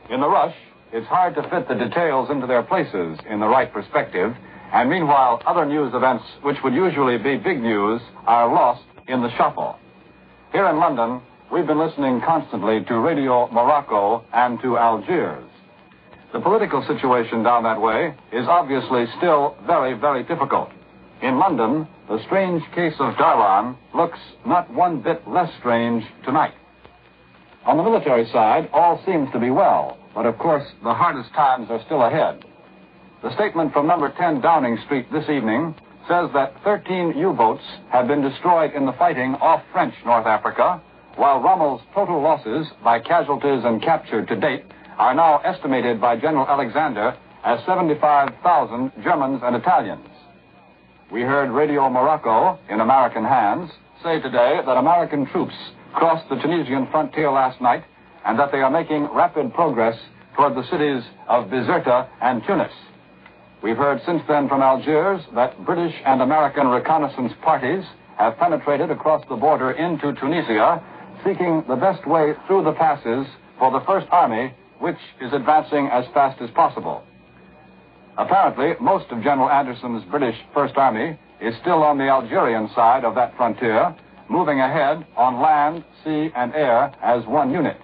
In the rush, it's hard to fit the details into their places in the right perspective, and meanwhile, other news events which would usually be big news are lost in the shuffle. Here in London, we've been listening constantly to Radio Morocco and to Algiers. The political situation down that way is obviously still very, very difficult. In London, the strange case of Darlan looks not one bit less strange tonight. On the military side, all seems to be well, but of course the hardest times are still ahead. The statement from number 10 Downing Street this evening says that 13 U-boats have been destroyed in the fighting off French North Africa, while Rommel's total losses by casualties and captured to date are now estimated by General Alexander as 75,000 Germans and Italians. We heard Radio Morocco, in American hands, say today that American troops crossed the Tunisian frontier last night and that they are making rapid progress toward the cities of Bizerta and Tunis. We've heard since then from Algiers that British and American reconnaissance parties have penetrated across the border into Tunisia, seeking the best way through the passes for the First Army, which is advancing as fast as possible. Apparently, most of General Anderson's British First Army is still on the Algerian side of that frontier, moving ahead on land, sea, and air as one unit.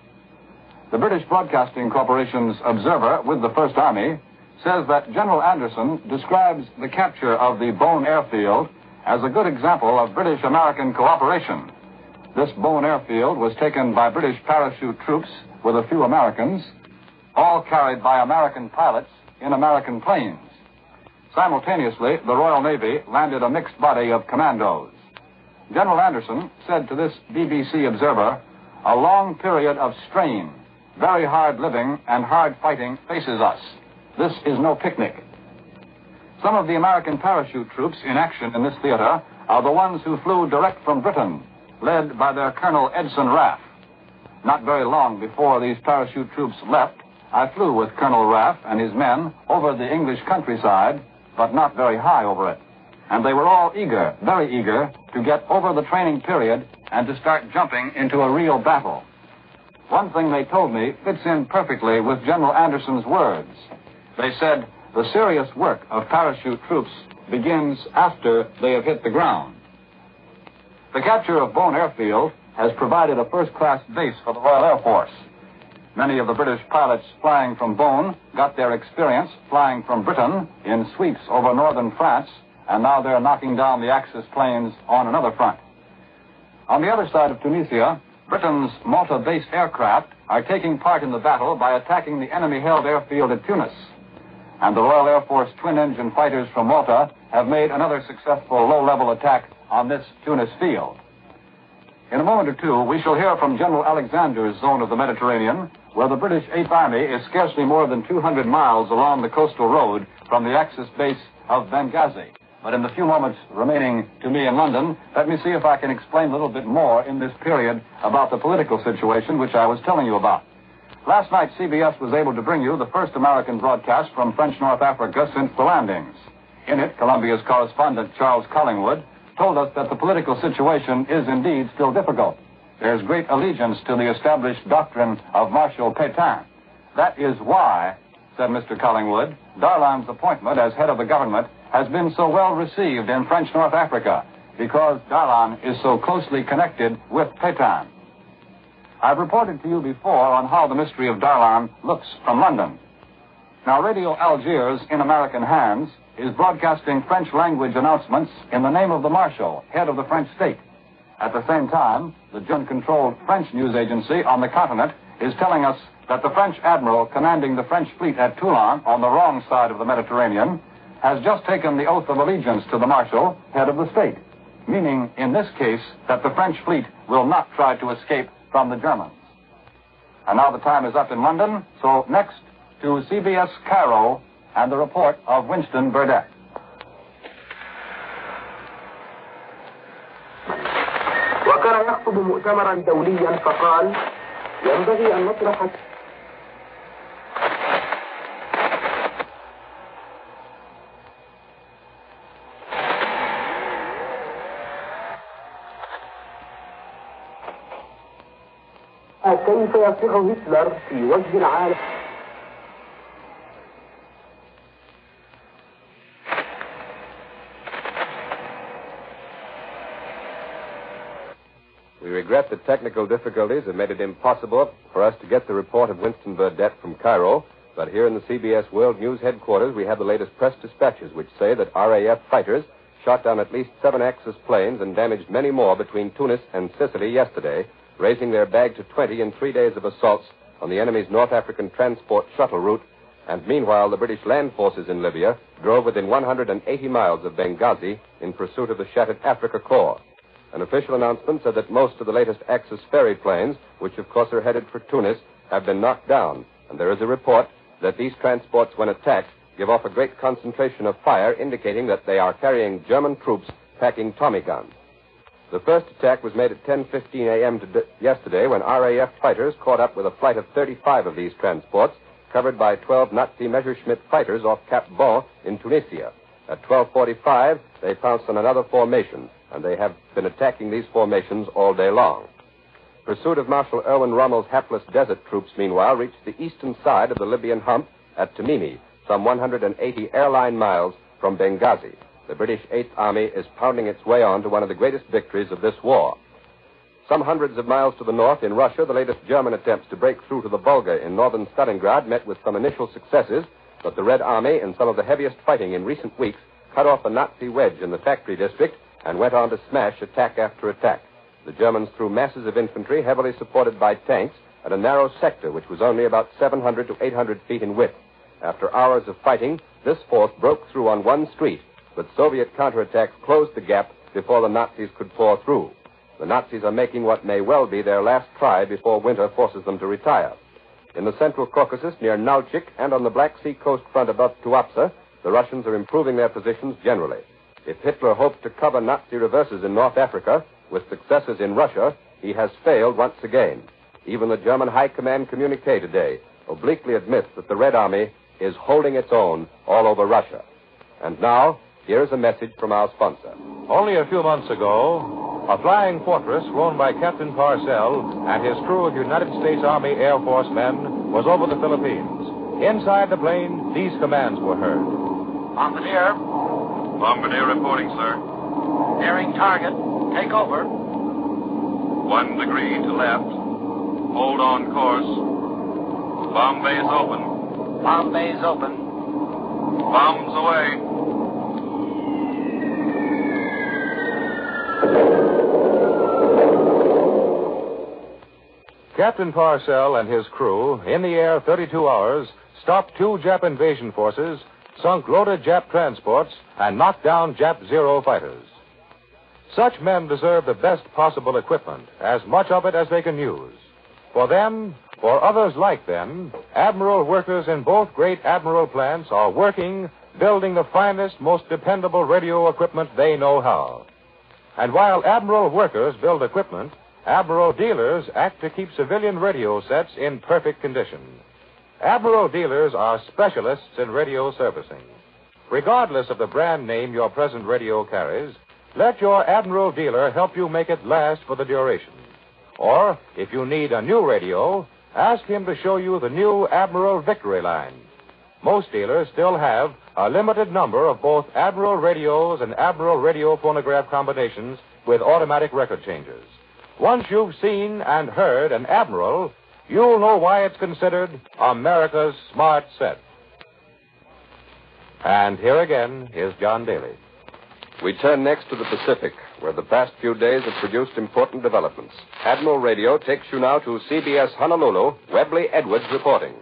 The British Broadcasting Corporation's observer with the First Army says that General Anderson describes the capture of the Bone Airfield as a good example of British-American cooperation. This Bone Airfield was taken by British parachute troops with a few Americans, all carried by American pilots in American planes. Simultaneously, the Royal Navy landed a mixed body of commandos. General Anderson said to this BBC observer, "A long period of strain, very hard living and hard fighting faces us. This is no picnic." Some of the American parachute troops in action in this theater are the ones who flew direct from Britain, led by their Colonel Edson Raff. Not very long before these parachute troops left, I flew with Colonel Raff and his men over the English countryside, but not very high over it. And they were all eager, very eager, to get over the training period and to start jumping into a real battle. One thing they told me fits in perfectly with General Anderson's words. They said, the serious work of parachute troops begins after they have hit the ground. The capture of Bone Airfield has provided a first-class base for the Royal Air Force. Many of the British pilots flying from Bone got their experience flying from Britain in sweeps over northern France, and now they're knocking down the Axis planes on another front. On the other side of Tunisia, Britain's Malta-based aircraft are taking part in the battle by attacking the enemy-held airfield at Tunis. And the Royal Air Force twin-engine fighters from Malta have made another successful low-level attack on this Tunis field. In a moment or two, we shall hear from General Alexander's zone of the Mediterranean, where the British 8th Army is scarcely more than 200 miles along the coastal road from the Axis base of Benghazi. But in the few moments remaining to me in London, let me see if I can explain a little bit more in this period about the political situation which I was telling you about. Last night, CBS was able to bring you the first American broadcast from French North Africa since the landings. In it, Columbia's correspondent Charles Collingwood told us that the political situation is indeed still difficult. There's great allegiance to the established doctrine of Marshal Pétain. That is why, said Mr. Collingwood, Darlan's appointment as head of the government has been so well received in French North Africa, because Darlan is so closely connected with Pétain. I've reported to you before on how the mystery of Darlan looks from London. Now, Radio Algiers, in American hands, is broadcasting French language announcements in the name of the Marshal, head of the French state. At the same time, the German-controlled French news agency on the continent is telling us that the French admiral commanding the French fleet at Toulon, on the wrong side of the Mediterranean, has just taken the oath of allegiance to the Marshal, head of the state, meaning, in this case, that the French fleet will not try to escape from the Germans. And now the time is up in London, so next to CBS Cairo and the report of Winston Burdett. وكان يخطب مؤتمرا دوليا فقال ينبغي أن نطرح كيف يصيغ هتلر في وجه العالم. We regret that technical difficulties have made it impossible for us to get the report of Winston Burdett from Cairo, But here in the CBS World News headquarters, we have the latest press dispatches, which say that RAF fighters shot down at least 7 Axis planes and damaged many more between Tunis and Sicily yesterday, raising their bag to 20 in 3 days of assaults on the enemy's North African transport shuttle route. And meanwhile, the British land forces in Libya drove within 180 miles of Benghazi in pursuit of the shattered Africa Corps. An official announcement said that most of the latest Axis ferry planes, which of course are headed for Tunis, have been knocked down. And there is a report that these transports, when attacked, give off a great concentration of fire, indicating that they are carrying German troops packing Tommy guns. The first attack was made at 10:15 a.m. yesterday when RAF fighters caught up with a flight of 35 of these transports, covered by 12 Nazi Messerschmitt fighters off Cap Bon in Tunisia. At 12:45, they pounced on another formation, and they have been attacking these formations all day long. Pursuit of Marshal Erwin Rommel's hapless desert troops, meanwhile, reached the eastern side of the Libyan hump at Tamimi, some 180 airline miles from Benghazi. The British 8th Army is pounding its way on to one of the greatest victories of this war. Some hundreds of miles to the north, in Russia, the latest German attempts to break through to the Volga in northern Stalingrad met with some initial successes, but the Red Army, in some of the heaviest fighting in recent weeks, cut off the Nazi wedge in the factory district and went on to smash attack after attack. The Germans threw masses of infantry, heavily supported by tanks, at a narrow sector which was only about 700 to 800 feet in width. After hours of fighting, this force broke through on one street, but Soviet counterattacks closed the gap before the Nazis could pour through. The Nazis are making what may well be their last try before winter forces them to retire. In the central Caucasus, near Nalchik, and on the Black Sea coast front above Tuapse, the Russians are improving their positions generally. If Hitler hoped to cover Nazi reverses in North Africa with successes in Russia, he has failed once again. Even the German High Command communique today obliquely admits that the Red Army is holding its own all over Russia. And now, here is a message from our sponsor. Only a few months ago, a flying fortress flown by Captain Parcell and his crew of United States Army Air Force men was over the Philippines. Inside the plane, these commands were heard. Bombardier. Bombardier reporting, sir. Nearing target. Take over. 1 degree to left. Hold on course. Bomb bay is open. Bomb bay is open. Bombs away. Captain Parcell and his crew, in the air 32 hours, stopped 2 Jap invasion forces, sunk loaded Jap transports, and knocked down Jap Zero fighters. Such men deserve the best possible equipment, as much of it as they can use. For them, for others like them, Admiral workers in both great Admiral plants are working, building the finest, most dependable radio equipment they know how. And while Admiral workers build equipment, Admiral dealers act to keep civilian radio sets in perfect condition. Admiral dealers are specialists in radio servicing. Regardless of the brand name your present radio carries, let your Admiral dealer help you make it last for the duration. Or, if you need a new radio, ask him to show you the new Admiral Victory line. Most dealers still have a limited number of both Admiral radios and Admiral radio phonograph combinations with automatic record changers. Once you've seen and heard an Admiral, you'll know why it's considered America's smart set. And here again is John Daly. We turn next to the Pacific, where the past few days have produced important developments. Admiral Radio takes you now to CBS Honolulu, Webley Edwards reporting.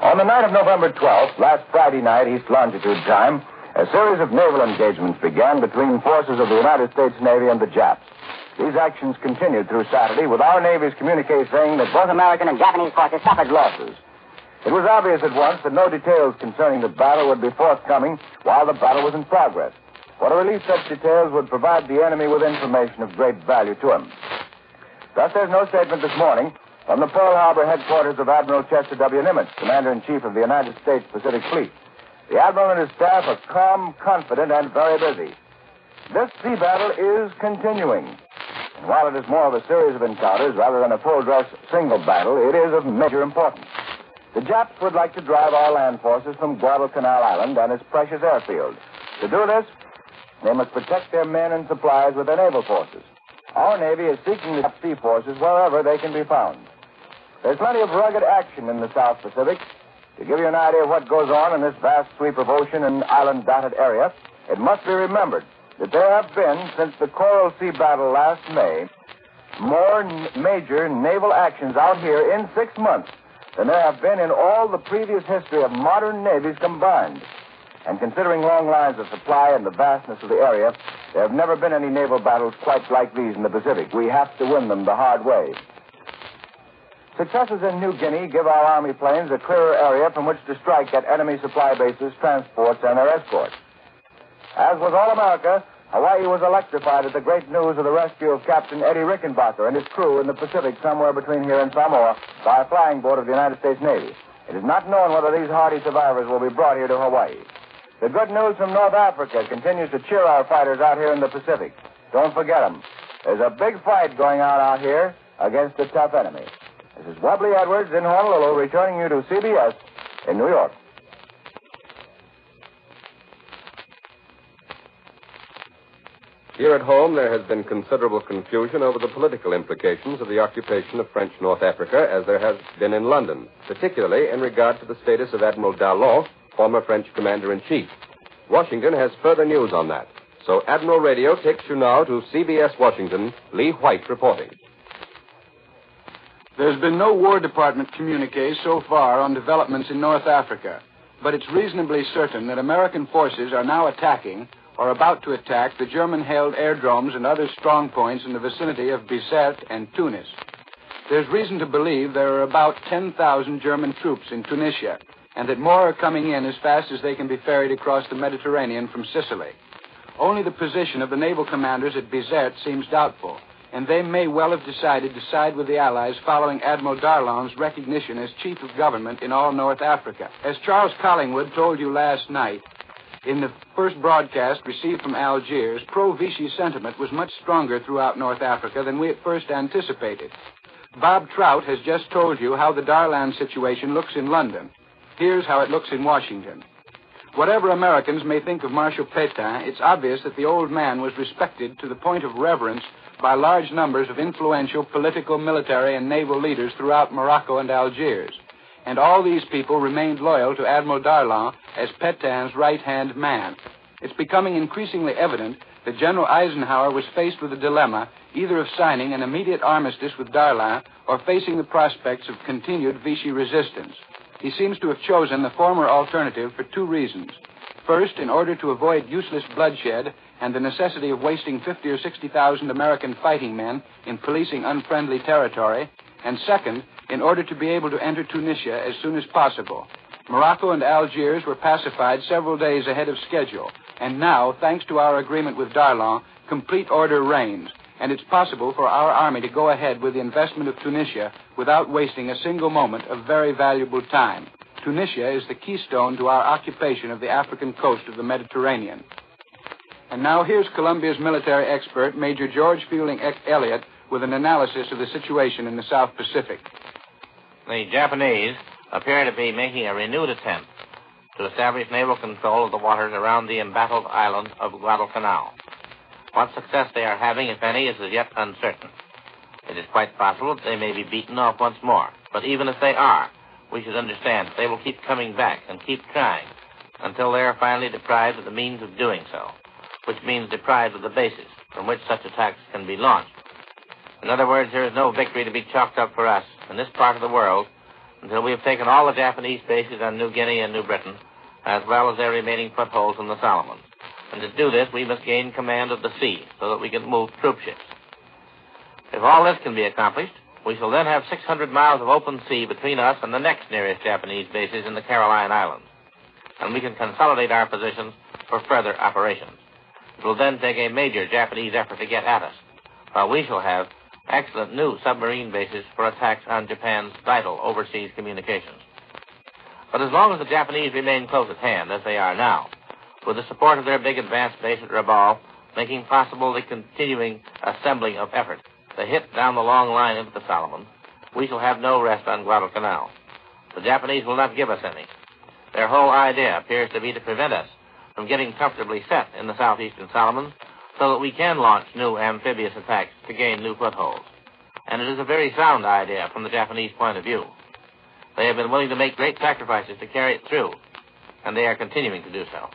On the night of November 12th, last Friday night, East Longitude time, a series of naval engagements began between forces of the United States Navy and the Japs. These actions continued through Saturday, with our Navy's communique saying that both American and Japanese forces suffered losses. It was obvious at once that no details concerning the battle would be forthcoming while the battle was in progress, for to release such details would provide the enemy with information of great value to him. Thus, there's no statement this morning from the Pearl Harbor headquarters of Admiral Chester W. Nimitz, Commander-in-Chief of the United States Pacific Fleet. The Admiral and his staff are calm, confident, and very busy. This sea battle is continuing. And while it is more of a series of encounters rather than a full-dress single battle, it is of major importance. The Japs would like to drive our land forces from Guadalcanal Island and its precious airfield. To do this, They must protect their men and supplies with their naval forces. Our Navy is seeking the sea forces wherever they can be found. There's plenty of rugged action in the South Pacific. To give you an idea of what goes on in this vast sweep of ocean and island-dotted area, it must be remembered that there have been, since the Coral Sea battle last May, more major naval actions out here in 6 months than there have been in all the previous history of modern navies combined. And considering long lines of supply and the vastness of the area, there have never been any naval battles quite like these in the Pacific. We have to win them the hard way. Successes in New Guinea give our Army planes a clearer area from which to strike at enemy supply bases, transports, and their escorts. As with all America, Hawaii was electrified at the great news of the rescue of Captain Eddie Rickenbacker and his crew in the Pacific somewhere between here and Samoa by a flying boat of the United States Navy. It is not known whether these hardy survivors will be brought here to Hawaii. The good news from North Africa continues to cheer our fighters out here in the Pacific. Don't forget them. There's a big fight going on out here against a tough enemy. This is Webley Edwards in Honolulu, returning you to CBS in New York. Here at home, there has been considerable confusion over the political implications of the occupation of French North Africa, as there has been in London, particularly in regard to the status of Admiral Darlan, former French commander-in-chief. Washington has further news on that. So Admiral Radio takes you now to CBS Washington, Lee White reporting. There's been no War Department communique so far on developments in North Africa, but it's reasonably certain that American forces are now attacking or about to attack the German-held airdromes and other strong points in the vicinity of Bizerte and Tunis. There's reason to believe there are about 10,000 German troops in Tunisia, and that more are coming in as fast as they can be ferried across the Mediterranean from Sicily. Only the position of the naval commanders at Bizerte seems doubtful, and they may well have decided to side with the Allies following Admiral Darlan's recognition as chief of government in all North Africa. As Charles Collingwood told you last night, in the first broadcast received from Algiers, pro-Vichy sentiment was much stronger throughout North Africa than we at first anticipated. Bob Trout has just told you how the Darlan situation looks in London. Here's how it looks in Washington. Whatever Americans may think of Marshal Pétain, it's obvious that the old man was respected to the point of reverence by large numbers of influential political, military, and naval leaders throughout Morocco and Algiers. And all these people remained loyal to Admiral Darlan as Pétain's right-hand man. It's becoming increasingly evident that General Eisenhower was faced with a dilemma, either of signing an immediate armistice with Darlan or facing the prospects of continued Vichy resistance. He seems to have chosen the former alternative for two reasons. First, in order to avoid useless bloodshed and the necessity of wasting 50 or 60,000 American fighting men in policing unfriendly territory, and second, in order to be able to enter Tunisia as soon as possible. Morocco and Algiers were pacified several days ahead of schedule, and now, thanks to our agreement with Darlan, complete order reigns, and it's possible for our army to go ahead with the investment of Tunisia without wasting a single moment of very valuable time. Tunisia is the keystone to our occupation of the African coast of the Mediterranean. And now here's Columbia's military expert, Major George Fielding Elliott, with an analysis of the situation in the South Pacific. The Japanese appear to be making a renewed attempt to establish naval control of the waters around the embattled island of Guadalcanal. What success they are having, if any, is as yet uncertain. It is quite possible that they may be beaten off once more. But even if they are, we should understand that they will keep coming back and keep trying until they are finally deprived of the means of doing so, which means deprived of the basis from which such attacks can be launched. In other words, there is no victory to be chalked up for us in this part of the world until we have taken all the Japanese bases on New Guinea and New Britain, as well as their remaining footholds in the Solomons. And to do this, we must gain command of the sea so that we can move troop ships. If all this can be accomplished, we shall then have 600 miles of open sea between us and the next nearest Japanese bases in the Caroline Islands, and we can consolidate our positions for further operations. It will then take a major Japanese effort to get at us, while we shall have excellent new submarine bases for attacks on Japan's vital overseas communications. But as long as the Japanese remain close at hand, as they are now, with the support of their big advanced base at Rabaul, making possible the continuing assembling of effort, the hit down the long line into the Solomons, we shall have no rest on Guadalcanal. The Japanese will not give us any. Their whole idea appears to be to prevent us from getting comfortably set in the southeastern Solomons so that we can launch new amphibious attacks to gain new footholds. And it is a very sound idea from the Japanese point of view. They have been willing to make great sacrifices to carry it through, and they are continuing to do so.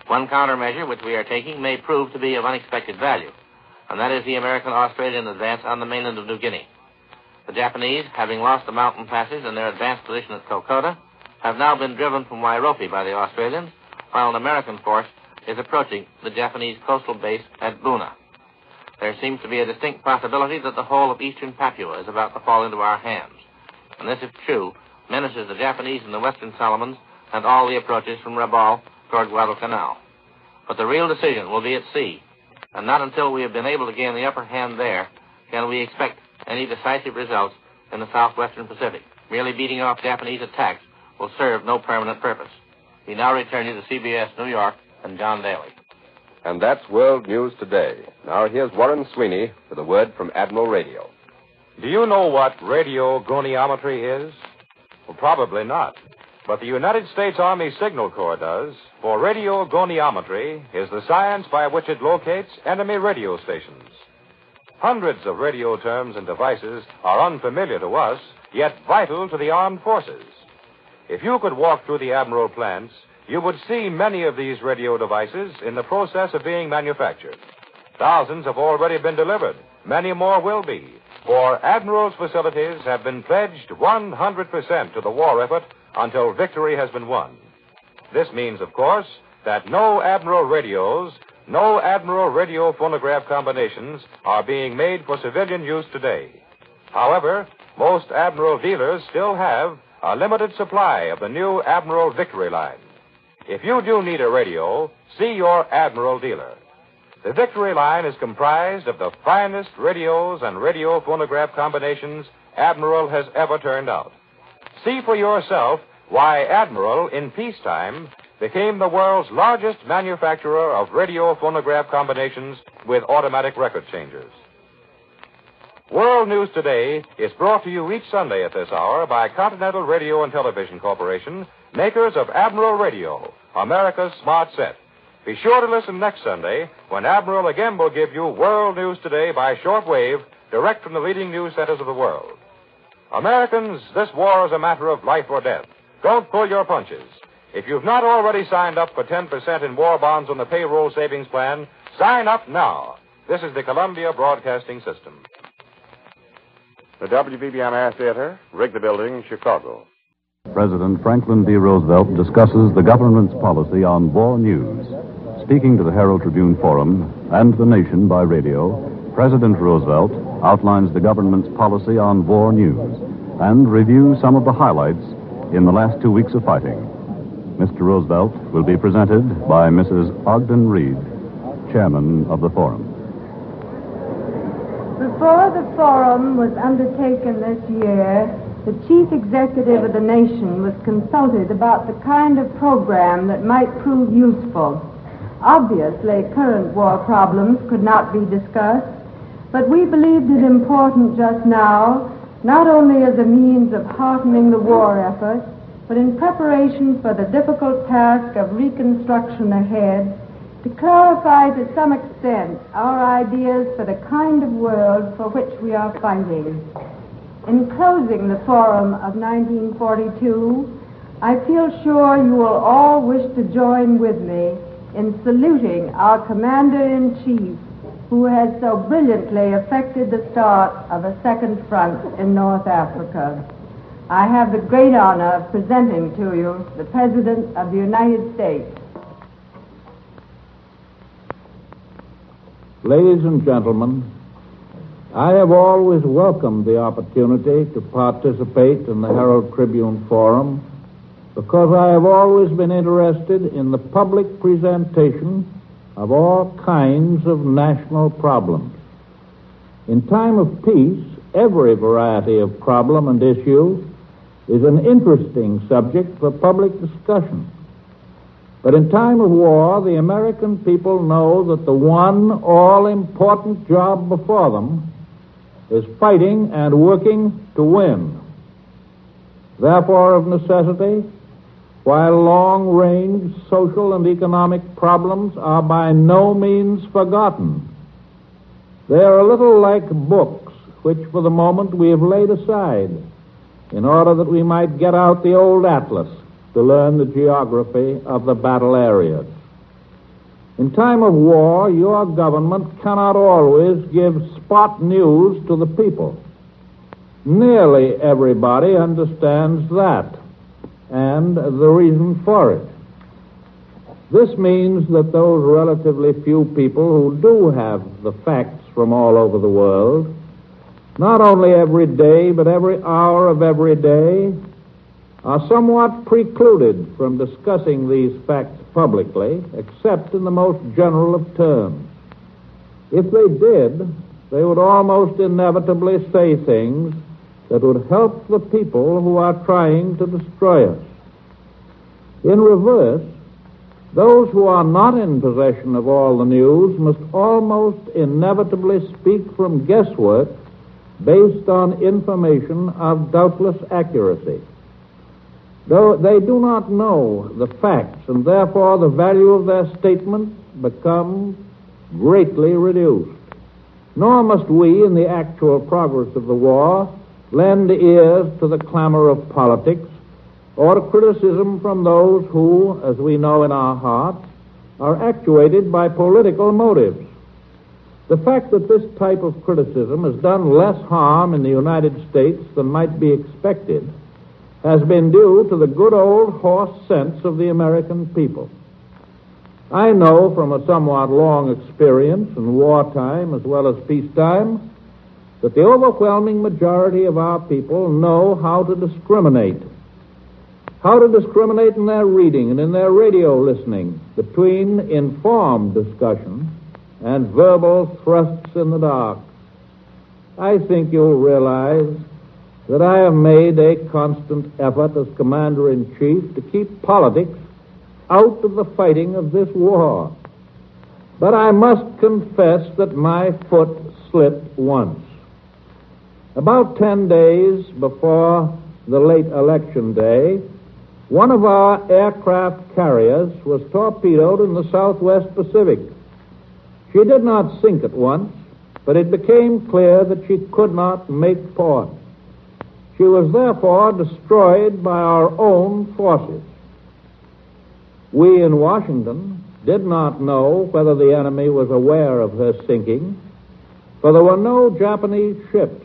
One countermeasure which we are taking may prove to be of unexpected value, and that is the American-Australian advance on the mainland of New Guinea. The Japanese, having lost the mountain passes in their advanced position at Kolkata, have now been driven from Wairopi by the Australians, while an American force is approaching the Japanese coastal base at Buna. There seems to be a distinct possibility that the whole of eastern Papua is about to fall into our hands. And this, if true, menaces the Japanese in the western Solomons and all the approaches from Rabaul toward Guadalcanal. But the real decision will be at sea, and not until we have been able to gain the upper hand there can we expect any decisive results in the southwestern Pacific. Merely beating off Japanese attacks will serve no permanent purpose. We now return you to CBS New York and John Daly. And that's World News Today. Now here's Warren Sweeney with a word from Admiral Radio. Do you know what radiogoniometry is? Well, probably not. But the United States Army Signal Corps does, for radiogoniometry is the science by which it locates enemy radio stations. Hundreds of radio terms and devices are unfamiliar to us, yet vital to the armed forces. If you could walk through the Admiral plants, you would see many of these radio devices in the process of being manufactured. Thousands have already been delivered. Many more will be. For Admiral's facilities have been pledged 100% to the war effort until victory has been won. This means, of course, that no Admiral radios, no Admiral radio phonograph combinations are being made for civilian use today. However, most Admiral dealers still have a limited supply of the new Admiral Victory line. If you do need a radio, see your Admiral dealer. The Victory line is comprised of the finest radios and radio phonograph combinations Admiral has ever turned out. See for yourself why Admiral, in peacetime, became the world's largest manufacturer of radio phonograph combinations with automatic record changers. World News Today is brought to you each Sunday at this hour by Continental Radio and Television Corporation, makers of Admiral Radio, America's smart set. Be sure to listen next Sunday when Admiral again will give you World News Today by shortwave, direct from the leading news centers of the world. Americans, this war is a matter of life or death. Don't pull your punches. If you've not already signed up for 10% in war bonds on the payroll savings plan, sign up now. This is the Columbia Broadcasting System. The WBBM Theater, Wrigley Building, Chicago. President Franklin D. Roosevelt discusses the government's policy on war news. Speaking to the Herald Tribune Forum and the nation by radio, President Roosevelt outlines the government's policy on war news and reviews some of the highlights in the last 2 weeks of fighting. Mr. Roosevelt will be presented by Mrs. Ogden Reed, chairman of the forum. Before the forum was undertaken this year, the chief executive of the nation was consulted about the kind of program that might prove useful. Obviously, current war problems could not be discussed, but we believed it important just now, not only as a means of heartening the war effort, but in preparation for the difficult task of reconstruction ahead, to clarify to some extent our ideas for the kind of world for which we are fighting. In closing the forum of 1942, I feel sure you will all wish to join with me in saluting our Commander-in-Chief, who has so brilliantly effected the start of a second front in North Africa. I have the great honor of presenting to you the President of the United States. Ladies and gentlemen, I have always welcomed the opportunity to participate in the Herald Tribune Forum because I have always been interested in the public presentation of all kinds of national problems. In time of peace, every variety of problem and issue is an interesting subject for public discussion. But in time of war, the American people know that the one all-important job before them is fighting and working to win. Therefore, of necessity, while long-range social and economic problems are by no means forgotten. They are a little like books, which for the moment we have laid aside in order that we might get out the old atlas to learn the geography of the battle areas. In time of war, your government cannot always give spot news to the people. Nearly everybody understands that, and the reason for it. This means that those relatively few people who do have the facts from all over the world, not only every day, but every hour of every day, are somewhat precluded from discussing these facts publicly, except in the most general of terms. If they did, they would almost inevitably say things that would help the people who are trying to destroy us. In reverse, those who are not in possession of all the news must almost inevitably speak from guesswork based on information of doubtless accuracy. Though they do not know the facts, and therefore the value of their statement becomes greatly reduced. Nor must we, in the actual progress of the war, lend ears to the clamor of politics or to criticism from those who, as we know in our hearts, are actuated by political motives. The fact that this type of criticism has done less harm in the United States than might be expected has been due to the good old horse sense of the American people. I know from a somewhat long experience in wartime as well as peacetime that the overwhelming majority of our people know how to discriminate in their reading and in their radio listening between informed discussion and verbal thrusts in the dark. I think you'll realize that I have made a constant effort as Commander-in-Chief to keep politics out of the fighting of this war. But I must confess that my foot slipped once. About 10 days before the late election day, one of our aircraft carriers was torpedoed in the Southwest Pacific. She did not sink at once, but it became clear that she could not make port. She was therefore destroyed by our own forces. We in Washington did not know whether the enemy was aware of her sinking, for there were no Japanese ships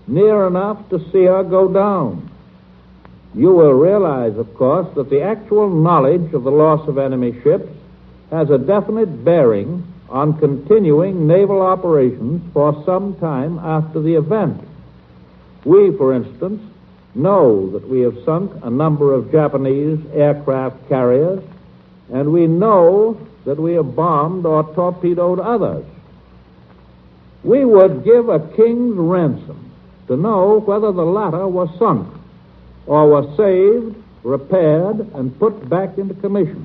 near enough to see her go down. You will realize, of course, that the actual knowledge of the loss of enemy ships has a definite bearing on continuing naval operations for some time after the event. We, for instance, know that we have sunk a number of Japanese aircraft carriers, and we know that we have bombed or torpedoed others. We would give a king's ransom to know whether the latter was sunk or was saved, repaired, and put back into commission.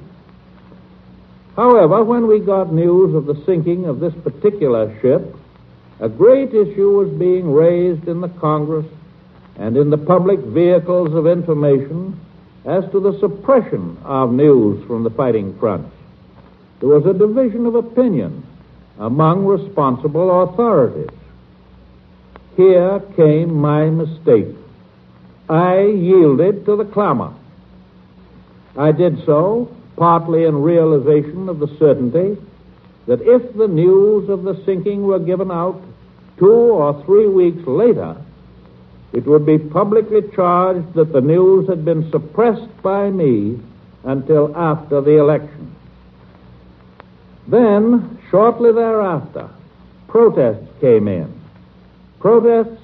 However, when we got news of the sinking of this particular ship, a great issue was being raised in the Congress and in the public vehicles of information as to the suppression of news from the fighting fronts. There was a division of opinion among responsible authorities. Here came my mistake. I yielded to the clamor. I did so partly in realization of the certainty that if the news of the sinking were given out 2 or 3 weeks later, it would be publicly charged that the news had been suppressed by me until after the election. Then, shortly thereafter, protests came in. Protests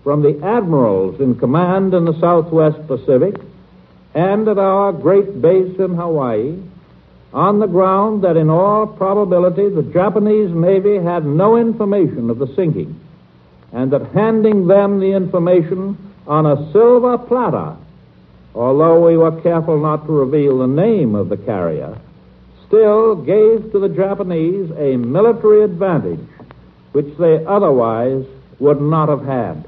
from the admirals in command in the Southwest Pacific and at our great base in Hawaii, on the ground that in all probability the Japanese Navy had no information of the sinking, and that handing them the information on a silver platter, although we were careful not to reveal the name of the carrier, still gave to the Japanese a military advantage which they otherwise would not have had.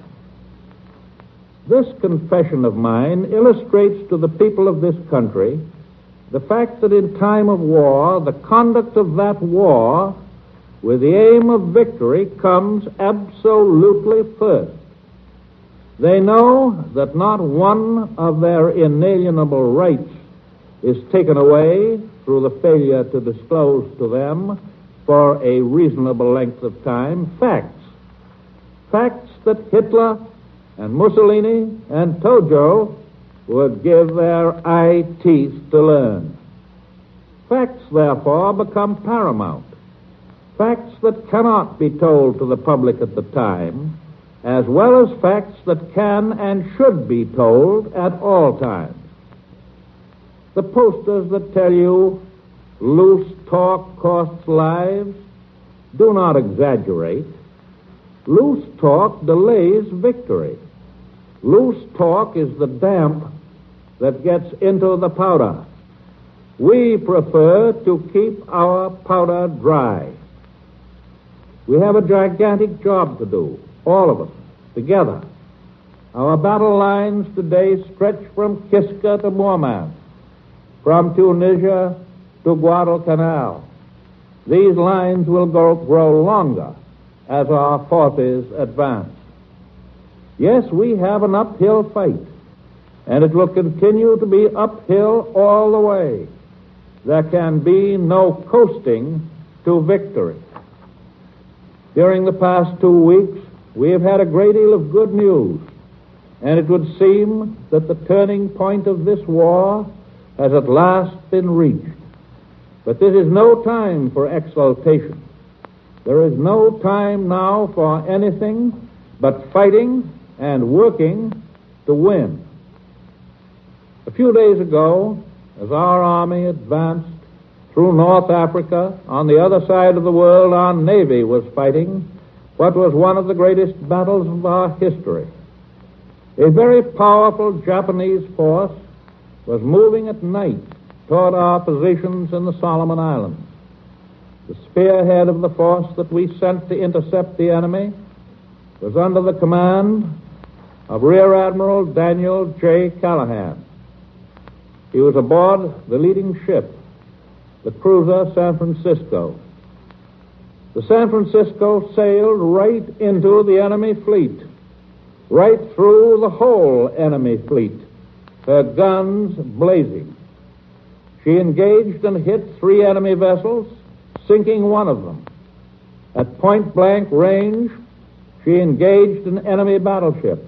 This confession of mine illustrates to the people of this country the fact that in time of war, the conduct of that war with the aim of victory comes absolutely first. They know that not one of their inalienable rights is taken away through the failure to disclose to them for a reasonable length of time facts. Facts that Hitler and Mussolini and Tojo would give their eye teeth to learn. Facts, therefore, become paramount. Facts that cannot be told to the public at the time, as well as facts that can and should be told at all times. The posters that tell you loose talk costs lives do not exaggerate. Loose talk delays victory. Loose talk is the damp that gets into the powder. We prefer to keep our powder dry. We have a gigantic job to do, all of us, together. Our battle lines today stretch from Custer to Murrow, from Tunisia to Guadalcanal. These lines will grow longer as our forces advance. Yes, we have an uphill fight, and it will continue to be uphill all the way. There can be no coasting to victory. During the past 2 weeks, we have had a great deal of good news, and it would seem that the turning point of this war has at last been reached. But this is no time for exultation. There is no time now for anything but fighting and working to win. A few days ago, as our army advanced through North Africa, on the other side of the world, our Navy was fighting what was one of the greatest battles of our history. A very powerful Japanese force was moving at night toward our positions in the Solomon Islands. The spearhead of the force that we sent to intercept the enemy was under the command of Rear Admiral Daniel J. Callahan. He was aboard the leading ship, the cruiser San Francisco. The San Francisco sailed right into the enemy fleet, right through the whole enemy fleet, her guns blazing. She engaged and hit 3 enemy vessels, sinking one of them. At point-blank range, she engaged an enemy battleship,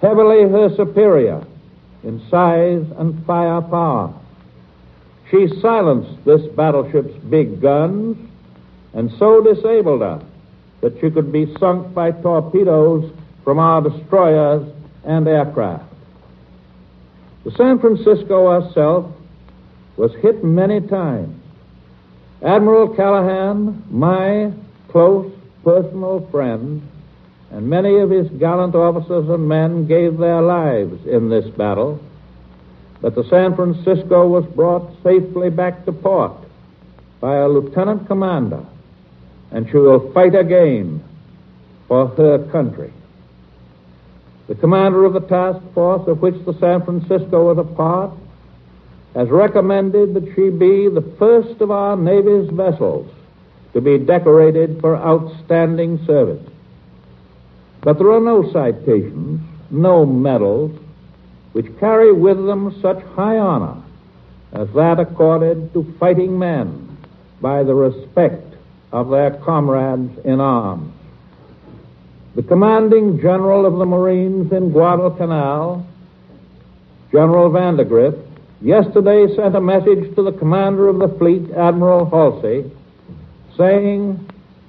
heavily her superior in size and firepower. She silenced this battleship's big guns and so disabled her that she could be sunk by torpedoes from our destroyers and aircraft. The San Francisco herself was hit many times. Admiral Callahan, my close personal friend, and many of his gallant officers and men gave their lives in this battle, but the San Francisco was brought safely back to port by a lieutenant commander, and she will fight again for her country. The commander of the task force of which the San Francisco was a part has recommended that she be the first of our Navy's vessels to be decorated for outstanding service. But there are no citations, no medals, which carry with them such high honor as that accorded to fighting men by the respect of their comrades in arms. The commanding general of the Marines in Guadalcanal, General Vandergrift, yesterday sent a message to the commander of the fleet, Admiral Halsey, saying,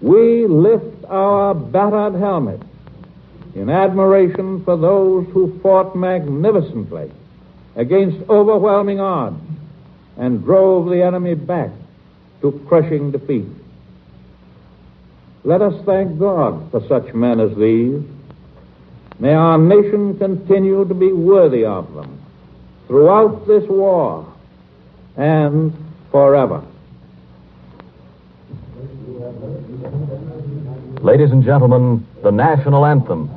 "We lift our battered helmets in admiration for those who fought magnificently against overwhelming odds and drove the enemy back to crushing defeat." Let us thank God for such men as these. May our nation continue to be worthy of them throughout this war and forever. Ladies and gentlemen, the national anthem.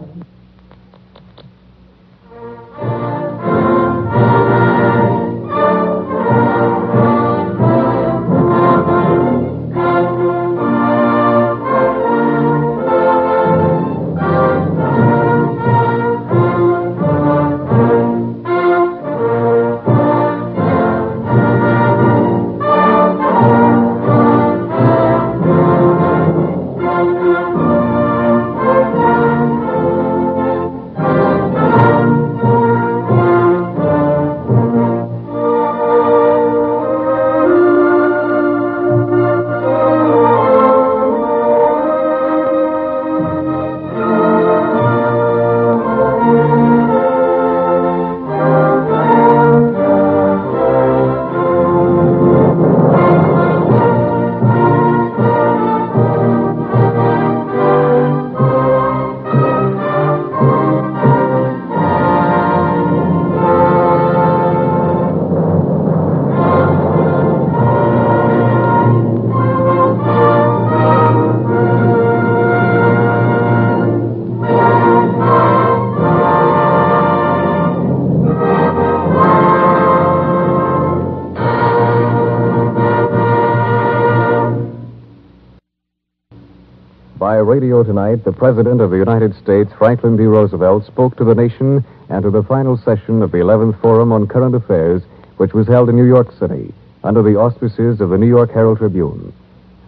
By radio tonight, the President of the United States, Franklin D. Roosevelt, spoke to the nation and to the final session of the 11th Forum on Current Affairs, which was held in New York City under the auspices of the New York Herald Tribune.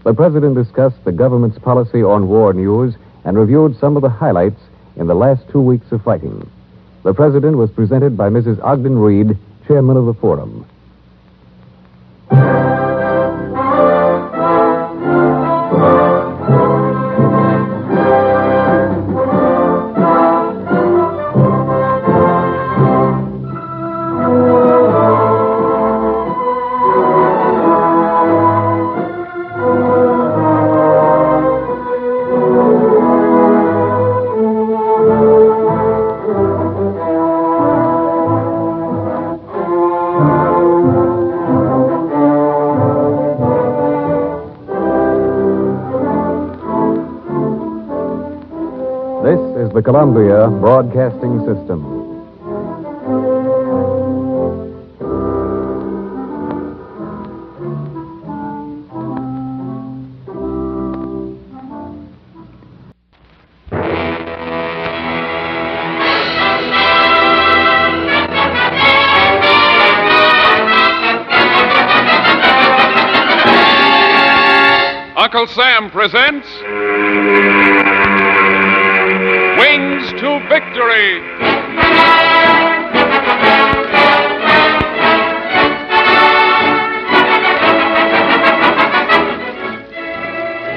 The President discussed the government's policy on war news and reviewed some of the highlights in the last 2 weeks of fighting. The President was presented by Mrs. Ogden Reed, Chairman of the Forum. The Columbia Broadcasting System. Uncle Sam presents Wings to Victory!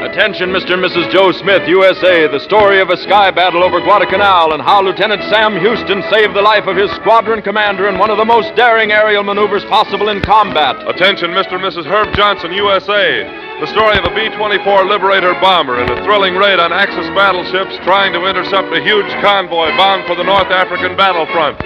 Attention, Mr. and Mrs. Joe Smith, USA, the story of a sky battle over Guadalcanal and how Lieutenant Sam Houston saved the life of his squadron commander in one of the most daring aerial maneuvers possible in combat. Attention, Mr. and Mrs. Herb Johnson, USA, the story of a B-24 Liberator bomber in a thrilling raid on Axis battleships trying to intercept a huge convoy bound for the North African battlefront.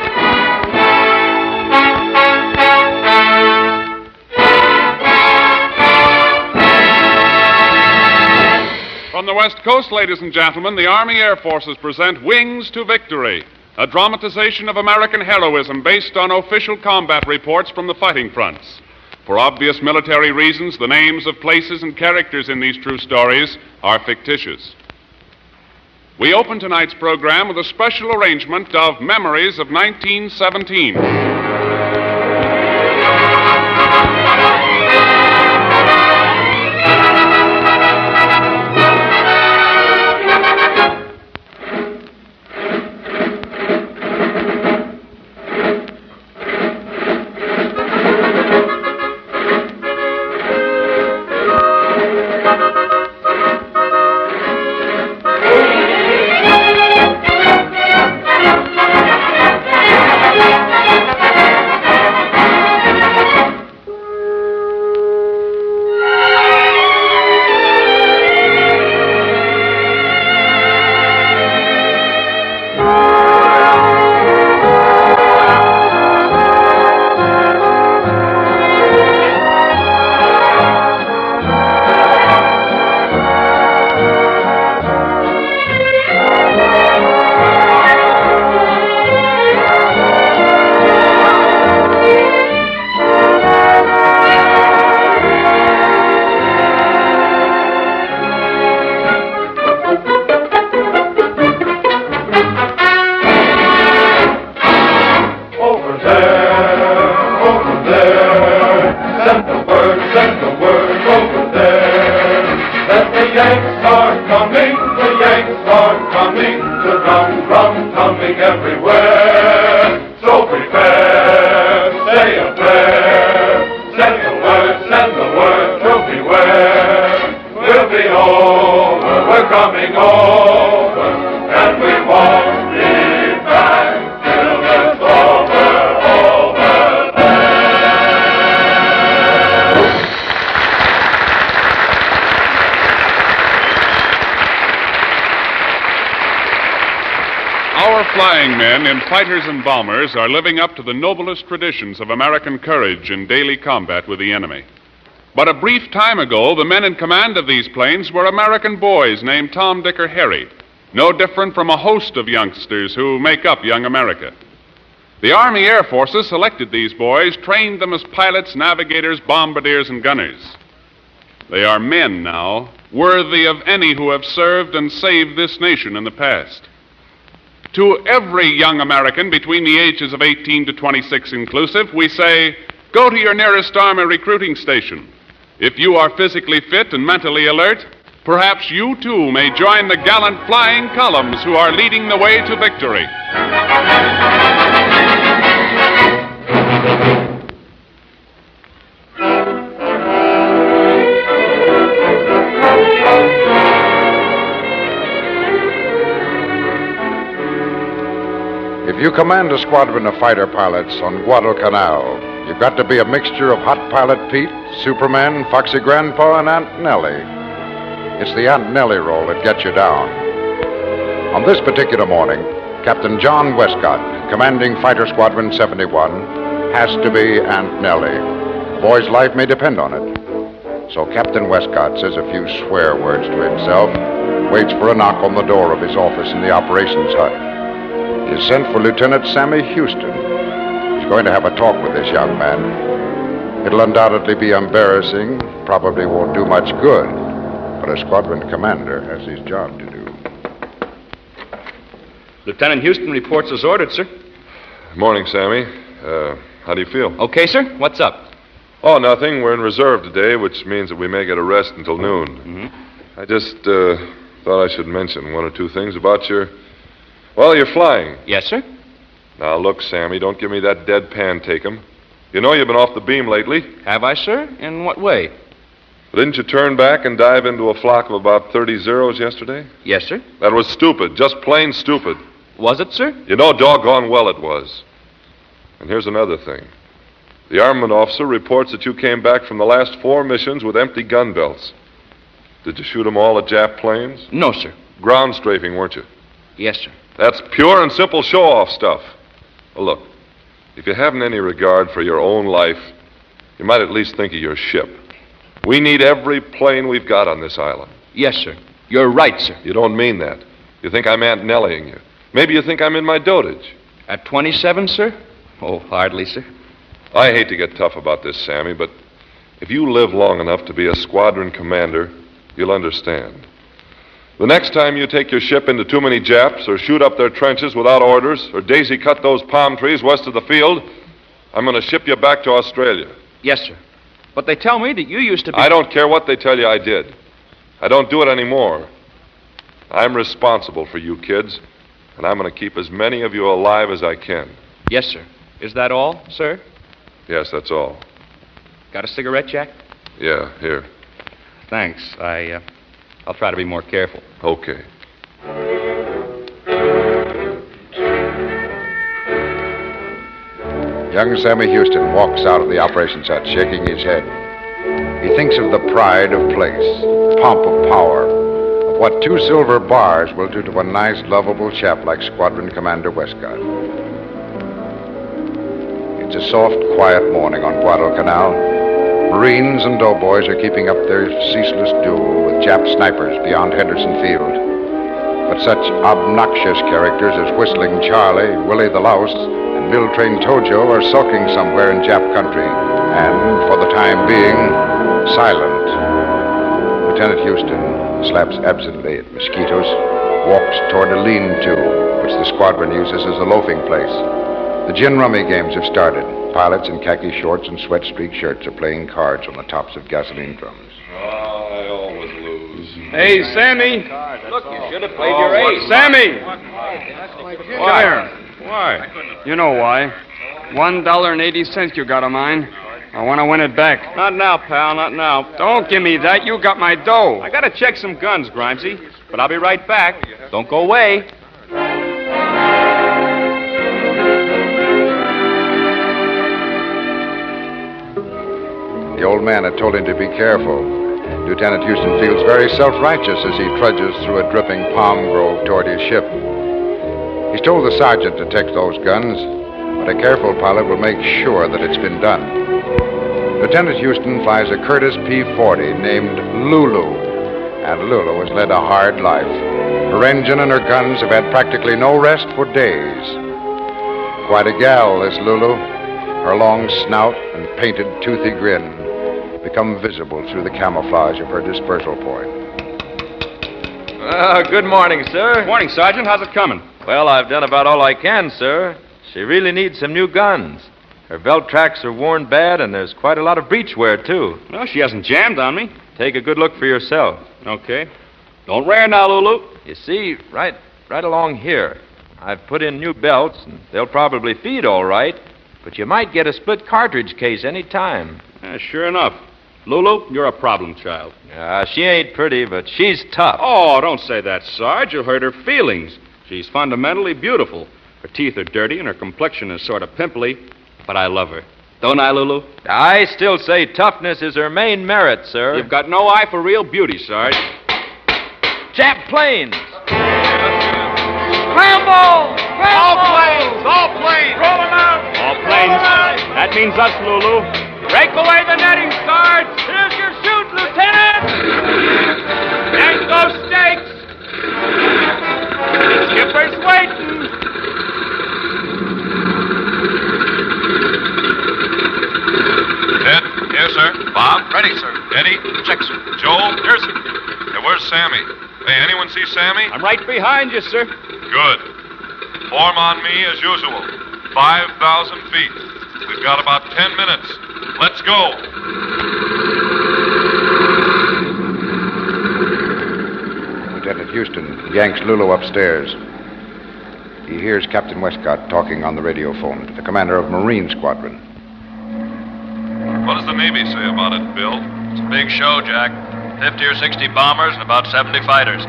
From the West Coast, ladies and gentlemen, the Army Air Forces present Wings to Victory, a dramatization of American heroism based on official combat reports from the fighting fronts. For obvious military reasons, the names of places and characters in these true stories are fictitious. We open tonight's program with a special arrangement of Memories of 1917. Flying men in fighters and bombers are living up to the noblest traditions of American courage in daily combat with the enemy. But a brief time ago, the men in command of these planes were American boys named Tom, Dick, or Harry, no different from a host of youngsters who make up young America. The Army Air Forces selected these boys, trained them as pilots, navigators, bombardiers, and gunners. They are men now, worthy of any who have served and saved this nation in the past. To every young American between the ages of 18 to 26 inclusive, we say, go to your nearest Army recruiting station. If you are physically fit and mentally alert, perhaps you too may join the gallant flying columns who are leading the way to victory. If you command a squadron of fighter pilots on Guadalcanal, you've got to be a mixture of Hot Pilot Pete, Superman, Foxy Grandpa, and Aunt Nellie. It's the Aunt Nellie role that gets you down. On this particular morning, Captain John Westcott, commanding Fighter Squadron 71, has to be Aunt Nellie. The boy's life may depend on it. So Captain Westcott says a few swear words to himself, waits for a knock on the door of his office in the operations hut. He has sent for Lieutenant Sammy Houston. He's going to have a talk with this young man. It'll undoubtedly be embarrassing, probably won't do much good, but a squadron commander has his job to do. Lieutenant Houston reports as ordered, sir. Morning, Sammy. How do you feel? Okay, sir. What's up? Oh, nothing. We're in reserve today, which means that we may get a rest until noon. Mm-hmm. I just thought I should mention one or two things about your... Well, you're flying. Yes, sir. Now, look, Sammy, don't give me that deadpan take-em. You know you've been off the beam lately. Have I, sir? In what way? Didn't you turn back and dive into a flock of about 30 Zeros yesterday? Yes, sir. That was stupid, just plain stupid. Was it, sir? You know doggone well it was. And here's another thing. The armament officer reports that you came back from the last 4 missions with empty gun belts. Did you shoot them all at Jap planes? No, sir. Ground strafing, weren't you? Yes, sir. That's pure and simple show-off stuff. Well, look, if you haven't any regard for your own life, you might at least think of your ship. We need every plane we've got on this island. Yes, sir. You're right, sir. You don't mean that. You think I'm Aunt Nellieing you. Maybe you think I'm in my dotage. At 27, sir? Oh, hardly, sir. I hate to get tough about this, Sammy, but if you live long enough to be a squadron commander, you'll understand. The next time you take your ship into too many Japs or shoot up their trenches without orders or daisy cut those palm trees west of the field, I'm going to ship you back to Australia. Yes, sir. But they tell me that you used to be... I don't care what they tell you I did. I don't do it anymore. I'm responsible for you kids, and I'm going to keep as many of you alive as I can. Yes, sir. Is that all, sir? Yes, that's all. Got a cigarette, Jack? Yeah, here. Thanks. I'll try to be more careful. Okay. Young Sammy Houston walks out of the operations hut, shaking his head. He thinks of the pride of place, pomp of power, of what 2 silver bars will do to a nice, lovable chap like Squadron Commander Westcott. It's a soft, quiet morning on Guadalcanal. Marines and doughboys are keeping up their ceaseless duel with Jap snipers beyond Henderson Field. But such obnoxious characters as Whistling Charlie, Willie the Louse, and Mill-Train Tojo are sulking somewhere in Jap country, and, for the time being, silent. Lieutenant Houston slaps absently at mosquitoes, walks toward a lean-to, which the squadron uses as a loafing place. The gin-rummy games have started. Pilots in khaki shorts and sweat-streaked shirts are playing cards on the tops of gasoline drums. I always lose. Hey, Sammy. Look, you should have played your ace. Sammy! Why? You know why. $1.80 you got of mine. I want to win it back. Not now, pal, not now. Don't give me that. You got my dough. I gotta check some guns, Grimesy. But I'll be right back. Don't go away. The old man had told him to be careful. Lieutenant Houston feels very self-righteous as he trudges through a dripping palm grove toward his ship. He's told the sergeant to take those guns, but a careful pilot will make sure that it's been done. Lieutenant Houston flies a Curtiss P-40 named Lulu, and Lulu has led a hard life. Her engine and her guns have had practically no rest for days. Quite a gal, this Lulu. Her long snout and painted, toothy grin. become visible through the camouflage of her dispersal point. Good morning, sir. Morning, Sergeant. How's it coming? Well, I've done about all I can, sir. She really needs some new guns. Her belt tracks are worn bad, and there's quite a lot of breech wear, too. Well, she hasn't jammed on me. Take a good look for yourself. Okay. Don't rear now, Lulu. You see, right along here, I've put in new belts, and they'll probably feed all right, but you might get a split cartridge case any time. Sure enough. Lulu, you're a problem child. She ain't pretty, but she's tough. Oh, don't say that, Sarge. You'll hurt her feelings. She's fundamentally beautiful. Her teeth are dirty and her complexion is sort of pimply, but I love her. Don't I, Lulu? I still say toughness is her main merit, sir. You've got no eye for real beauty, Sarge. Jap planes! Scramble! All planes! All planes! Roll them out! All planes. That means us, Lulu. Break away the netting, Sarge! Here's your chute, Lieutenant! Yank those stakes! The skipper's waiting! Ed? Yes, sir. Bob? Ready, sir. Eddie? Check, sir. Joel? Here, sir. Hey, where's Sammy? Hey, anyone see Sammy? I'm right behind you, sir. Good. Form on me as usual. 5,000 feet. We've got about 10 minutes. Let's go. Lieutenant Houston yanks Lulu upstairs. He hears Captain Westcott talking on the radio phone to the commander of Marine Squadron. What does the Navy say about it, Bill? It's a big show, Jack. 50 or 60 bombers and about 70 fighters.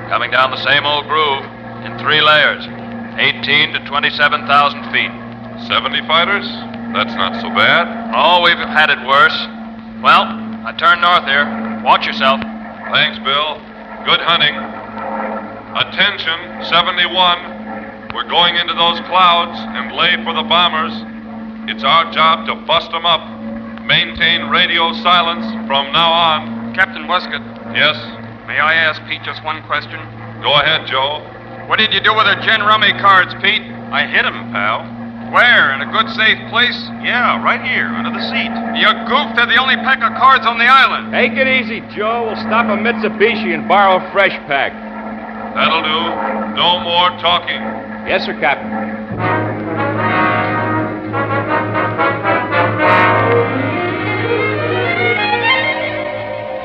Coming down the same old groove in 3 layers. 18 to 27,000 feet. 70 fighters? That's not so bad. Oh, we've had it worse. Well, I turn north here. Watch yourself. Thanks, Bill. Good hunting. Attention, 71. We're going into those clouds and lay for the bombers. It's our job to bust them up. Maintain radio silence from now on. Captain Westcott. Yes? May I ask Pete just one question? Go ahead, Joe. What did you do with her gin rummy cards, Pete? I hit him, pal. Where? In a good, safe place? Yeah, right here, under the seat. You goof, they're the only pack of cards on the island. Take it easy, Joe. We'll stop a Mitsubishi and borrow a fresh pack. That'll do. No more talking. Yes, sir, Captain.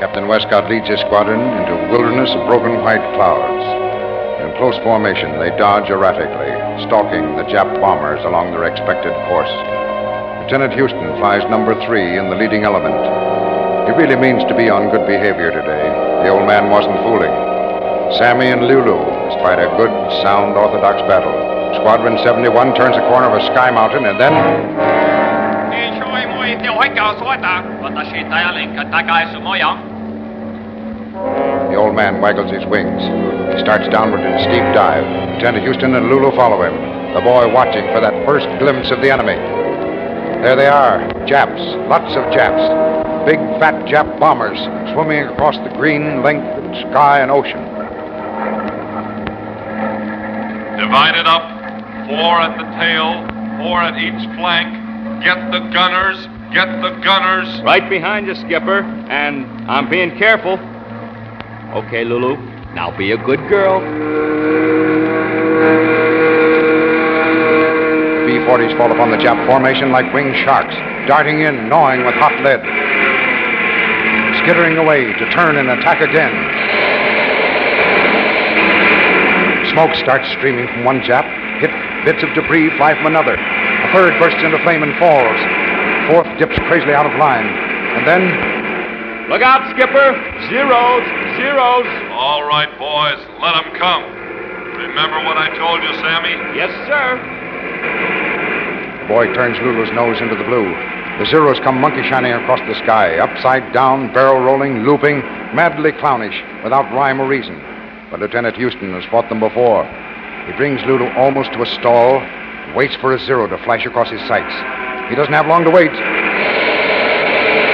Captain Westcott leads his squadron into a wilderness of broken white clouds. In close formation, they dodge erratically, stalking the Jap bombers along their expected course. Lieutenant Houston flies number 3 in the leading element. He really means to be on good behavior today. The old man wasn't fooling. Sammy and Lulu must fight a good, sound, orthodox battle. Squadron 71 turns the corner of a sky mountain and then... The old man waggles his wings. He starts downward in a steep dive. Lieutenant Houston and Lulu follow him, the boy watching for that first glimpse of the enemy. There they are, Japs, lots of Japs. Big, fat Jap bombers swimming across the green length of sky and ocean. Divide it up. 4 at the tail, 4 at each flank. Get the gunners. Get the gunners. Right behind you, Skipper. And I'm being careful. Okay, Lulu. Now be a good girl. B-40s fall upon the Jap formation like winged sharks, darting in, gnawing with hot lead. Skittering away to turn and attack again. Smoke starts streaming from one Jap. Bits of debris fly from another. A third bursts into flame and falls. Fourth dips crazily out of line. And then... Look out, Skipper! Zeros! Zeros! All right, boys. Let them come. Remember what I told you, Sammy? Yes, sir. The boy turns Lulu's nose into the blue. The Zeros come monkey shining across the sky, upside down, barrel rolling, looping, madly clownish, without rhyme or reason. But Lieutenant Houston has fought them before. He brings Lulu almost to a stall and waits for a Zero to flash across his sights. He doesn't have long to wait.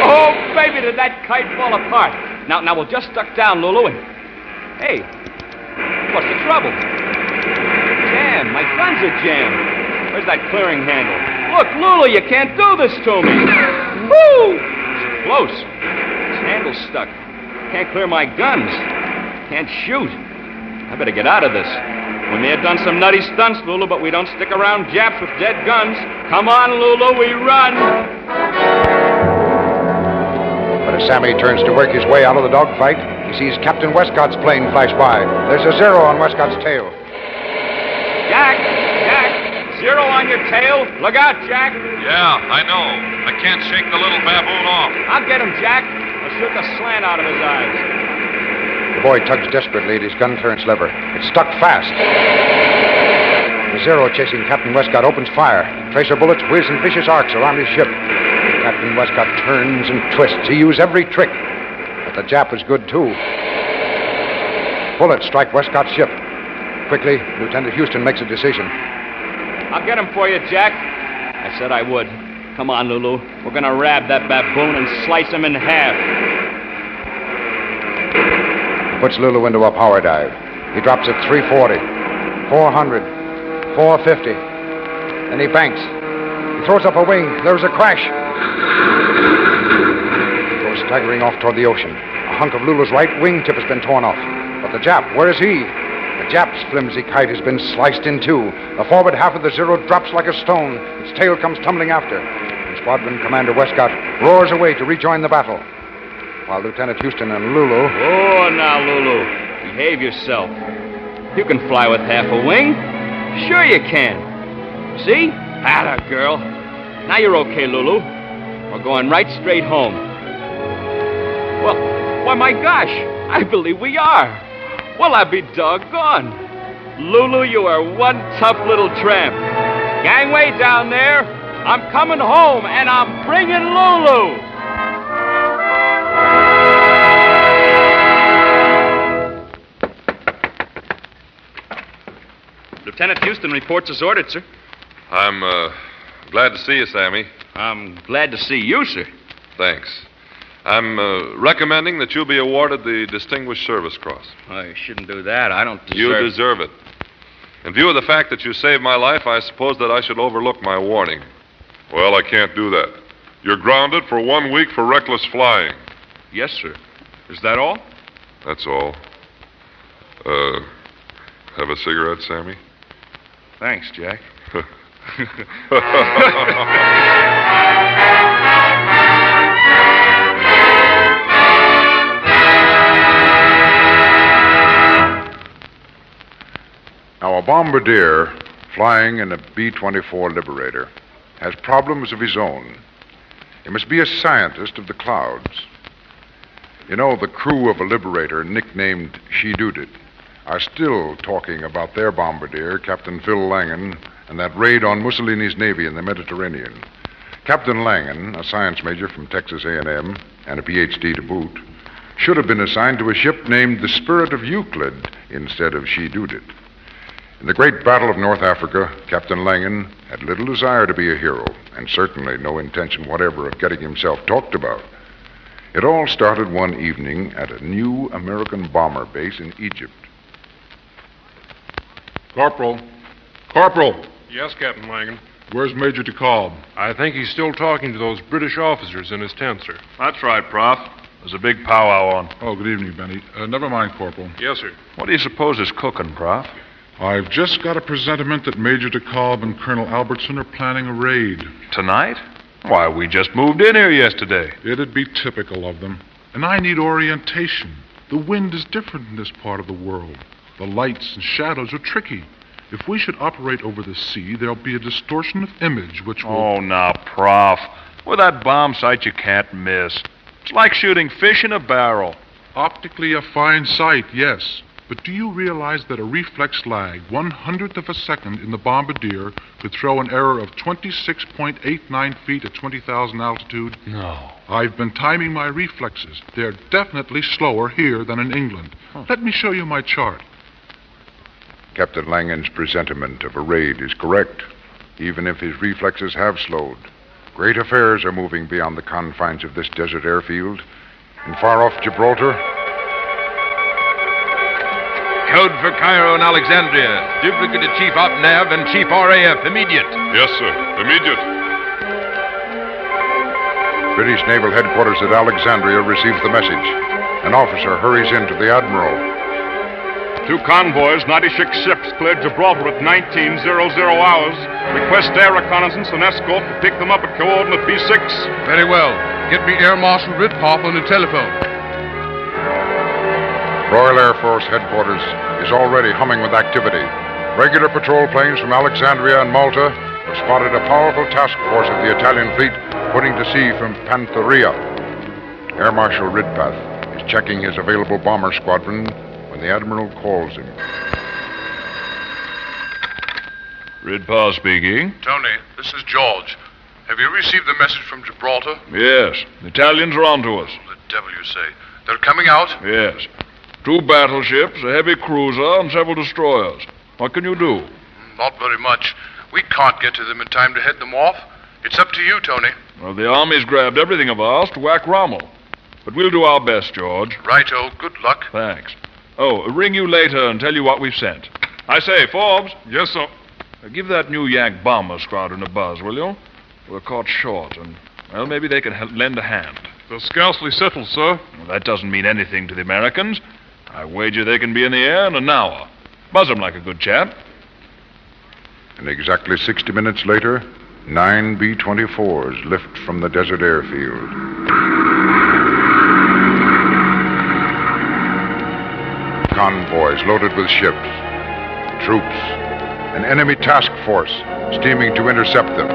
Oh, baby, did that kite fall apart. Now we'll just duck down, Lulu, and... Hey, what's the trouble? Jam, my guns are jammed. Where's that clearing handle? Look, Lulu, you can't do this to me. Woo! close. This handle's stuck. Can't clear my guns. Can't shoot. I better get out of this. We may have done some nutty stunts, Lulu, but we don't stick around Japs with dead guns. Come on, Lulu, we run. But as Sammy turns to work his way out of the dogfight, he sees Captain Westcott's plane flash by. There's a zero on Westcott's tail. Jack! Zero on your tail. Look out, Jack. Yeah, I know. I can't shake the little baboon off. I'll get him, Jack. I'll shoot the slant out of his eyes. The boy tugs desperately at his gun clearance lever. It's stuck fast. The Zero chasing Captain Westcott opens fire. Tracer bullets whiz in vicious arcs around his ship. Captain Westcott turns and twists. He used every trick. But the Jap was good, too. Bullets strike Westcott's ship. Quickly, Lieutenant Houston makes a decision. I'll get him for you, Jack. I said I would. Come on, Lulu. We're going to rab that baboon and slice him in half. He puts Lulu into a power dive. He drops at 340, 400, 450. Then he banks. He throws up a wing. There's a crash. He goes staggering off toward the ocean. A hunk of Lulu's right wing tip has been torn off. But the Jap, where is he? The Jap's flimsy kite has been sliced in two. The forward half of the Zero drops like a stone. Its tail comes tumbling after. And Squadron Commander Westcott roars away to rejoin the battle. While Lieutenant Houston and Lulu... Oh, now, Lulu. Behave yourself. You can fly with half a wing. Sure you can. See? Atta, girl. Now you're okay, Lulu. We're going right straight home. Well, why, my gosh. I believe we are. Well, I'd be doggone. Lulu, you are one tough little tramp. Gangway down there. I'm coming home, and I'm bringing Lulu. Lieutenant Houston reports as ordered, sir. I'm glad to see you, Sammy. I'm glad to see you, sir. Thanks. I'm recommending that you be awarded the Distinguished Service Cross. I shouldn't do that. I don't deserve... You deserve it. In view of the fact that you saved my life, I suppose that I should overlook my warning. Well, I can't do that. You're grounded for 1 week for reckless flying. Yes, sir. Is that all? That's all. Have a cigarette, Sammy? Thanks, Jack. Now, a bombardier flying in a B-24 Liberator has problems of his own. He must be a scientist of the clouds. You know, the crew of a Liberator nicknamed She Dood It are still talking about their bombardier, Captain Phil Langan, and that raid on Mussolini's Navy in the Mediterranean. Captain Langan, a science major from Texas A&M and a Ph.D. to boot, should have been assigned to a ship named the Spirit of Euclid instead of She Dood It. In the great battle of North Africa, Captain Langan had little desire to be a hero, and certainly no intention whatever of getting himself talked about. It all started one evening at a new American bomber base in Egypt. Corporal. Corporal! Yes, Captain Langan. Where's Major DeKalb? I think he's still talking to those British officers in his tent, sir. That's right, Prof. There's a big powwow on. Oh, good evening, Benny. Never mind, Corporal. Yes, sir. What do you suppose is cooking, Prof? I've just got a presentiment that Major DeKalb and Colonel Albertson are planning a raid. Tonight? Why, we just moved in here yesterday. It'd be typical of them. And I need orientation. The wind is different in this part of the world. The lights and shadows are tricky. If we should operate over the sea, there'll be a distortion of image which will... Oh, now, Prof. With that bomb sight, you can't miss. It's like shooting fish in a barrel. Optically a fine sight, yes. But do you realize that a reflex lag, 1/100th of a second in the bombardier, could throw an error of 26.89 feet at 20,000 altitude? No. I've been timing my reflexes. They're definitely slower here than in England. Let me show you my chart. Captain Langan's presentiment of a raid is correct, even if his reflexes have slowed. Great affairs are moving beyond the confines of this desert airfield. In far-off Gibraltar... Code for Cairo and Alexandria. Duplicate to Chief Op Nav and Chief RAF. Immediate. Yes, sir. Immediate. British Naval Headquarters at Alexandria receives the message. An officer hurries into the Admiral. 2 convoys, 96 ships, cleared Gibraltar at 19:00 hours. Request air reconnaissance and escort to pick them up at coordinate B6. Very well. Get me Air Marshal Ridpath on the telephone. Royal Air Force Headquarters is already humming with activity. Regular patrol planes from Alexandria and Malta have spotted a powerful task force of the Italian fleet putting to sea from Pantheria. Air Marshal Ridpath is checking his available bomber squadron when the Admiral calls him. Ridpath speaking. Tony, this is George. Have you received the message from Gibraltar? Yes. The Italians are on to us. The devil you say. They're coming out? Yes. 2 battleships, a heavy cruiser, and several destroyers. What can you do? Not very much. We can't get to them in time to head them off. It's up to you, Tony. Well, the Army's grabbed everything of ours to whack Rommel. But we'll do our best, George. Righto. Good luck. Thanks. Oh, I'll ring you later and tell you what we've sent. I say, Forbes. Yes, sir. Give that New Yak bomber squadron a buzz, will you? We're caught short, and, well, maybe they can lend a hand. They're scarcely settled, sir. Well, that doesn't mean anything to the Americans. I wager they can be in the air in an hour. Buzz them like a good chap. And exactly 60 minutes later, 9 B-24s lift from the desert airfield. Convoys loaded with ships, troops, an enemy task force steaming to intercept them.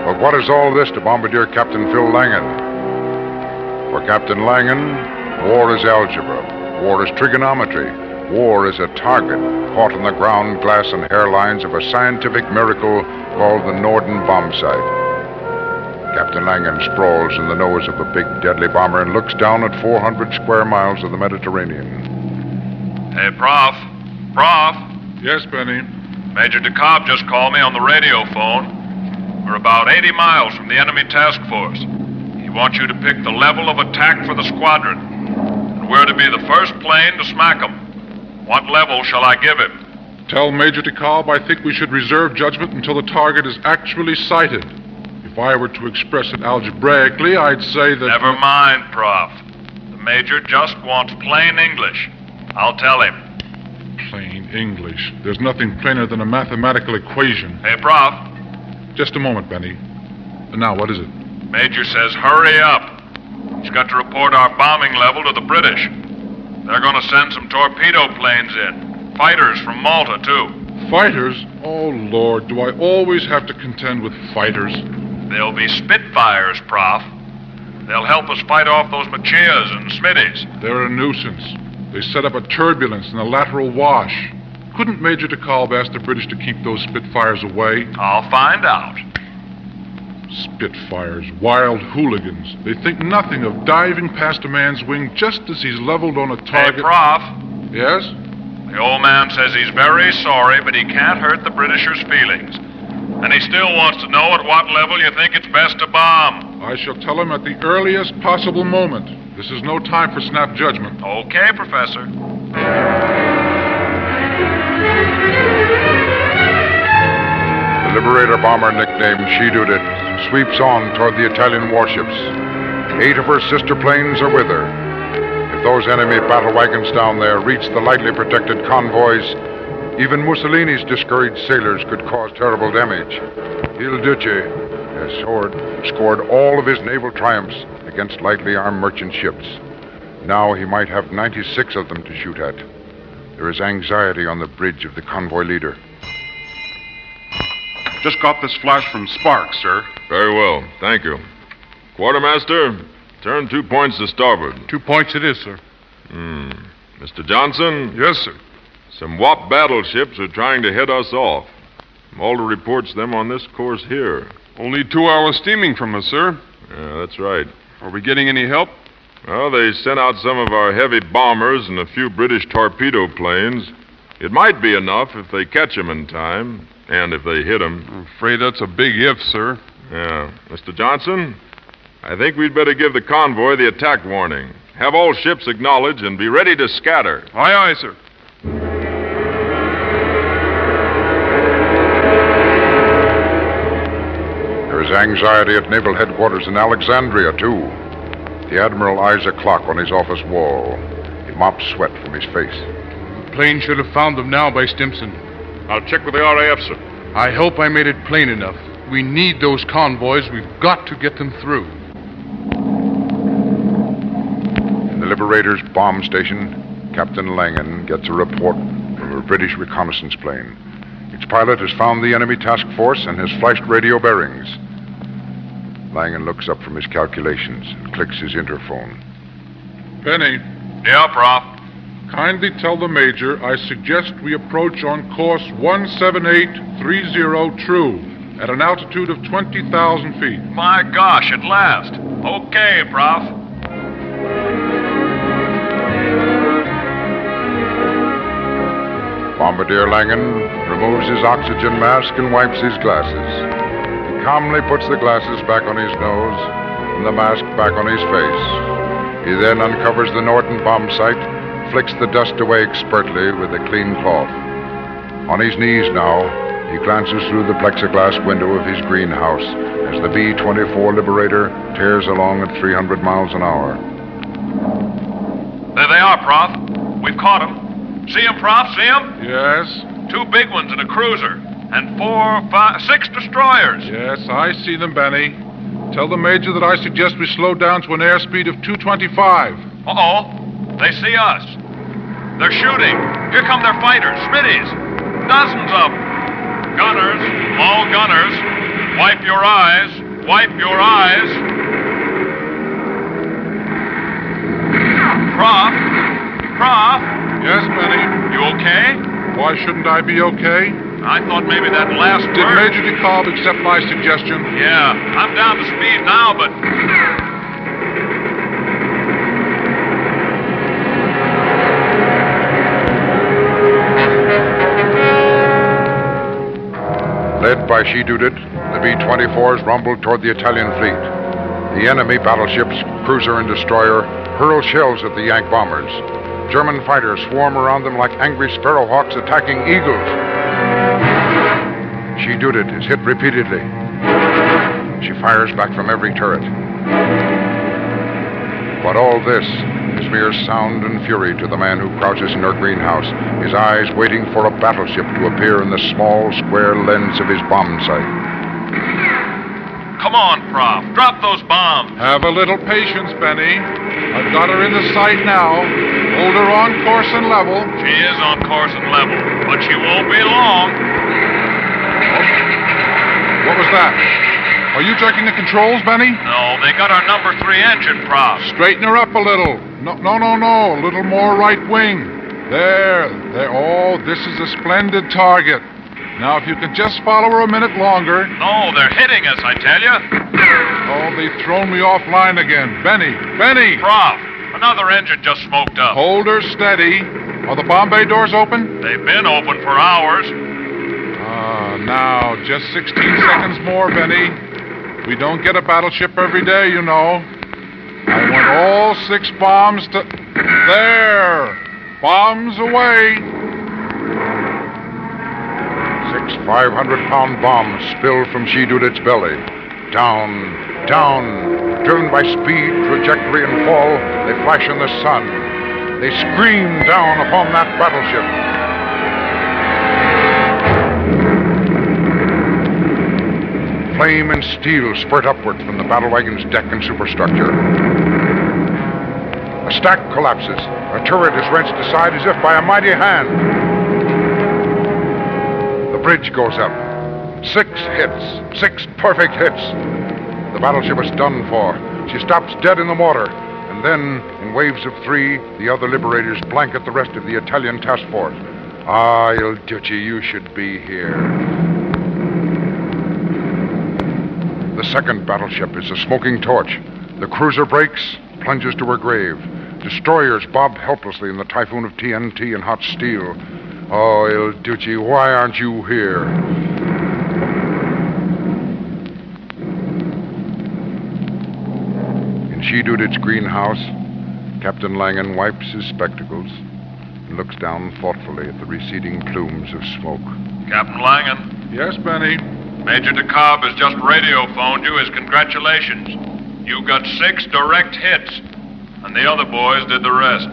But what is all this to Bombardier Captain Phil Langan? For Captain Langan, war is algebra, war is trigonometry, war is a target caught on the ground glass and hairlines of a scientific miracle called the Norden bombsight. Captain Langan sprawls in the nose of the big deadly bomber and looks down at 400 square miles of the Mediterranean. Hey, Prof. Prof. Yes, Benny. Major DeKalb just called me on the radio phone. We're about 80 miles from the enemy task force. He wants you to pick the level of attack for the squadron. And we're to be the first plane to smack them. What level shall I give him? Tell Major DeKalb I think we should reserve judgment until the target is actually sighted. If I were to express it algebraically, I'd say that... Never mind, Prof. The Major just wants plain English. I'll tell him. Plain English. There's nothing plainer than a mathematical equation. Hey, Prof. Just a moment, Benny. Now, what is it? Major says hurry up. He's got to report our bombing level to the British. They're going to send some torpedo planes in. Fighters from Malta, too. Fighters? Oh, Lord, do I always have to contend with fighters? They'll be Spitfires, Prof. They'll help us fight off those Machias and Smithies. They're a nuisance. They set up a turbulence and a lateral wash. Couldn't Major DeKalb ask the British to keep those Spitfires away? I'll find out. Spitfires, wild hooligans. They think nothing of diving past a man's wing just as he's leveled on a target. Hey, Prof. Yes? The old man says he's very sorry, but he can't hurt the Britishers' feelings. And he still wants to know at what level you think it's best to bomb. I shall tell him at the earliest possible moment. This is no time for snap judgment. Okay, Professor. The Liberator bomber, nicknamed She-Dudit, sweeps on toward the Italian warships. 8 of her sister planes are with her. If those enemy battle wagons down there reach the lightly protected convoys, even Mussolini's discouraged sailors could cause terrible damage. Il Duce has scored all of his naval triumphs against lightly armed merchant ships. Now he might have 96 of them to shoot at. There is anxiety on the bridge of the convoy leader. Just got this flash from Sparks, sir. Very well, thank you. Quartermaster, turn 2 points to starboard. 2 points it is, sir. Mr. Johnson? Yes, sir. Some WAP battleships are trying to head us off. Malta reports them on this course here. Only 2 hours steaming from us, sir. Yeah, that's right. Are we getting any help? Well, they sent out some of our heavy bombers and a few British torpedo planes. It might be enough if they catch them in time, and if they hit them. I'm afraid that's a big if, sir. Yeah. Mr. Johnson, I think we'd better give the convoy the attack warning. Have all ships acknowledge and be ready to scatter. Aye, aye, sir. There is There's anxiety at naval headquarters in Alexandria, too. The Admiral eyes a clock on his office wall. He mops sweat from his face. The plane should have found them now by Stimson. I'll check with the RAF, sir. I hope I made it plain enough. We need those convoys. We've got to get them through. In the Liberator's bomb station, Captain Langan gets a report from a British reconnaissance plane. Its pilot has found the enemy task force and has flashed radio bearings. Langan looks up from his calculations and clicks his interphone. Benny. Yeah, Prof. Kindly tell the Major I suggest we approach on course 17830 true at an altitude of 20,000 feet. My gosh, at last. Okay, Prof. Bombardier Langan removes his oxygen mask and wipes his glasses. He calmly puts the glasses back on his nose and the mask back on his face. He then uncovers the Norton bomb site, flicks the dust away expertly with a clean cloth. On his knees now, he glances through the plexiglass window of his greenhouse as the B-24 Liberator tears along at 300 miles an hour. There they are, Prof. We've caught them. See them, Prof? See them? Yes? 2 big ones and a cruiser. And 6 destroyers. Yes, I see them, Benny. Tell the Major that I suggest we slow down to an airspeed of 225. Uh-oh. They see us. They're shooting. Here come their fighters. Smithies. Dozens of them. Gunners. All gunners. Wipe your eyes. Wipe your eyes. Prof. Prof. Yes, Benny? You okay? Why shouldn't I be okay? I thought maybe that last Did Major DeKalb accept my suggestion? Yeah. I'm down to speed now, but... Led by She-Dudit, the B-24s rumbled toward the Italian fleet. The enemy battleships, cruiser and destroyer, hurl shells at the Yank bombers. German fighters swarm around them like angry sparrowhawks attacking eagles. She-Dudit is hit repeatedly. She fires back from every turret. But all this is mere sound and fury to the man who crouches in her greenhouse, his eyes waiting for a battleship to appear in the small, square lens of his bomb sight. Come on, Prof. Drop those bombs. Have a little patience, Benny. I've got her in the sight now. Hold her on course and level. She is on course and level, but she won't be long. What was that? Are you checking the controls, Benny? No, they got our number 3 engine, Prof. Straighten her up a little. No. A little more right wing. There. Oh, this is a splendid target. Now, if you could just follow her a minute longer. No, they're hitting us, I tell you. Oh, they've thrown me offline again. Benny! Prof, another engine just smoked up. Hold her steady. Are the bomb bay doors open? They've been open for hours. Now, just 16 seconds more, Benny. We don't get a battleship every day, you know. I want all 6 bombs to... There! Bombs away! 6 500-pound bombs spill from She-Dudit's belly. Down. Driven by speed, trajectory, and fall, they flash in the sun. They scream down upon that battleship. Flame and steel spurt upward from the battle wagon's deck and superstructure. A stack collapses. A turret is wrenched aside as if by a mighty hand. The bridge goes up. 6 hits. 6 perfect hits. The battleship is done for. She stops dead in the water. And then, in waves of 3, the other liberators blanket the rest of the Italian task force. Ah, Il Duce, you should be here. The second battleship is a smoking torch. The cruiser breaks, plunges to her grave. Destroyers bob helplessly in the typhoon of TNT and hot steel. Oh, Il Duce, why aren't you here? In She-Dudit's greenhouse, Captain Langan wipes his spectacles and looks down thoughtfully at the receding plumes of smoke. Captain Langan. Yes, Benny? Major DeKalb has just radio phoned you his congratulations. You got 6 direct hits, and the other boys did the rest.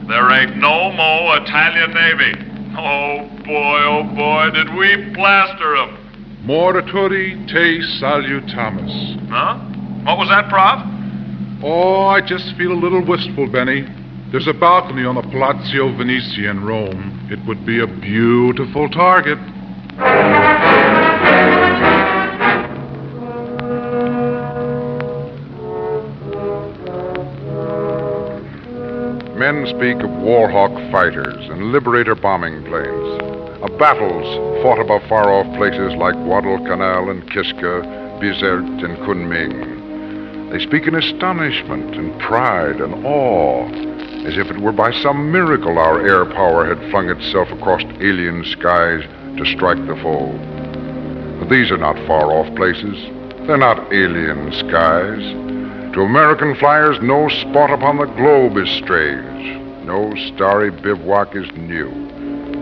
There ain't no more Italian Navy. Oh, boy, did we plaster 'em. Morituri te salutamus. Huh? What was that, Prof? Oh, I just feel a little wistful, Benny. There's a balcony on the Palazzo Venezia in Rome. It would be a beautiful target. Men speak of Warhawk fighters and Liberator bombing planes, of battles fought above far-off places like Guadalcanal and Kiska, Bizerte and Kunming. They speak in astonishment and pride and awe, as if it were by some miracle our air power had flung itself across alien skies to strike the foe. But these are not far-off places. They're not alien skies. To American flyers, no spot upon the globe is strange. No starry bivouac is new.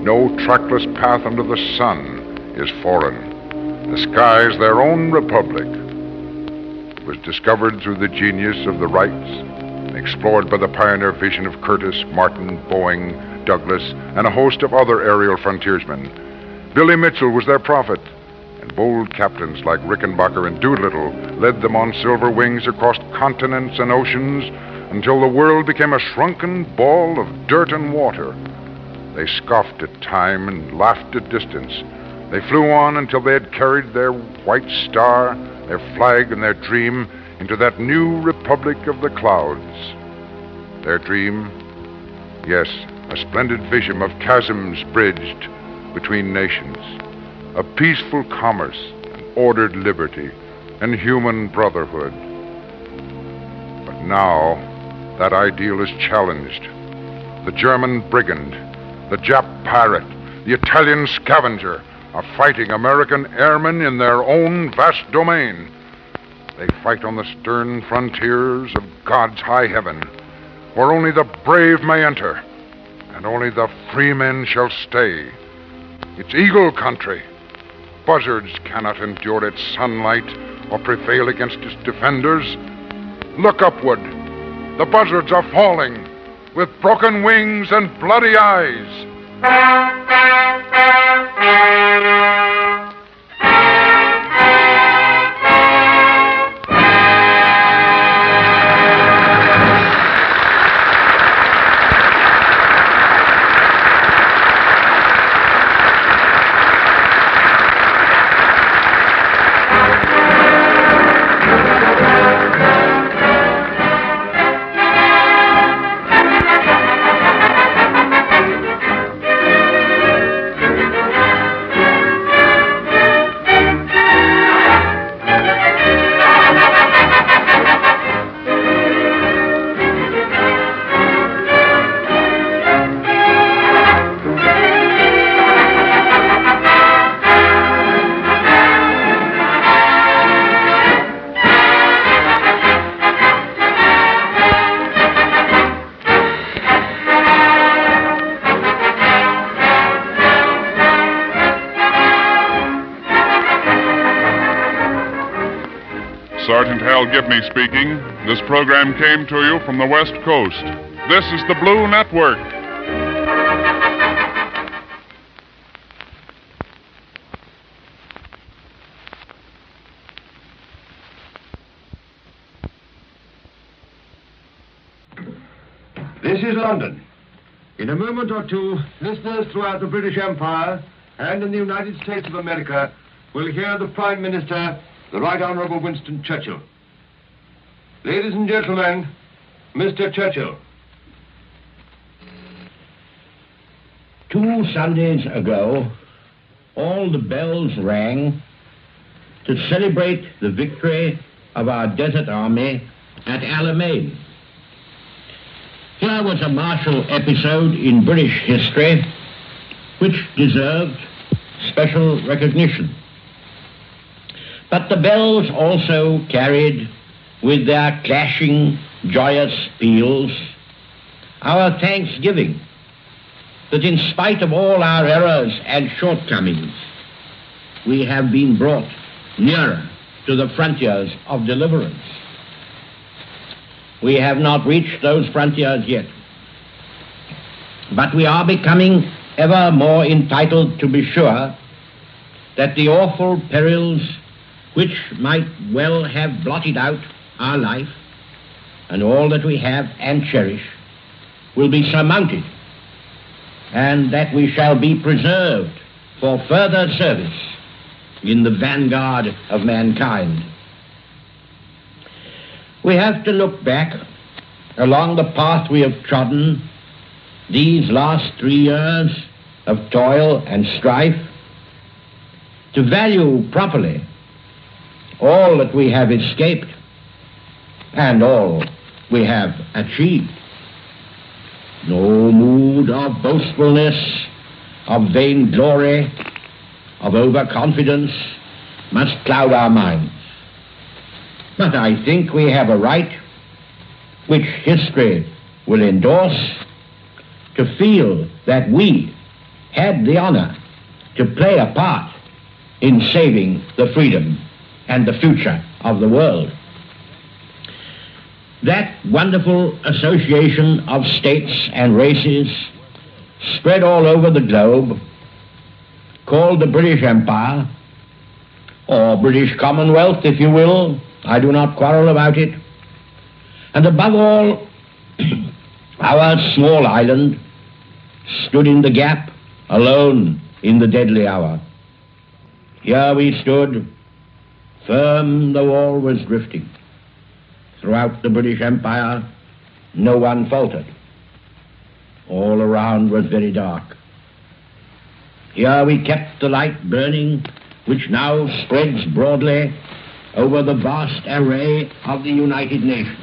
No trackless path under the sun is foreign. The sky's their own republic. It was discovered through the genius of the Wrights, explored by the pioneer vision of Curtiss, Martin, Boeing, Douglas, and a host of other aerial frontiersmen. Billy Mitchell was their prophet, and bold captains like Rickenbacker and Doolittle led them on silver wings across continents and oceans until the world became a shrunken ball of dirt and water. They scoffed at time and laughed at distance. They flew on until they had carried their white star, their flag, and their dream into that new republic of the clouds. Their dream? Yes, a splendid vision of chasms bridged between nations, of peaceful commerce and ordered liberty and human brotherhood. But now, that ideal is challenged. The German brigand, the Jap pirate, the Italian scavenger are fighting American airmen in their own vast domain. They fight on the stern frontiers of God's high heaven, where only the brave may enter, and only the free men shall stay. It's eagle country. Buzzards cannot endure its sunlight or prevail against its defenders. Look upward. The buzzards are falling with broken wings and bloody eyes. Sergeant Hal Gibney speaking. This program came to you from the West Coast. This is the Blue Network. This is London. In a moment or two, listeners throughout the British Empire and in the United States of America will hear the Prime Minister, the Right Honorable Winston Churchill. Ladies and gentlemen, Mr. Churchill. 2 Sundays ago, all the bells rang to celebrate the victory of our desert army at Alamein. Here was a martial episode in British history which deserved special recognition. But the bells also carried, with their clashing, joyous peals, our thanksgiving that in spite of all our errors and shortcomings, we have been brought nearer to the frontiers of deliverance. We have not reached those frontiers yet, but we are becoming ever more entitled to be sure that the awful perils which might well have blotted out our life and all that we have and cherish will be surmounted, and that we shall be preserved for further service in the vanguard of mankind. We have to look back along the path we have trodden these last 3 years of toil and strife to value properly all that we have escaped and all we have achieved. No mood of boastfulness, of vainglory, of overconfidence must cloud our minds. But I think we have a right, which history will endorse, to feel that we had the honor to play a part in saving the freedom and the future of the world. That wonderful association of states and races spread all over the globe, called the British Empire, or British Commonwealth, if you will. I do not quarrel about it. And above all, our small island stood in the gap, alone in the deadly hour. Here we stood, firm though all was drifting. Throughout the British Empire, no one faltered. All around was very dark. Here we kept the light burning, which now spreads broadly over the vast array of the United Nations.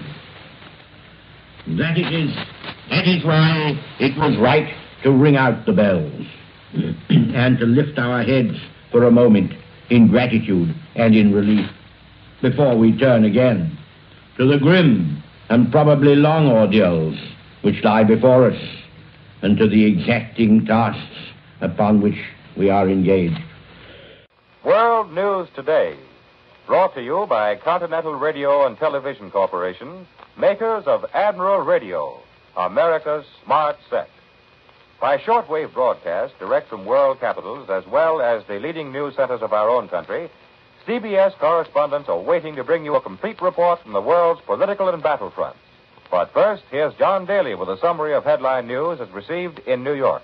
That is why it was right to ring out the bells and to lift our heads for a moment in gratitude and in relief before we turn again to the grim and probably long ordeals which lie before us and to the exacting tasks upon which we are engaged. World News Today, brought to you by Continental Radio and Television Corporation, makers of Admiral Radio, America's smart set. By shortwave broadcast direct from world capitals as well as the leading news centers of our own country, CBS correspondents are waiting to bring you a complete report from the world's political and battlefronts. But first, here's John Daly with a summary of headline news as received in New York.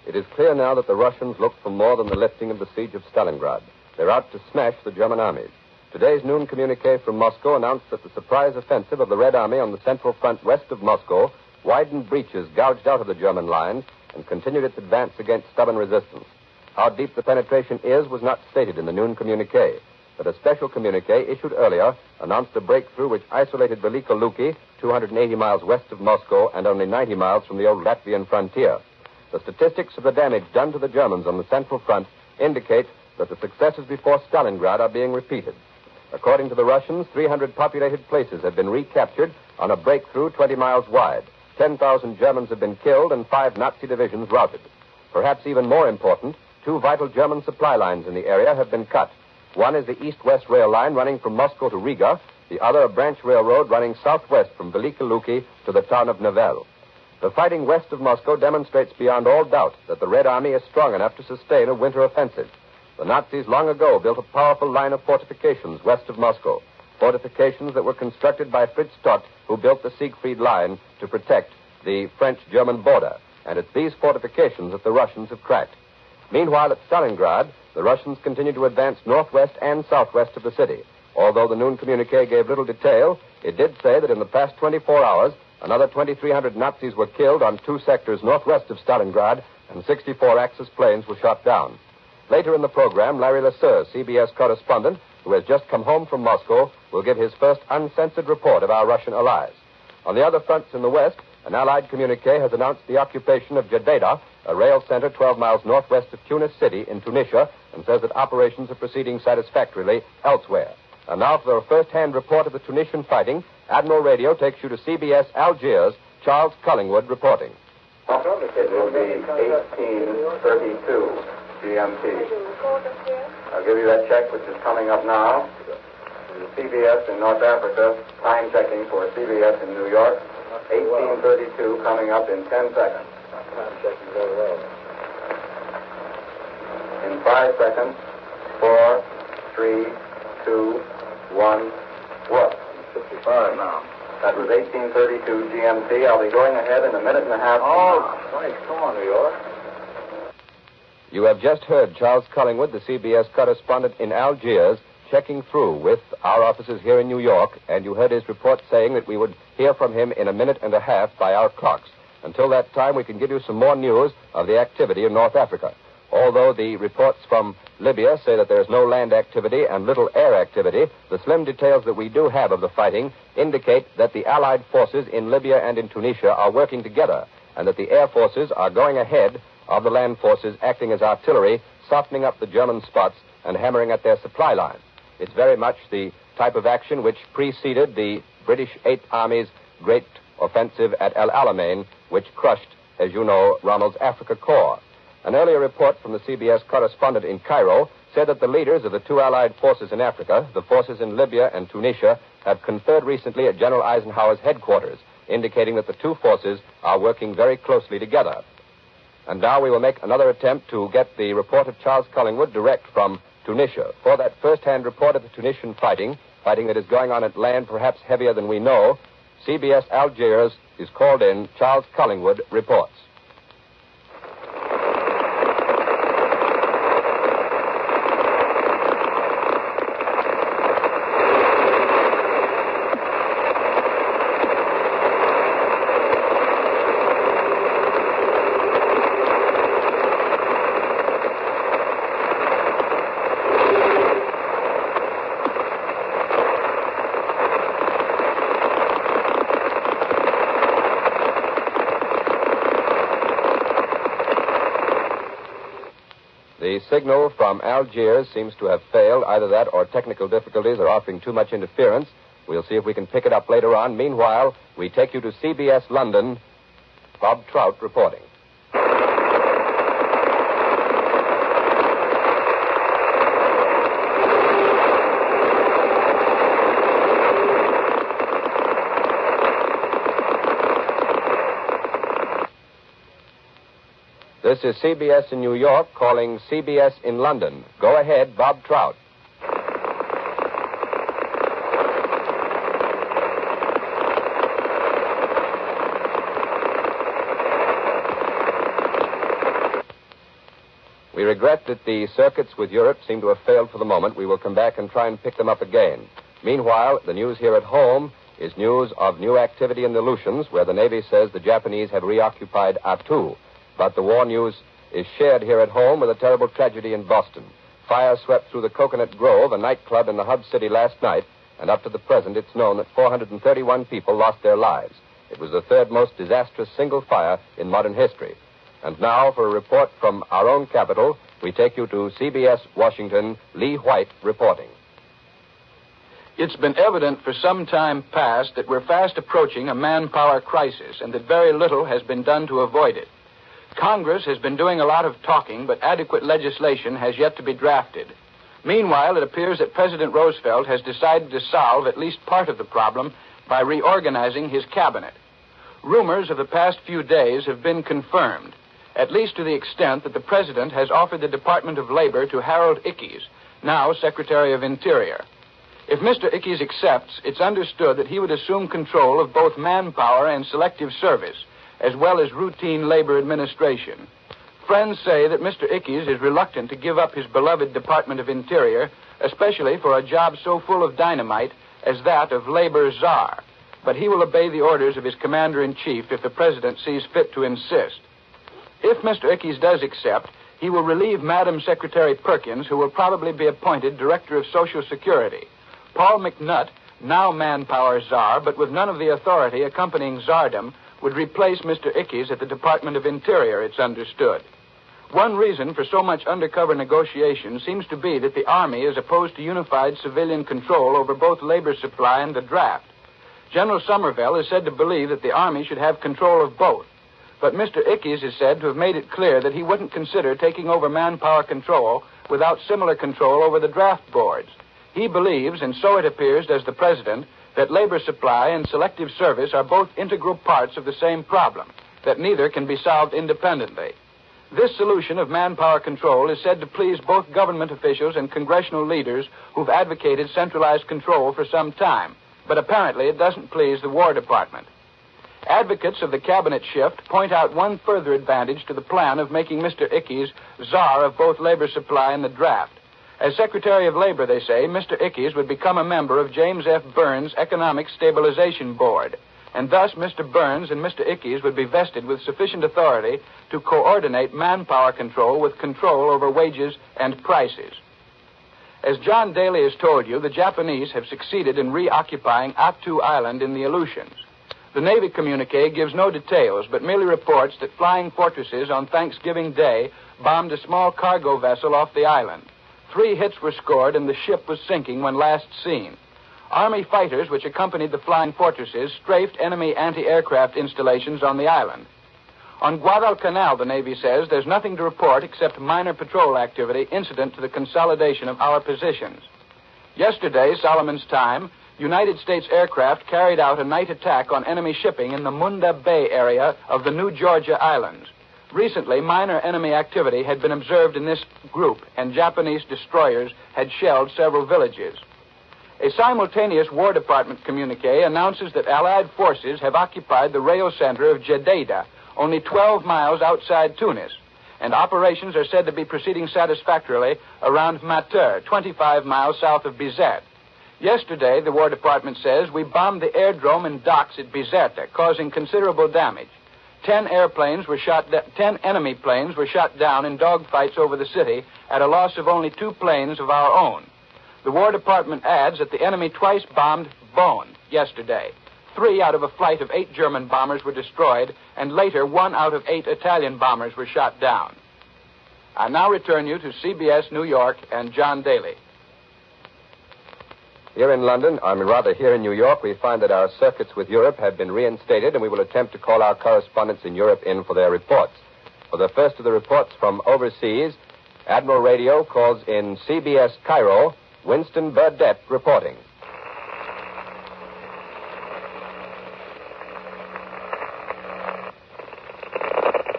It is clear now that the Russians look for more than the lifting of the siege of Stalingrad. They're out to smash the German armies. Today's noon communique from Moscow announced that the surprise offensive of the Red Army on the Central Front west of Moscow widened breaches gouged out of the German lines and continued its advance against stubborn resistance. How deep the penetration is was not stated in the noon communique, but a special communique issued earlier announced a breakthrough which isolated Velika Luki, 280 miles west of Moscow and only 90 miles from the old Latvian frontier. The statistics of the damage done to the Germans on the Central Front indicate that the successes before Stalingrad are being repeated. According to the Russians, 300 populated places have been recaptured on a breakthrough 20 miles wide. 10,000 Germans have been killed and 5 Nazi divisions routed. Perhaps even more important, 2 vital German supply lines in the area have been cut. One is the east-west rail line running from Moscow to Riga, the other a branch railroad running southwest from Velika Luki to the town of Nevel. The fighting west of Moscow demonstrates beyond all doubt that the Red Army is strong enough to sustain a winter offensive. The Nazis long ago built a powerful line of fortifications west of Moscow, fortifications that were constructed by Fritz Stott, who built the Siegfried Line to protect the French-German border. And it's these fortifications that the Russians have cracked. Meanwhile, at Stalingrad, the Russians continue to advance northwest and southwest of the city. Although the noon communique gave little detail, it did say that in the past 24 hours, another 2,300 Nazis were killed on 2 sectors northwest of Stalingrad, and 64 Axis planes were shot down. Later in the program, Larry Lasser, CBS correspondent, who has just come home from Moscow, will give his first uncensored report of our Russian allies. On the other fronts in the west, an Allied communique has announced the occupation of Jadeda, a rail center 12 miles northwest of Tunis City in Tunisia, and says that operations are proceeding satisfactorily elsewhere. And now for a first-hand report of the Tunisian fighting, Admiral Radio takes you to CBS Algiers, Charles Collingwood reporting. It will be 1832. GMT. I'll give you that check, which is coming up now. The CBS in North Africa, time checking for CBS in New York, 1832, coming up in 10 seconds. Time checking very well. In 5 seconds, 4, 3, 2, 1, what? 55 now. That was 1832 GMT. I'll be going ahead in a minute and a half. Oh, thanks. Come on, New York. You have just heard Charles Collingwood, the CBS correspondent in Algiers, checking through with our offices here in New York, and you heard his report saying that we would hear from him in a minute and a half by our clocks. Until that time, we can give you some more news of the activity in North Africa. Although the reports from Libya say that there is no land activity and little air activity, the slim details that we do have of the fighting indicate that the Allied forces in Libya and in Tunisia are working together, and that the air forces are going ahead of the land forces acting as artillery, softening up the German spots and hammering at their supply lines. It's very much the type of action which preceded the British Eighth Army's great offensive at El Alamein, which crushed, as you know, Rommel's Africa Corps. An earlier report from the CBS correspondent in Cairo said that the leaders of the two Allied forces in Africa, the forces in Libya and Tunisia, have conferred recently at General Eisenhower's headquarters, indicating that the two forces are working very closely together. And now we will make another attempt to get the report of Charles Collingwood direct from Tunisia. For that first-hand report of the Tunisian fighting that is going on at land perhaps heavier than we know, CBS Algiers is called in. Charles Collingwood reports. The signal from Algiers seems to have failed. Either that or technical difficulties are offering too much interference. We'll see if we can pick it up later on. Meanwhile, we take you to CBS London. Bob Trout reporting. This is CBS in New York calling CBS in London. Go ahead, Bob Trout. We regret that the circuits with Europe seem to have failed for the moment. We will come back and try and pick them up again. Meanwhile, the news here at home is news of new activity in the Aleutians, where the Navy says the Japanese have reoccupied Attu. But the war news is shared here at home with a terrible tragedy in Boston. Fire swept through the Coconut Grove, a nightclub in the hub city last night, and up to the present it's known that 431 people lost their lives. It was the third most disastrous single fire in modern history. And now, for a report from our own capital, we take you to CBS Washington, Lee White reporting. It's been evident for some time past that we're fast approaching a manpower crisis and that very little has been done to avoid it. Congress has been doing a lot of talking, but adequate legislation has yet to be drafted. Meanwhile, it appears that President Roosevelt has decided to solve at least part of the problem by reorganizing his cabinet. Rumors of the past few days have been confirmed, at least to the extent that the President has offered the Department of Labor to Harold Ickes, now Secretary of Interior. If Mr. Ickes accepts, it's understood that he would assume control of both manpower and selective service, as well as routine labor administration. Friends say that Mr. Ickes is reluctant to give up his beloved Department of Interior, especially for a job so full of dynamite as that of Labor Czar. But he will obey the orders of his Commander-in-Chief if the President sees fit to insist. If Mr. Ickes does accept, he will relieve Madam Secretary Perkins, who will probably be appointed Director of Social Security. Paul McNutt, now Manpower Czar, but with none of the authority accompanying czardom, would replace Mr. Ickes at the Department of Interior, it's understood. One reason for so much undercover negotiation seems to be that the Army is opposed to unified civilian control over both labor supply and the draft. General Somerville is said to believe that the Army should have control of both. but Mr. Ickes is said to have made it clear that he wouldn't consider taking over manpower control without similar control over the draft boards. He believes, and so it appears does the President, that labor supply and selective service are both integral parts of the same problem, that neither can be solved independently. This solution of manpower control is said to please both government officials and congressional leaders who've advocated centralized control for some time, but apparently it doesn't please the War Department. Advocates of the cabinet shift point out one further advantage to the plan of making Mr. Ickes czar of both labor supply and the draft. As Secretary of Labor, they say, Mr. Ickes would become a member of James F. Burns' Economic Stabilization Board, and thus Mr. Burns and Mr. Ickes would be vested with sufficient authority to coordinate manpower control with control over wages and prices. As John Daly has told you, the Japanese have succeeded in reoccupying Attu Island in the Aleutians. The Navy communique gives no details, but merely reports that flying fortresses on Thanksgiving Day bombed a small cargo vessel off the island. 3 hits were scored, and the ship was sinking when last seen. Army fighters which accompanied the flying fortresses strafed enemy anti-aircraft installations on the island. On Guadalcanal, the Navy says, there's nothing to report except minor patrol activity incident to the consolidation of our positions. Yesterday, Solomon's time, United States aircraft carried out a night attack on enemy shipping in the Munda Bay area of the New Georgia Islands. Recently, minor enemy activity had been observed in this group, and Japanese destroyers had shelled several villages. A simultaneous War Department communique announces that Allied forces have occupied the rail center of Jeddah, only 12 miles outside Tunis, and operations are said to be proceeding satisfactorily around Mater, 25 miles south of Bizerte. Yesterday, the War Department says, we bombed the airdrome and docks at Bizerte, causing considerable damage. 10 enemy planes were shot down in dogfights over the city at a loss of only 2 planes of our own. The War Department adds that the enemy twice bombed Bonn yesterday. 3 out of a flight of 8 German bombers were destroyed, and later 1 out of 8 Italian bombers were shot down. I now return you to CBS New York and John Daly. Here in London, here in New York, we find that our circuits with Europe have been reinstated, and we will attempt to call our correspondents in Europe in for their reports. For the first of the reports from overseas, Admiral Radio calls in CBS Cairo, Winston Burdett reporting.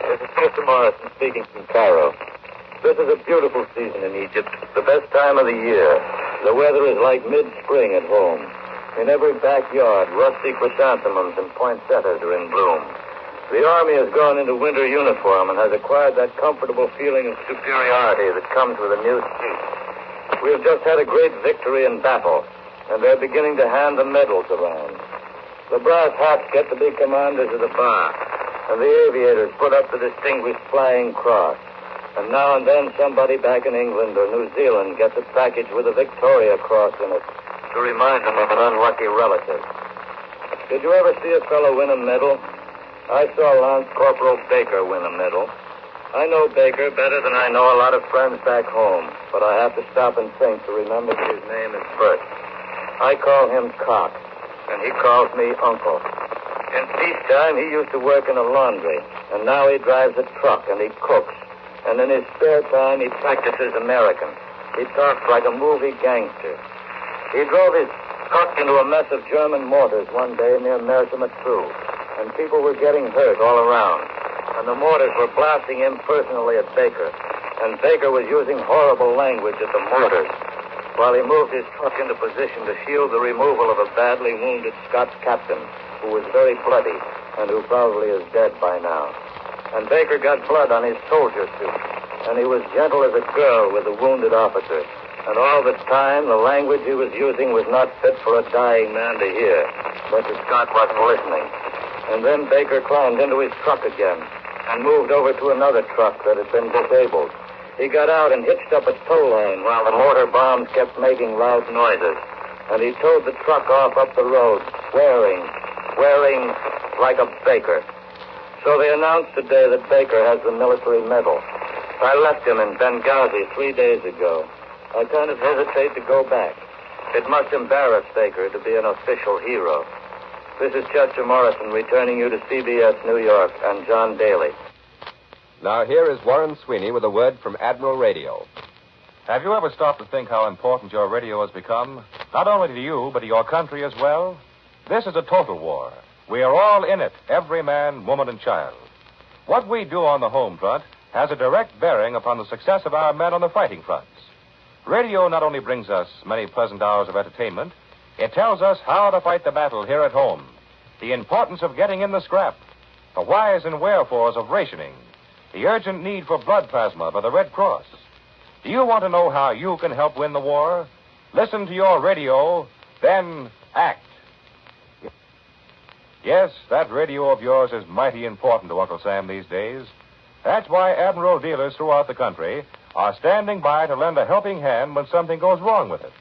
This is Mr. Morrison speaking from Cairo. This is a beautiful season in Egypt, the best time of the year. The weather is like mid-spring at home. In every backyard, rusty chrysanthemums and poinsettias are in bloom. The Army has gone into winter uniform and has acquired that comfortable feeling of superiority that comes with a new suit. We have just had a great victory in battle, and they're beginning to hand the medals around. The brass hats get to be commanders of the bar, and the aviators put up the Distinguished Flying Cross. And now and then somebody back in England or New Zealand gets a package with a Victoria Cross in it to remind them of an unlucky relative. Did you ever see a fellow win a medal? I saw Lance Corporal Baker win a medal. I know Baker better than I know a lot of friends back home, but I have to stop and think to remember that his name is Bert. I call him Cock, and he calls me Uncle. In peacetime, he used to work in a laundry, and now he drives a truck and he cooks. And in his spare time, he practices American. He talks like a movie gangster. He drove his truck into a mess of German mortars one day near Merzimatru, and people were getting hurt all around. And the mortars were blasting him personally at Baker, and Baker was using horrible language at the mortars, while he moved his truck into position to shield the removal of a badly wounded Scots captain, who was very bloody, and who probably is dead by now. And Baker got blood on his soldier suit, and he was gentle as a girl with the wounded officer. And all the time, the language he was using was not fit for a dying man to hear. But the Scot wasn't listening. And then Baker climbed into his truck again and moved over to another truck that had been disabled. He got out and hitched up a tow line while the mortar bombs kept making loud noises. And he towed the truck off up the road, swearing like a Baker. So they announced today that Baker has the military medal. I left him in Benghazi 3 days ago. I kind of hesitate to go back. It must embarrass Baker to be an official hero. This is Chester Morrison returning you to CBS New York and John Daly. Now here is Warren Sweeney with a word from Admiral Radio. Have you ever stopped to think how important your radio has become? Not only to you, but to your country as well? This is a total war. We are all in it, every man, woman, and child. What we do on the home front has a direct bearing upon the success of our men on the fighting fronts. Radio not only brings us many pleasant hours of entertainment, it tells us how to fight the battle here at home, the importance of getting in the scrap, the whys and wherefores of rationing, the urgent need for blood plasma by the Red Cross. Do you want to know how you can help win the war? Listen to your radio, then act. Yes, that radio of yours is mighty important to Uncle Sam these days. That's why Admiral dealers throughout the country are standing by to lend a helping hand when something goes wrong with it.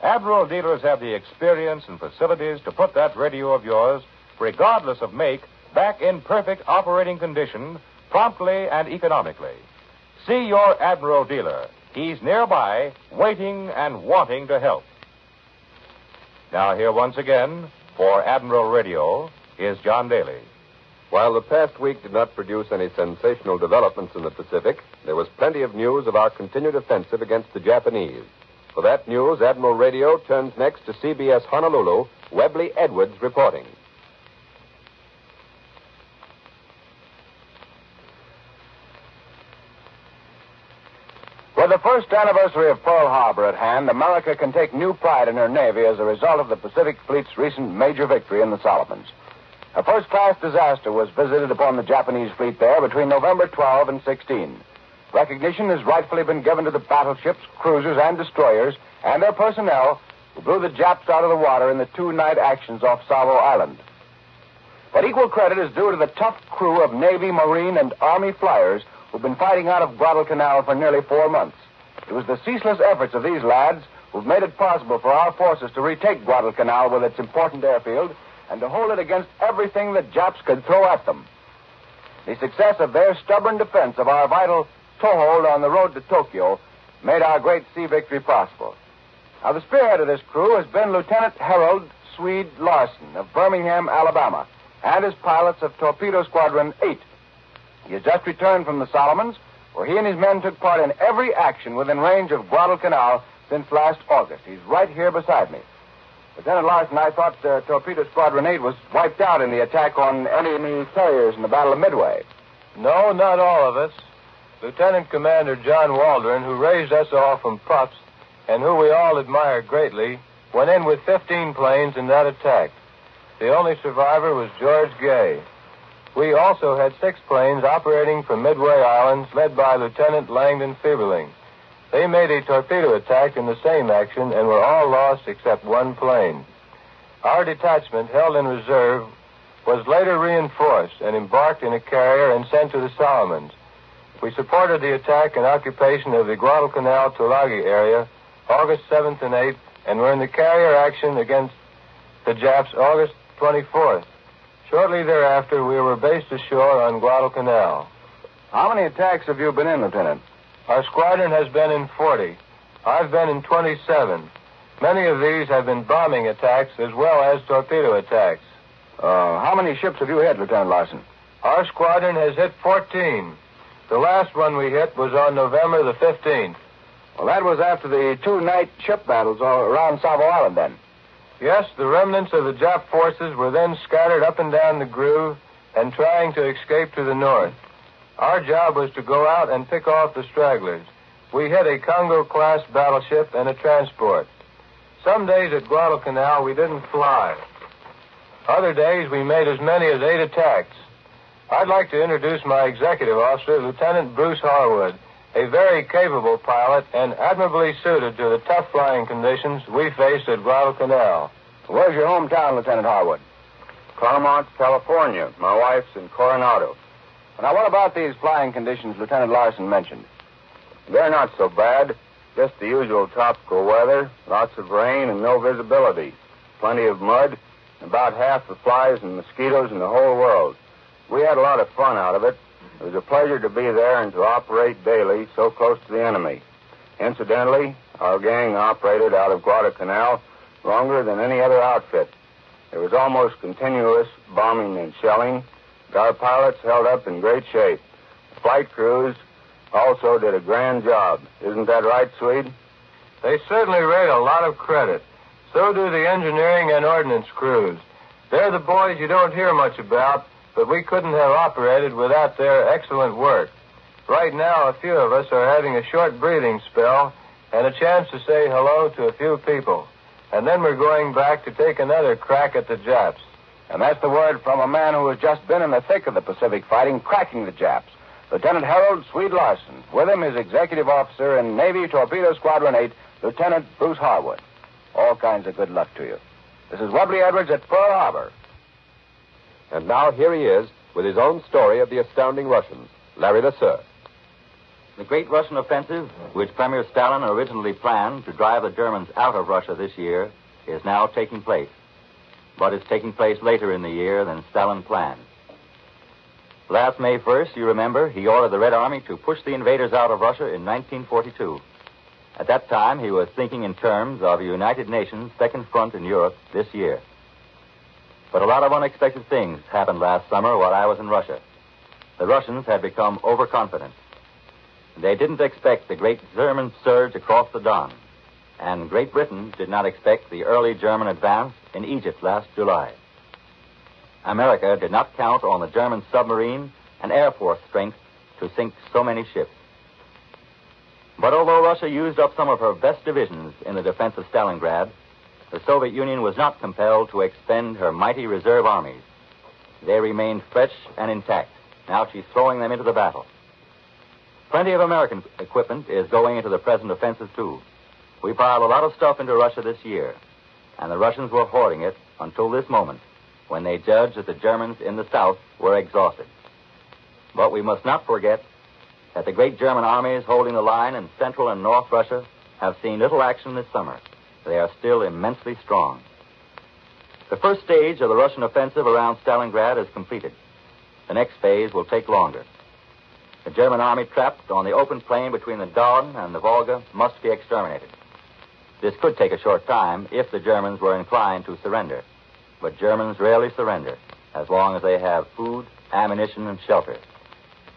Admiral dealers have the experience and facilities to put that radio of yours, regardless of make, back in perfect operating condition, promptly and economically. See your Admiral dealer. He's nearby, waiting and wanting to help. Now here once again, for Admiral Radio, is John Daly. While the past week did not produce any sensational developments in the Pacific, there was plenty of news of our continued offensive against the Japanese. For that news, Admiral Radio turns next to CBS Honolulu, Webley Edwards reporting. With the first anniversary of Pearl Harbor at hand, America can take new pride in her Navy as a result of the Pacific Fleet's recent major victory in the Solomons. A first-class disaster was visited upon the Japanese fleet there between November 12 and 16. Recognition has rightfully been given to the battleships, cruisers, and destroyers, and their personnel who blew the Japs out of the water in the two-night actions off Savo Island. But equal credit is due to the tough crew of Navy, Marine, and Army flyers who've been fighting out of Guadalcanal for nearly 4 months. It was the ceaseless efforts of these lads who've made it possible for our forces to retake Guadalcanal with its important airfield and to hold it against everything the Japs could throw at them. The success of their stubborn defense of our vital toehold on the road to Tokyo made our great sea victory possible. Now, the spearhead of this crew has been Lieutenant Herald Swede Larson of Birmingham, Alabama, and his pilots of Torpedo Squadron 8. He has just returned from the Solomons, where he and his men took part in every action within range of Guadalcanal since last August. He's right here beside me. Lieutenant Larson, I thought Torpedo Squadron 8 was wiped out in the attack on enemy carriers in the Battle of Midway. No, not all of us. Lieutenant Commander John Waldron, who raised us all from pups and who we all admired greatly, went in with 15 planes in that attack. The only survivor was George Gay. We also had 6 planes operating from Midway Islands, led by Lieutenant Langdon Fieberling. They made a torpedo attack in the same action and were all lost except 1 plane. Our detachment, held in reserve, was later reinforced and embarked in a carrier and sent to the Solomons. We supported the attack and occupation of the Guadalcanal-Tulagi area August 7th and 8th, and were in the carrier action against the Japs August 24th. Shortly thereafter, we were based ashore on Guadalcanal. How many attacks have you been in, Lieutenant? Our squadron has been in 40. I've been in 27. Many of these have been bombing attacks as well as torpedo attacks. How many ships have you hit, Lieutenant Larson? Our squadron has hit 14. The last one we hit was on November the 15th. Well, that was after the 2-night ship battles all around Savo Island, then. Yes, the remnants of the Jap forces were then scattered up and down the groove and trying to escape to the north. Our job was to go out and pick off the stragglers. We hit a Congo-class battleship and a transport. Some days at Guadalcanal, we didn't fly. Other days, we made as many as 8 attacks. I'd like to introduce my executive officer, Lieutenant Bruce Harwood, a very capable pilot and admirably suited to the tough flying conditions we faced at Guadalcanal. Where's your hometown, Lieutenant Harwood? Claremont, California. My wife's in Coronado. Now, what about these flying conditions Lieutenant Larson mentioned? They're not so bad. Just the usual tropical weather, lots of rain and no visibility. Plenty of mud, about half the flies and mosquitoes in the whole world. We had a lot of fun out of it. It was a pleasure to be there and to operate daily so close to the enemy. Incidentally, our gang operated out of Guadalcanal longer than any other outfit. There was almost continuous bombing and shelling, but our pilots held up in great shape. The flight crews also did a grand job. Isn't that right, Swede? They certainly rate a lot of credit. So do the engineering and ordnance crews. They're the boys you don't hear much about, but we couldn't have operated without their excellent work. Right now, a few of us are having a short breathing spell and a chance to say hello to a few people. And then we're going back to take another crack at the Japs. And that's the word from a man who has just been in the thick of the Pacific fighting, cracking the Japs. Lieutenant Herald Swede Larson. With him is Executive Officer in Navy Torpedo Squadron 8, Lieutenant Bruce Harwood. All kinds of good luck to you. This is Webley Edwards at Pearl Harbor. And now here he is with his own story of the astounding Russians. Larry LeSueur. The great Russian offensive, which Premier Stalin originally planned to drive the Germans out of Russia this year, is now taking place. But it's taking place later in the year than Stalin planned. Last May 1st, you remember, he ordered the Red Army to push the invaders out of Russia in 1942. At that time, he was thinking in terms of a United Nations second front in Europe this year. But a lot of unexpected things happened last summer while I was in Russia. The Russians had become overconfident. They didn't expect the great German surge across the Don, and Great Britain did not expect the early German advance in Egypt last July. America did not count on the German submarine and air force strength to sink so many ships. But although Russia used up some of her best divisions in the defense of Stalingrad, the Soviet Union was not compelled to expend her mighty reserve armies. They remained fresh and intact. Now she's throwing them into the battle. Plenty of American equipment is going into the present offensive, too. We piled a lot of stuff into Russia this year, and the Russians were hoarding it until this moment, when they judged that the Germans in the south were exhausted. But we must not forget that the great German armies holding the line in central and north Russia have seen little action this summer. They are still immensely strong. The first stage of the Russian offensive around Stalingrad is completed. The next phase will take longer. The German army trapped on the open plain between the Don and the Volga must be exterminated. This could take a short time if the Germans were inclined to surrender. But Germans rarely surrender as long as they have food, ammunition, and shelter.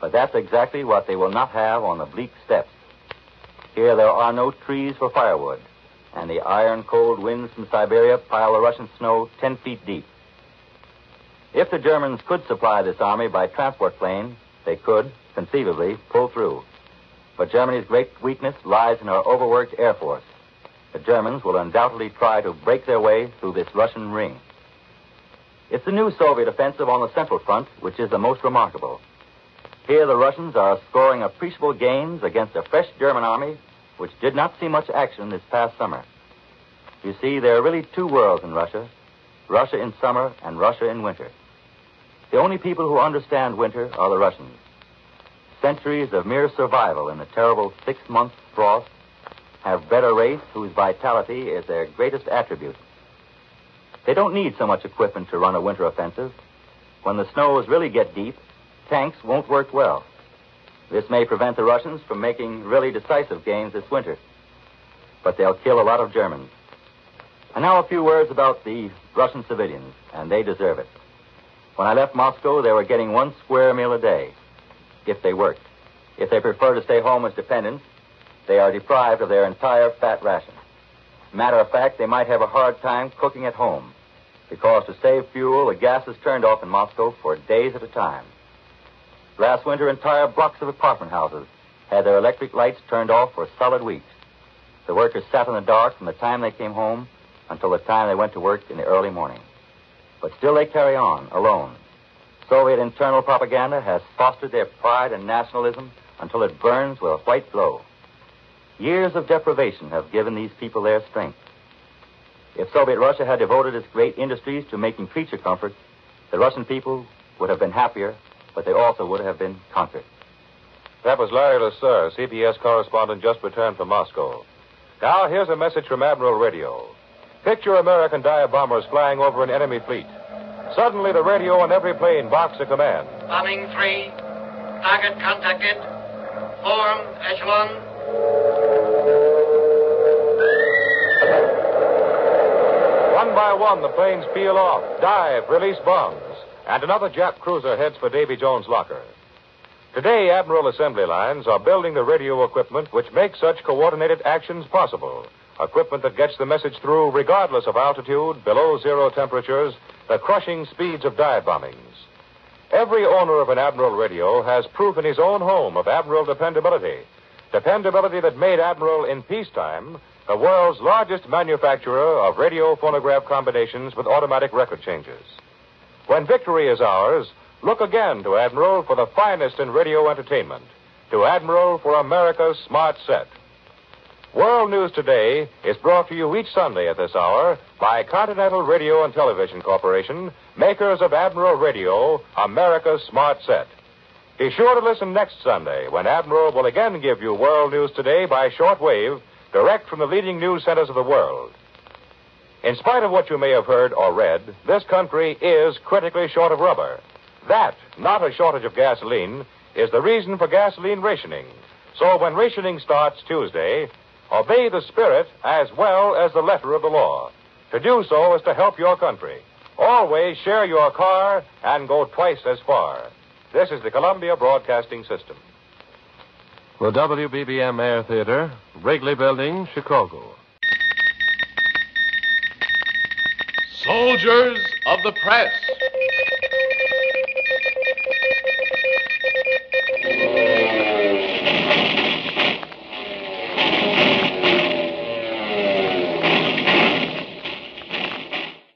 But that's exactly what they will not have on the bleak steppes. Here there are no trees for firewood, and the iron-cold winds from Siberia pile the Russian snow 10 feet deep. If the Germans could supply this army by transport plane, they could, conceivably, pull through. But Germany's great weakness lies in her overworked air force. The Germans will undoubtedly try to break their way through this Russian ring. It's the new Soviet offensive on the Central Front which is the most remarkable. Here the Russians are scoring appreciable gains against a fresh German army which did not see much action this past summer. You see, there are really two worlds in Russia, Russia in summer and Russia in winter. The only people who understand winter are the Russians. Centuries of mere survival in the terrible 6-month frost have bred a race whose vitality is their greatest attribute. They don't need so much equipment to run a winter offensive. When the snows really get deep, tanks won't work well. This may prevent the Russians from making really decisive gains this winter. But they'll kill a lot of Germans. And now a few words about the Russian civilians, and they deserve it. When I left Moscow, they were getting 1 square meal a day, if they worked. If they prefer to stay home as dependents, they are deprived of their entire fat ration. Matter of fact, they might have a hard time cooking at home, because to save fuel, the gas is turned off in Moscow for days at a time. Last winter, entire blocks of apartment houses had their electric lights turned off for solid weeks. The workers sat in the dark from the time they came home until the time they went to work in the early morning. But still they carry on, alone. Soviet internal propaganda has fostered their pride and nationalism until it burns with a white glow. Years of deprivation have given these people their strength. If Soviet Russia had devoted its great industries to making creature comforts, the Russian people would have been happier, but they also would have been conquered. That was Larry LeSueur, CBS correspondent just returned from Moscow. Now, here's a message from Admiral Radio. Picture American dive bombers flying over an enemy fleet. Suddenly, the radio on every plane barks a command. Bombing 3. Target contacted. Form echelon. 1 One by one, the planes peel off, dive, release bombs, and another Jap cruiser heads for Davy Jones' locker. Today, Admiral assembly lines are building the radio equipment which makes such coordinated actions possible. Equipment that gets the message through regardless of altitude, below zero temperatures, the crushing speeds of dive bombings. Every owner of an Admiral radio has proof in his own home of Admiral dependability. Dependability that made Admiral in peacetime the world's largest manufacturer of radio phonograph combinations with automatic record changes. When victory is ours, look again to Admiral for the finest in radio entertainment. To Admiral for America's smart set. World News Today is brought to you each Sunday at this hour by Continental Radio and Television Corporation, makers of Admiral Radio, America's smart set. Be sure to listen next Sunday when Admiral will again give you World News Today by shortwave, direct from the leading news centers of the world. In spite of what you may have heard or read, this country is critically short of rubber. That, not a shortage of gasoline, is the reason for gasoline rationing. So when rationing starts Tuesday, obey the spirit as well as the letter of the law. To do so is to help your country. Always share your car and go twice as far. This is the Columbia Broadcasting System. The WBBM Air Theater, Wrigley Building, Chicago. Soldiers of the press.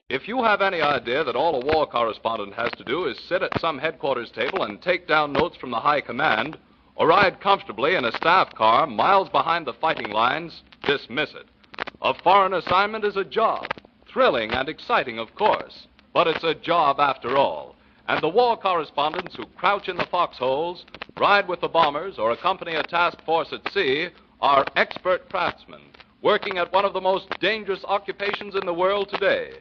If you have any idea that all a war correspondent has to do is sit at some headquarters table and take down notes from the high command, or ride comfortably in a staff car miles behind the fighting lines, dismiss it. A foreign assignment is a job. Thrilling and exciting, of course, but it's a job after all. And the war correspondents who crouch in the foxholes, ride with the bombers, or accompany a task force at sea are expert craftsmen working at one of the most dangerous occupations in the world today.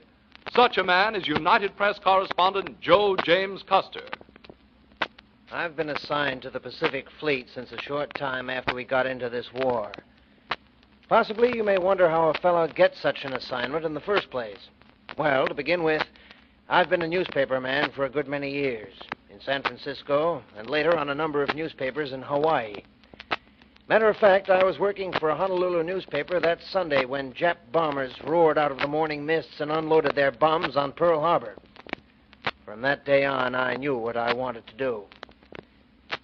Such a man is United Press correspondent Joe James Custer. I've been assigned to the Pacific Fleet since a short time after we got into this war. Possibly you may wonder how a fellow gets such an assignment in the first place. Well, to begin with, I've been a newspaper man for a good many years, in San Francisco, and later on a number of newspapers in Hawaii. Matter of fact, I was working for a Honolulu newspaper that Sunday when Jap bombers roared out of the morning mists and unloaded their bombs on Pearl Harbor. From that day on, I knew what I wanted to do.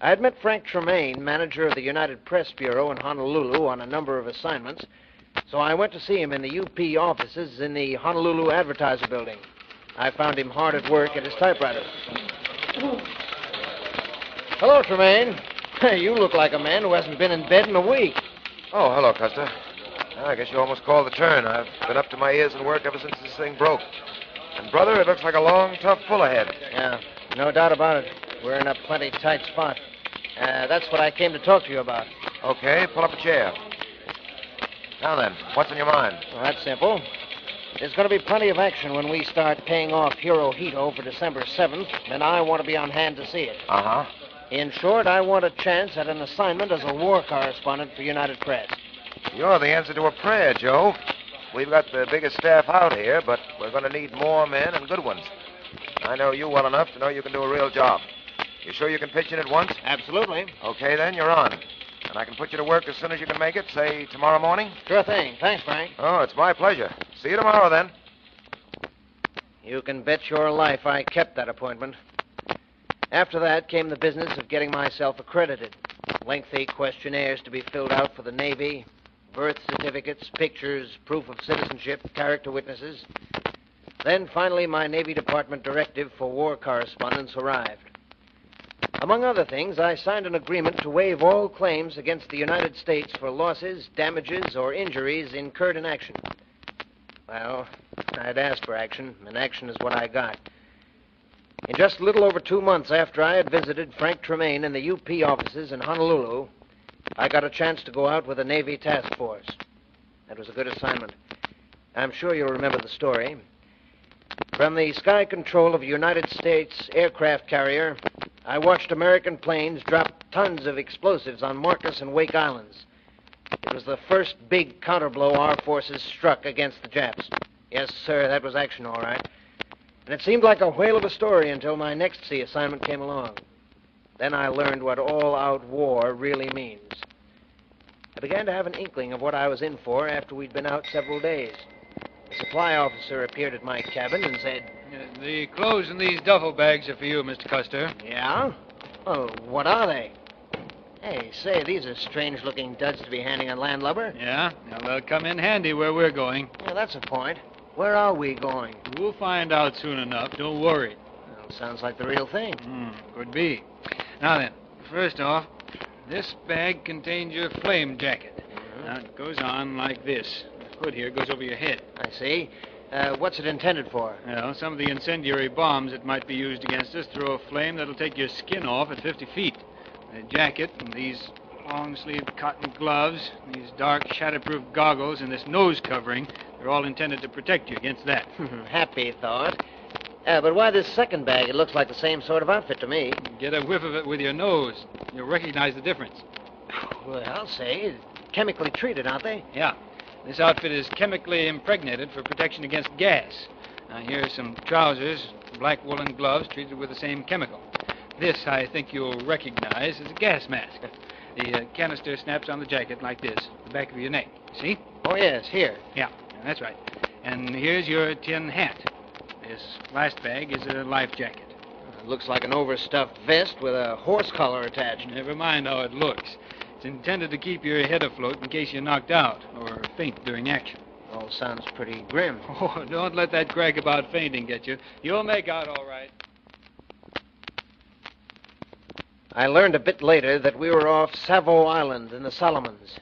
I had met Frank Tremaine, manager of the United Press Bureau in Honolulu, on a number of assignments, so I went to see him in the UP offices in the Honolulu Advertiser Building. I found him hard at work at his typewriter. Hello, Tremaine. You look like a man who hasn't been in bed in a week. Oh, hello, Custer. I guess you almost called the turn. I've been up to my ears in work ever since this thing broke. And, brother, it looks like a long, tough pull ahead. Yeah, no doubt about it. We're in a plenty tight spot. That's what I came to talk to you about. Okay, pull up a chair. Now then, what's on your mind? Well, that's simple. There's going to be plenty of action when we start paying off Hirohito for December 7th, and I want to be on hand to see it. Uh-huh. In short, I want a chance at an assignment as a war correspondent for United Press. You're the answer to a prayer, Joe. We've got the biggest staff out here, but we're going to need more men and good ones. I know you well enough to know you can do a real job. You sure you can pitch in at once? Absolutely. Okay, then, you're on. And I can put you to work as soon as you can make it, say tomorrow morning? Sure thing. Thanks, Frank. Oh, it's my pleasure. See you tomorrow, then. You can bet your life I kept that appointment. After that came the business of getting myself accredited. Lengthy questionnaires to be filled out for the Navy, birth certificates, pictures, proof of citizenship, character witnesses. Then finally my Navy Department directive for war correspondence arrived. Among other things, I signed an agreement to waive all claims against the United States for losses, damages, or injuries incurred in action. Well, I'd asked for action, and action is what I got. In just a little over 2 months after I had visited Frank Tremaine in the UP offices in Honolulu, I got a chance to go out with a Navy task force. That was a good assignment. I'm sure you'll remember the story. From the sky control of a United States aircraft carrier, I watched American planes drop tons of explosives on Marcus and Wake Islands. It was the first big counterblow our forces struck against the Japs. Yes, sir, that was action, all right. And it seemed like a whale of a story until my next sea assignment came along. Then I learned what all-out war really means. I began to have an inkling of what I was in for after we'd been out several days. The supply officer appeared at my cabin and said, The clothes in these duffel bags are for you, Mr. Custer. Yeah? Well, what are they? Hey, say, these are strange-looking duds to be handing on landlubber. Yeah? Now, they'll come in handy where we're going. Yeah, that's a point. Where are we going? We'll find out soon enough. Don't worry. Well, sounds like the real thing. Could be. Now then, first off, this bag contains your flame jacket. Now, it goes on like this. The hood here goes over your head. I see. What's it intended for? Well, some of the incendiary bombs that might be used against us throw a flame that'll take your skin off at 50 feet. The jacket and these long-sleeved cotton gloves, these dark shatterproof goggles, and this nose covering, they're all intended to protect you against that. Happy thought. But why this second bag? It looks like the same sort of outfit to me. Get a whiff of it with your nose. You'll recognize the difference. Well, I'll say. Chemically treated, aren't they? Yeah. This outfit is chemically impregnated for protection against gas. Now, here are some trousers, black woolen gloves treated with the same chemical. This, I think you'll recognize as a gas mask. The canister snaps on the jacket like this, the back of your neck. See? Oh, yes, here. Yeah, that's right. And here's your tin hat. This last bag is a life jacket. It looks like an overstuffed vest with a horse collar attached. Never mind how it looks. It's intended to keep your head afloat in case you're knocked out or faint during action. All sounds pretty grim. Oh, don't let that crack about fainting get you. You'll make out all right. I learned a bit later that we were off Savo Island in the Solomons.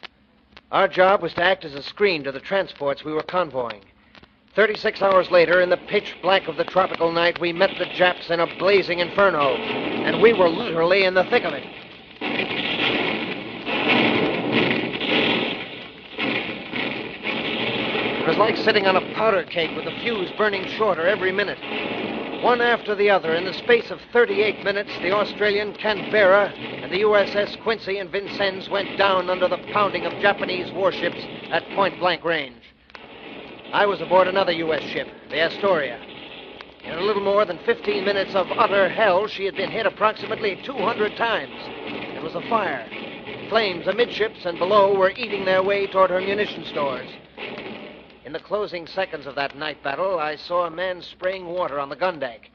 Our job was to act as a screen to the transports we were convoying. 36 hours later, in the pitch black of the tropical night, we met the Japs in a blazing inferno, and we were literally in the thick of it. It was like sitting on a powder keg with the fuse burning shorter every minute. One after the other, in the space of 38 minutes, the Australian Canberra and the USS Quincy and Vincennes went down under the pounding of Japanese warships at point-blank range. I was aboard another U.S. ship, the Astoria. In a little more than 15 minutes of utter hell, she had been hit approximately 200 times. It was a fire. Flames amidships and below were eating their way toward her munition stores. In the closing seconds of that night battle, I saw a man spraying water on the gun deck.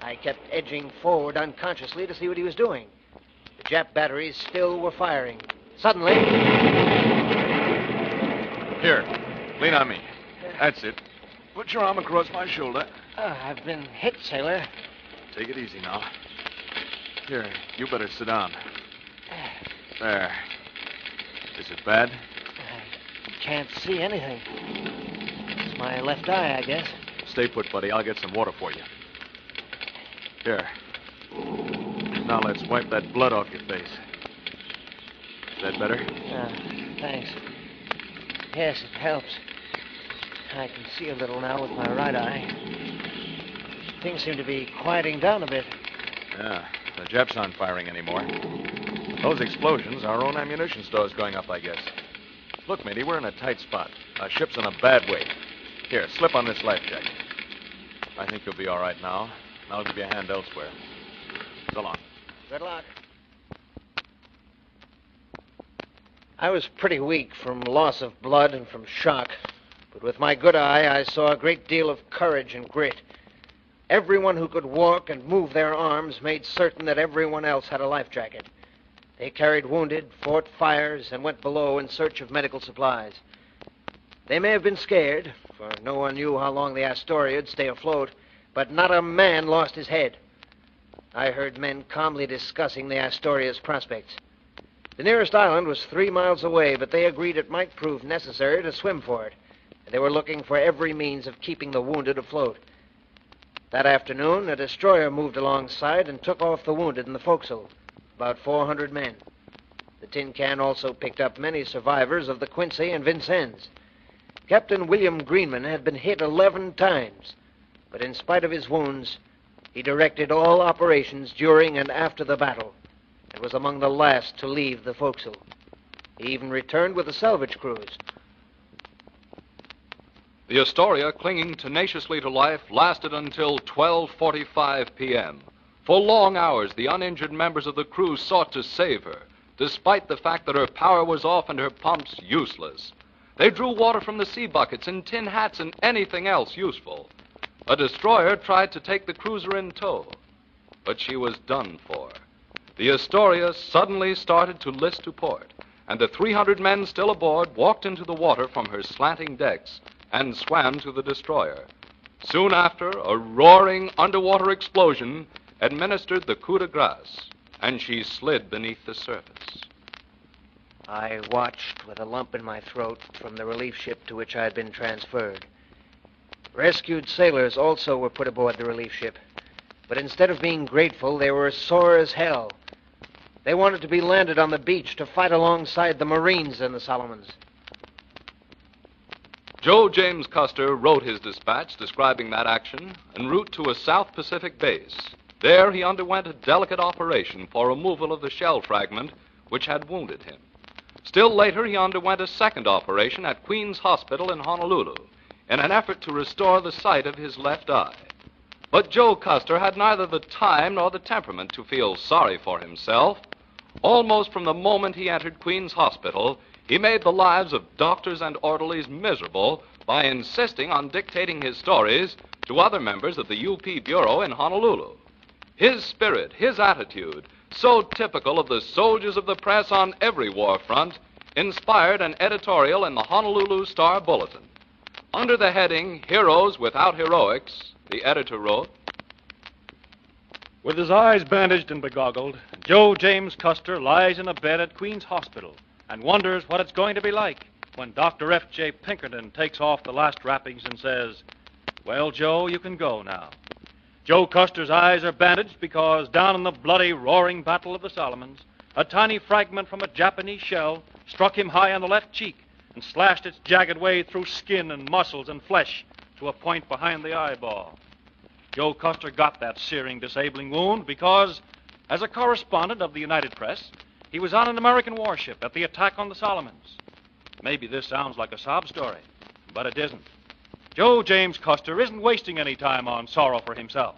I kept edging forward unconsciously to see what he was doing. The Jap batteries still were firing. Suddenly... Here, lean on me. That's it. Put your arm across my shoulder. I've been hit, sailor. Take it easy now. Here, you better sit down. There. Is it bad? I can't see anything. It's my left eye, I guess. Stay put, buddy. I'll get some water for you. Here. Now let's wipe that blood off your face. Is that better? Thanks. Yes, it helps. I can see a little now with my right eye. Things seem to be quieting down a bit. Yeah, the Japs aren't firing anymore. Those explosions, our own ammunition store's going up, I guess. Look, matey, we're in a tight spot. Our ship's in a bad way. Here, slip on this life jacket. I think you'll be all right now. I'll give you a hand elsewhere. So long. Good luck. I was pretty weak from loss of blood and from shock. But with my good eye, I saw a great deal of courage and grit. Everyone who could walk and move their arms made certain that everyone else had a life jacket. They carried wounded, fought fires, and went below in search of medical supplies. They may have been scared, for no one knew how long the Astoria'd stay afloat, but not a man lost his head. I heard men calmly discussing the Astoria's prospects. The nearest island was 3 miles away, but they agreed it might prove necessary to swim for it. They were looking for every means of keeping the wounded afloat. That afternoon, a destroyer moved alongside and took off the wounded in the forecastle, about 400 men. The tin can also picked up many survivors of the Quincy and Vincennes. Captain William Greenman had been hit 11 times, but in spite of his wounds, he directed all operations during and after the battle and was among the last to leave the forecastle. He even returned with the salvage crews. The Astoria, clinging tenaciously to life, lasted until 12:45 p.m. For long hours, the uninjured members of the crew sought to save her, despite the fact that her power was off and her pumps useless. They drew water from the sea buckets and tin hats and anything else useful. A destroyer tried to take the cruiser in tow, but she was done for. The Astoria suddenly started to list to port, and the 300 men still aboard walked into the water from her slanting decks and swam to the destroyer. Soon after, a roaring underwater explosion administered the coup de grace, and she slid beneath the surface. I watched with a lump in my throat from the relief ship to which I had been transferred. Rescued sailors also were put aboard the relief ship, but instead of being grateful, they were sore as hell. They wanted to be landed on the beach to fight alongside the Marines in the Solomons. Joe James Custer wrote his dispatch describing that action en route to a South Pacific base. There he underwent a delicate operation for removal of the shell fragment which had wounded him. Still later, he underwent a second operation at Queen's Hospital in Honolulu in an effort to restore the sight of his left eye. But Joe Custer had neither the time nor the temperament to feel sorry for himself. Almost from the moment he entered Queen's Hospital, he made the lives of doctors and orderlies miserable by insisting on dictating his stories to other members of the UP Bureau in Honolulu. His spirit, his attitude, so typical of the soldiers of the press on every war front, inspired an editorial in the Honolulu Star-Bulletin. Under the heading, Heroes Without Heroics, the editor wrote, With his eyes bandaged and begoggled, Joe James Custer lies in a bed at Queen's Hospital and wonders what it's going to be like when Dr. F.J. Pinkerton takes off the last wrappings and says, Well, Joe, you can go now. Joe Custer's eyes are bandaged because down in the bloody, roaring Battle of the Solomons, a tiny fragment from a Japanese shell struck him high on the left cheek and slashed its jagged way through skin and muscles and flesh to a point behind the eyeball. Joe Custer got that searing, disabling wound because, as a correspondent of the United Press, he was on an American warship at the attack on the Solomons. Maybe this sounds like a sob story, but it isn't. Joe James Custer isn't wasting any time on sorrow for himself.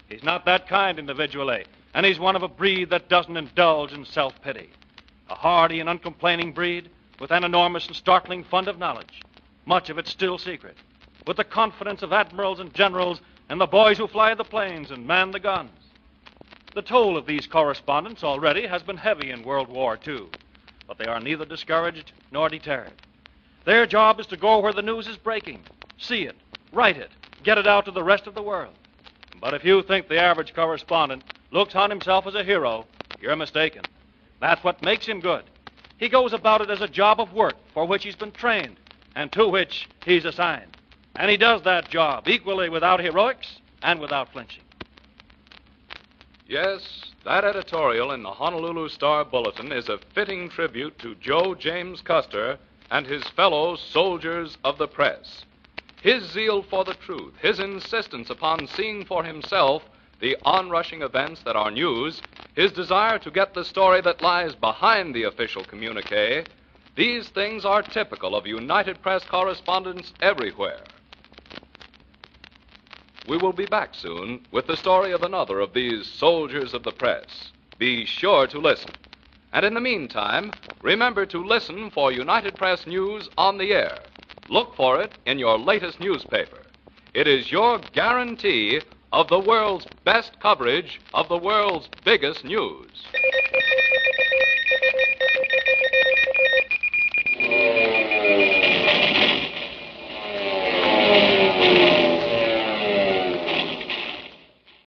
He's not that kind individually, and he's one of a breed that doesn't indulge in self-pity. A hardy and uncomplaining breed with an enormous and startling fund of knowledge, much of it still secret, with the confidence of admirals and generals and the boys who fly the planes and man the guns. The toll of these correspondents already has been heavy in World War II, but they are neither discouraged nor deterred. Their job is to go where the news is breaking, see it, write it, get it out to the rest of the world. But if you think the average correspondent looks on himself as a hero, you're mistaken. That's what makes him good. He goes about it as a job of work for which he's been trained and to which he's assigned. And he does that job equally without heroics and without flinching. Yes, that editorial in the Honolulu Star-Bulletin is a fitting tribute to Joe James Custer and his fellow soldiers of the press. His zeal for the truth, his insistence upon seeing for himself the onrushing events that are news, his desire to get the story that lies behind the official communique, these things are typical of United Press correspondents everywhere. We will be back soon with the story of another of these soldiers of the press. Be sure to listen. And in the meantime, remember to listen for United Press news on the air. Look for it in your latest newspaper. It is your guarantee of the world's best coverage of the world's biggest news.